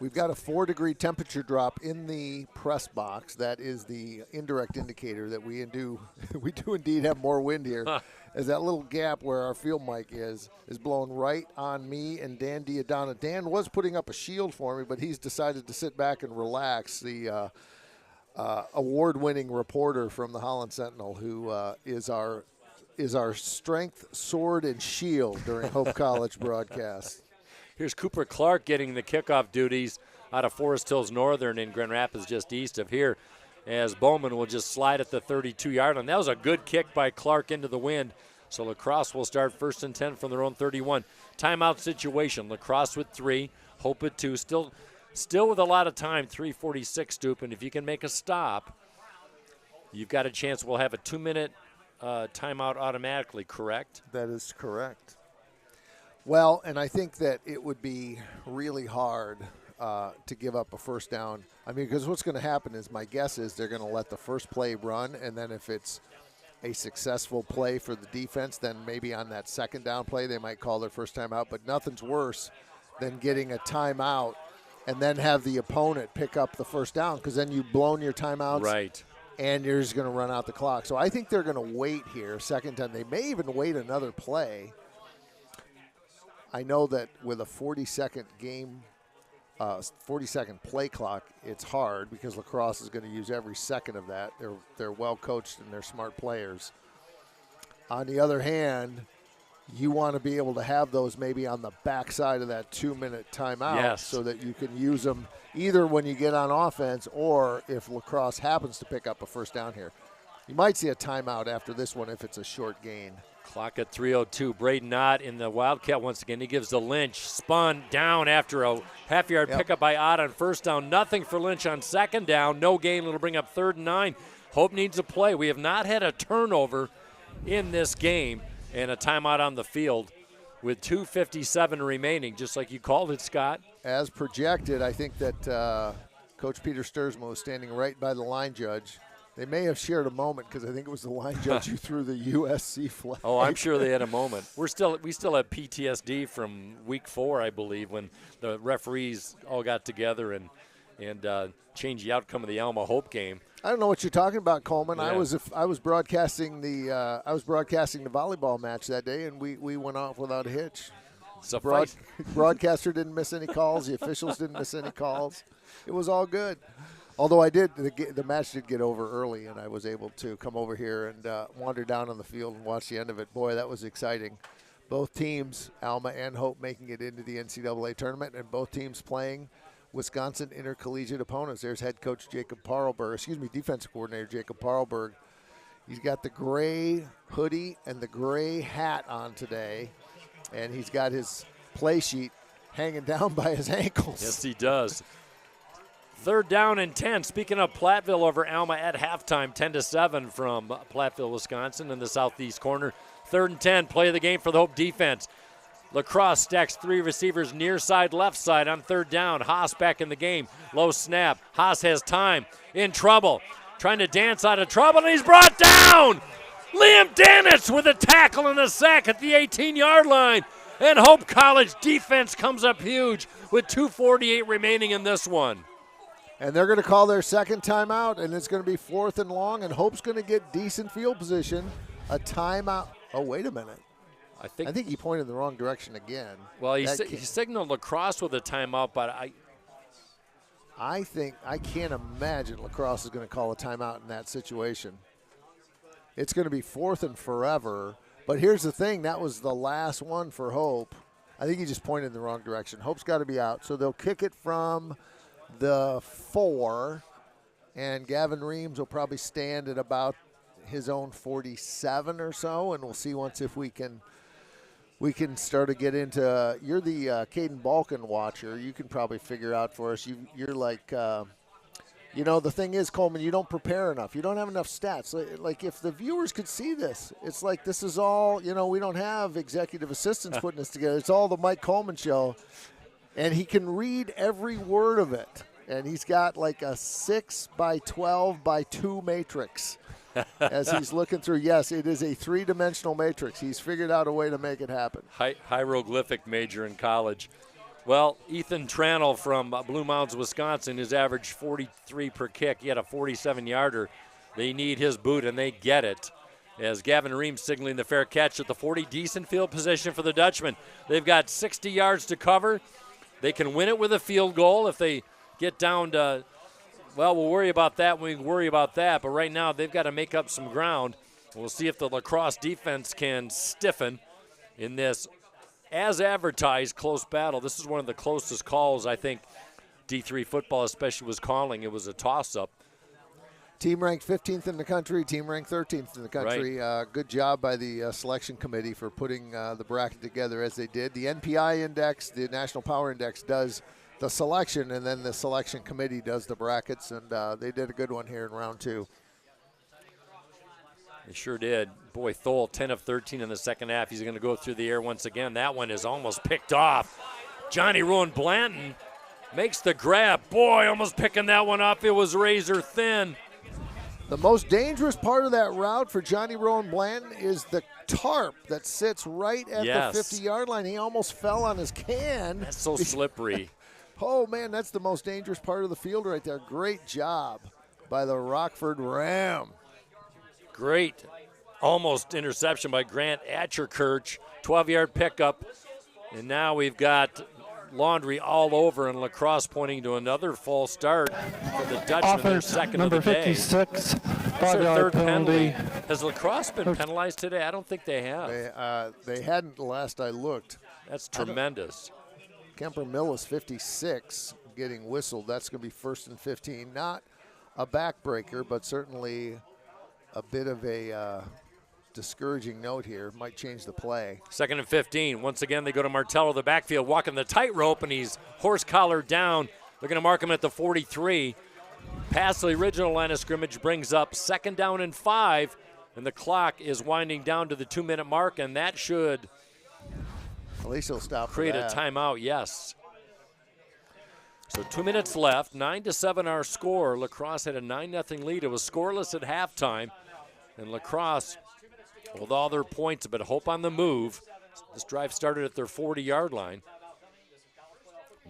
We've got a 4-degree temperature drop in the press box. That is the indirect indicator that we do indeed have more wind here. As that little gap where our field mic is blown right on me and Dan Diodana. Dan was putting up a shield for me, but he's decided to sit back and relax. The award-winning reporter from the Holland Sentinel, who is our strength, sword, and shield during Hope College broadcasts. Here's Cooper Clark getting the kickoff duties out of Forest Hills Northern in Grand Rapids, just east of here, as Bowman will just slide at the 32-yard line. That was a good kick by Clark into the wind. So Lacrosse will start 1st and 10 from their own 31. Timeout situation. Lacrosse with 3, Hope with 2. Still with a lot of time, 3:46, Stoop. And if you can make a stop, you've got a chance. We'll have a 2-minute timeout automatically, correct? That is correct. Well, and I think that it would be really hard to give up a first down. I mean, because what's going to happen is, my guess is they're going to let the first play run, and then if it's a successful play for the defense, then maybe on that second down play they might call their first timeout. But nothing's worse than getting a timeout and then have the opponent pick up the first down, because then you've blown your timeouts. Right. And you're just going to run out the clock. So I think they're going to wait here, second time. They may even wait another play. I know that with a 40-second game, 40-second play clock, it's hard because Lacrosse is going to use every second of that. They're well coached and they're smart players. On the other hand, you want to be able to have those maybe on the backside of that 2-minute timeout, so that you can use them either when you get on offense or if Lacrosse happens to pick up a first down here. You might see a timeout after this one if it's a short gain. Clock at 3:02. Braden Ott in the Wildcat once again. He gives to Lynch. Spun down after a half-yard pickup by Ott on first down. Nothing for Lynch on second down. No gain. It'll bring up 3rd and 9. Hope needs a play. We have not had a turnover in this game, and a timeout on the field with 2:57 remaining, just like you called it, Scott. As projected, I think that Coach Peter Sturzman was standing right by the line judge. They may have shared a moment because I think it was the line judge who threw the USC flag. Oh, I'm sure they had a moment. We still have PTSD from week 4, I believe, when the referees all got together and changed the outcome of the Alma Hope game. I don't know what you're talking about, Coleman. Yeah. I was broadcasting the volleyball match that day, and we went off without a hitch. Broadcaster didn't miss any calls. The officials didn't miss any calls. It was all good. Although the match did get over early, and I was able to come over here and wander down on the field and watch the end of it. Boy, that was exciting. Both teams, Alma and Hope, making it into the NCAA tournament, and both teams playing Wisconsin intercollegiate opponents. There's head coach defensive coordinator Jacob Parlberg. He's got the gray hoodie and the gray hat on today, and he's got his play sheet hanging down by his ankles. Yes, he does. 3rd down and 10. Speaking of Platteville over Alma at halftime, 10-7 from Platteville, Wisconsin in the southeast corner. 3rd and 10, play of the game for the Hope defense. Lacrosse stacks 3 receivers near side, left side on 3rd down. Haas back in the game. Low snap. Haas has time. In trouble. Trying to dance out of trouble, and he's brought down. Liam Danitz with a tackle and a sack at the 18-yard line. And Hope College defense comes up huge with 2:48 remaining in this one. And they're going to call their second timeout, and it's going to be 4th and long, and Hope's going to get decent field position. A timeout. Oh, wait a minute. I think he pointed in the wrong direction again. Well, he signaled Lacrosse with a timeout, but I can't imagine Lacrosse is going to call a timeout in that situation. It's going to be 4th and forever. But here's the thing. That was the last one for Hope. I think he just pointed in the wrong direction. Hope's got to be out. So they'll kick it from the 4, and Gavin Reams will probably stand at about his own 47 or so, and we'll see once if we can start to get into. You're the Caden Balkan watcher. You can probably figure out for us. You're like, the thing is, Coleman, you don't prepare enough. You don't have enough stats. Like if the viewers could see this, it's like this is all. We don't have executive assistants putting this together. It's all the Mike Coleman show. And he can read every word of it. And he's got like a 6x12x2 matrix as he's looking through. Yes, it is a 3-dimensional matrix. He's figured out a way to make it happen. Hieroglyphic major in college. Well, Ethan Tranel from Blue Mounds, Wisconsin, has averaged 43 per kick. He had a 47-yarder. They need his boot, and they get it. As Gavin Reams signaling the fair catch at the 40. Decent field position for the Dutchman. They've got 60 yards to cover. They can win it with a field goal if they get down to, well, we'll worry about that when we worry about that. But right now they've got to make up some ground. We'll see if the Lacrosse defense can stiffen in this, as advertised, close battle. This is one of the closest calls I think D3 football especially was calling. It was a toss-up. Team ranked 15th in the country, team ranked 13th in the country. Right. Good job by the selection committee for putting the bracket together as they did. The NPI index, the National Power Index, does the selection, and then the selection committee does the brackets, and they did a good one here in round 2. They sure did. Boy, Thole, 10 of 13 in the second half. He's going to go through the air once again. That one is almost picked off. Johnny Rowan Blanton makes the grab. Boy, almost picking that one up. It was razor thin. The most dangerous part of that route for Johnny Rowan Blanton is the tarp that sits right at the 50-yard line. He almost fell on his can. That's so slippery. Oh, man, that's the most dangerous part of the field right there. Great job by the Rockford Ram. Great almost interception by Grant Atcherkirch. 12-yard pickup. And now we've got laundry all over, and Lacrosse pointing to another false start for the Dutchman, their second number of the day. 56, That's their 5-yard third penalty. Has Lacrosse been penalized today? I don't think they have. They hadn't last I looked. That's tremendous. Kemper Millis, 56, getting whistled. That's going to be 1st and 15. Not a backbreaker, but certainly bit of a discouraging note here. Might change the play. 2nd and 15. Once again, they go to Martello, the backfield, walking the tightrope, and he's horse-collared down. They're going to mark him at the 43. Past the original line of scrimmage brings up 2nd down and 5, and the clock is winding down to the 2-minute mark, and that should at least he'll stop create a timeout, yes. So 2 minutes left, 9-7 our score. La Crosse had a 9-0 lead. It was scoreless at halftime, and La Crosse, with all their points, but hope on the move. This drive started at their 40-yard line.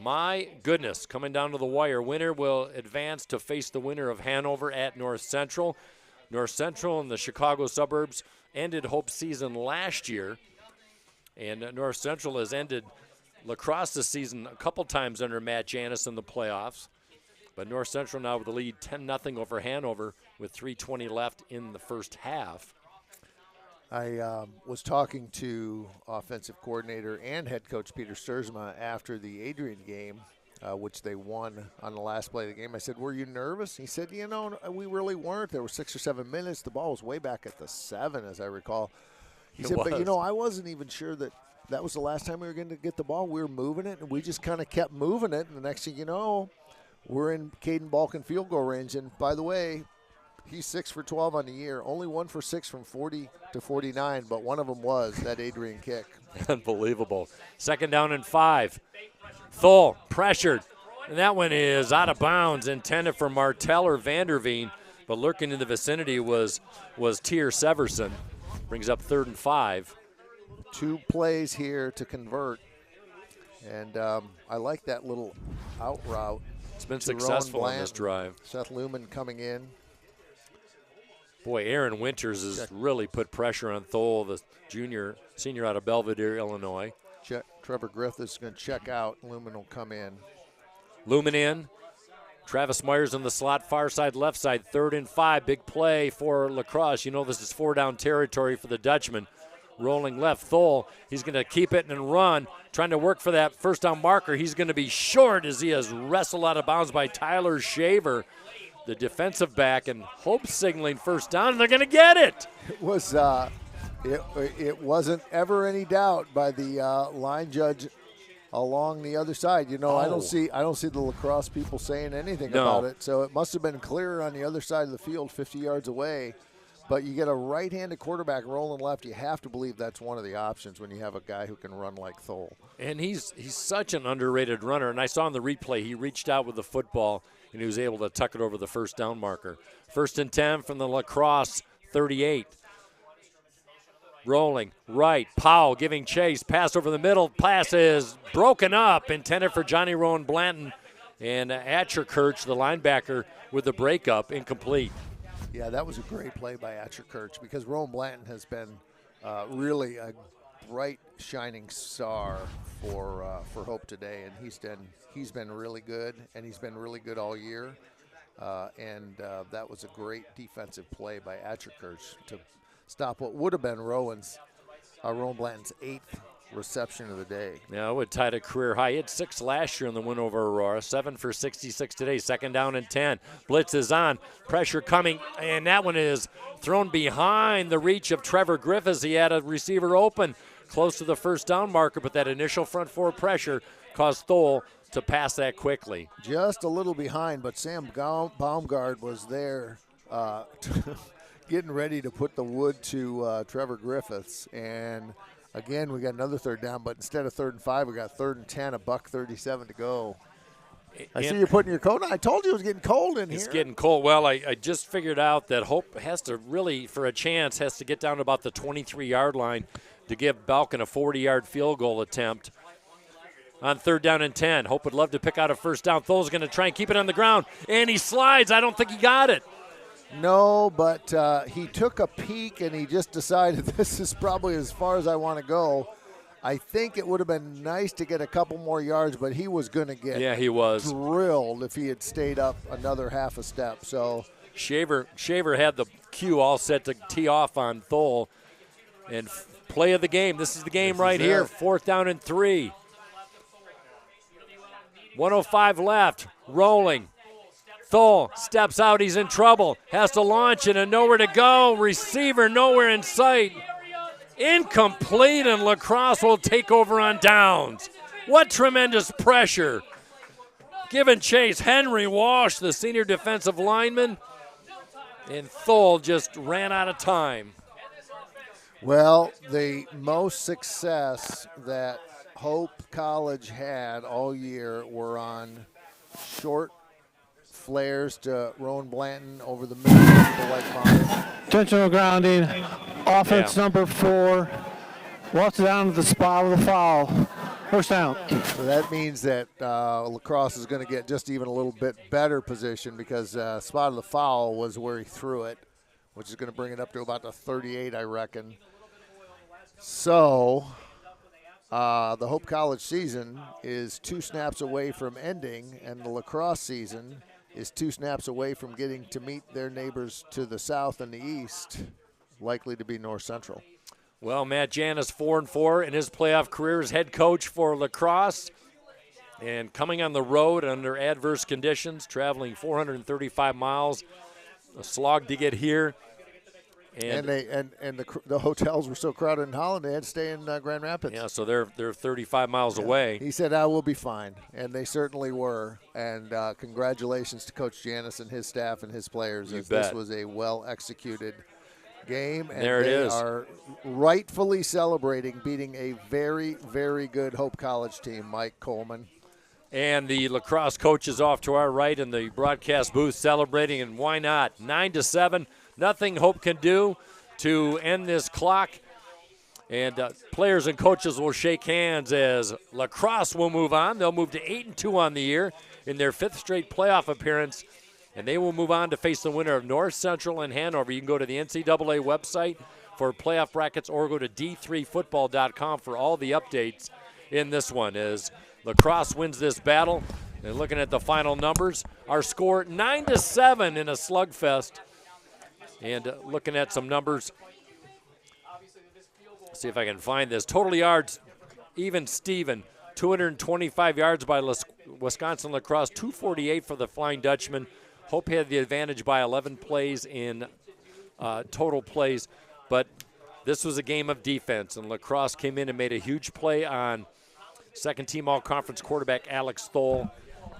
My goodness, coming down to the wire. Winner will advance to face the winner of Hanover at North Central. North Central in the Chicago suburbs ended Hope's season last year, and North Central has ended La Crosse this season a couple times under Matt Janis in the playoffs. But North Central now with the lead 10-0 over Hanover with 3:20 left in the first half. I was talking to offensive coordinator and head coach Peter Sturzma after the Adrian game, which they won on the last play of the game. I said, were you nervous? He said, you know, we really weren't. There were 6 or 7 minutes. The ball was way back at the 7, as I recall. He said, but, you know, I wasn't even sure that was the last time we were going to get the ball. We were moving it, and we just kind of kept moving it. And the next thing you know, we're in Caden Balkan field goal range. And, by the way, he's 6 for 12 on the year. Only 1 for 6 from 40 to 49, but one of them was that Adrian kick. Unbelievable. 2nd down and 5. Thole pressured, and that one is out of bounds, intended for Martell or Vanderveen, but lurking in the vicinity was Tier Severson. Brings up 3rd and 5. 2 plays here to convert, and I like that little out route. It's been successful on this drive. Seth Lumen coming in. Boy, Aaron Winters has really put pressure on Thole, the senior out of Belvedere, Illinois. Trevor Griffiths is going to check out. Lumen will come in. Lumen in. Travis Myers in the slot, far side, left side, 3rd and 5. Big play for La Crosse. You know this is 4-down territory for the Dutchman. Rolling left, Thole. He's going to keep it and run, trying to work for that 1st down marker. He's going to be short as he is wrestled out of bounds by Tyler Shaver, the defensive back, and Hope signaling 1st down, and they're going to get it. It was it wasn't ever any doubt by the line judge along the other side. You know, I don't see the La Crosse people saying anything about it. So it must have been clearer on the other side of the field, 50 yards away. But you get a right-handed quarterback rolling left. You have to believe that's one of the options when you have a guy who can run like Thole. And he's such an underrated runner. And I saw in the replay he reached out with the football and he was able to tuck it over the 1st down marker. 1st and 10 from the La Crosse 38. Rolling right, Powell giving chase, pass over the middle, pass is broken up, intended for Johnny Rowan Blanton, and Atcherkirch, the linebacker, with the breakup, incomplete. Yeah, that was a great play by Atcherkirch because Rowan Blanton has been really a bright, shining star for Hope today, and he's been really good, and he's been really good all year, and that was a great defensive play by Atcherkirch to stop what would have been Rowan Blanton's 8th reception of the day. Yeah, it would tied a career high. He had 6 last year in the win over Aurora, 7 for 66 today. 2nd down and 10. Blitz is on. Pressure coming, and that one is thrown behind the reach of Trevor Griffiths. He had a receiver open close to the 1st down marker, but that initial front 4 pressure caused Thole to pass that quickly. Just a little behind, but Sam Baumgard was there getting ready to put the wood to Trevor Griffiths. And again, we got another 3rd down, but instead of 3rd and 5, we got 3rd and 10, $1:37 to go. I see you putting your coat on. I told you it was getting cold in here. It's getting cold. Well, I just figured out that Hope has to really, for a chance, has to get down to about the 23-yard line to give Balkan a 40-yard field goal attempt. On 3rd down and 10, Hope would love to pick out a 1st down. Thole's going to try and keep it on the ground, and he slides. I don't think he got it. No, but he took a peek and he just decided this is probably as far as I want to go. I think it would have been nice to get a couple more yards, but he was going to get drilled if he had stayed up another half a step. So Shaver had the cue all set to tee off on Thole. And play of the game. This is the game right here. 4th down and 3. 1:05 left. Rolling. Thole steps out. He's in trouble. Has to launch it and nowhere to go. Receiver nowhere in sight. Incomplete, and La Crosse will take over on downs. What tremendous pressure. Giving chase. Henry Walsh, the senior defensive lineman. And Thole just ran out of time. Well, the most success that Hope College had all year were on short flares to Rowan Blanton over the middle of the white line. Intentional grounding, offense number 4. Walks it down to the spot with a foul. First down. So that means that La Crosse is going to get just even a little bit better position because spot of the foul was where he threw it, which is going to bring it up to about the 38, I reckon. So the Hope College season is 2 snaps away from ending, and the La Crosse season is 2 snaps away from getting to meet their neighbors to the south and the east, likely to be North Central. Well, Matt Janis 4-4 in his playoff career as head coach for La Crosse, and coming on the road under adverse conditions, traveling 435 miles, a slog to get here. And the hotels were so crowded in Holland, they had to stay in Grand Rapids. Yeah, so they're 35 miles away. He said, "I will be fine," and they certainly were. And congratulations to Coach Janis and his staff and his players. You as bet. This was a well-executed game, and there it they is. are rightfully celebrating beating a very, very good Hope College team, Mike Coleman. And the La Crosse coaches off to our right in the broadcast booth celebrating, and why not? 9-7. Nothing Hope can do to end this clock. And players and coaches will shake hands as La Crosse will move on. They'll move to 8-2 on the year in their 5th straight playoff appearance. And they will move on to face the winner of North Central and Hanover. You can go to the NCAA website for playoff brackets or go to d3football.com for all the updates in this one as La Crosse wins this battle. And looking at the final numbers, our score 9-7 in a slugfest. And looking at some numbers, see if I can find this. Total yards, even Steven, 225 yards by Wisconsin La Crosse, 248 for the Flying Dutchman. Hope had the advantage by 11 plays in total plays, but this was a game of defense, and La Crosse came in and made a huge play on second-team all-conference quarterback Alex Thole.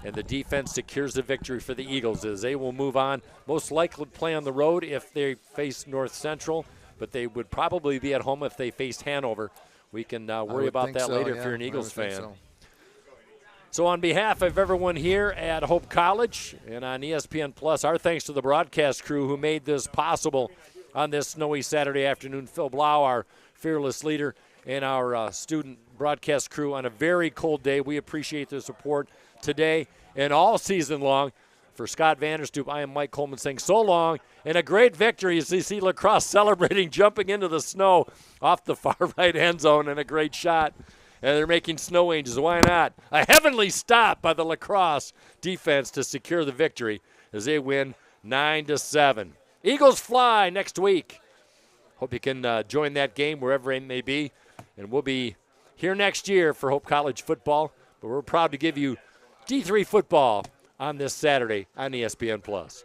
And the defense secures the victory for the Eagles as they will move on. Most likely play on the road if they face North Central, but they would probably be at home if they faced Hanover. We can worry about that later if you're an Eagles fan. So on behalf of everyone here at Hope College and on ESPN Plus, our thanks to the broadcast crew who made this possible on this snowy Saturday afternoon. Phil Blau, our fearless leader, and our student broadcast crew on a very cold day. We appreciate the support today and all season long. For Scott Vanderstoop, I am Mike Coleman saying so long, and a great victory as you see La Crosse celebrating, jumping into the snow off the far right end zone, and a great shot. And they're making snow angels. Why not? A heavenly stop by the La Crosse defense to secure the victory as they win 9-7. Eagles fly next week. Hope you can join that game wherever it may be. And we'll be here next year for Hope College football. But we're proud to give you D3 football on this Saturday on ESPN Plus.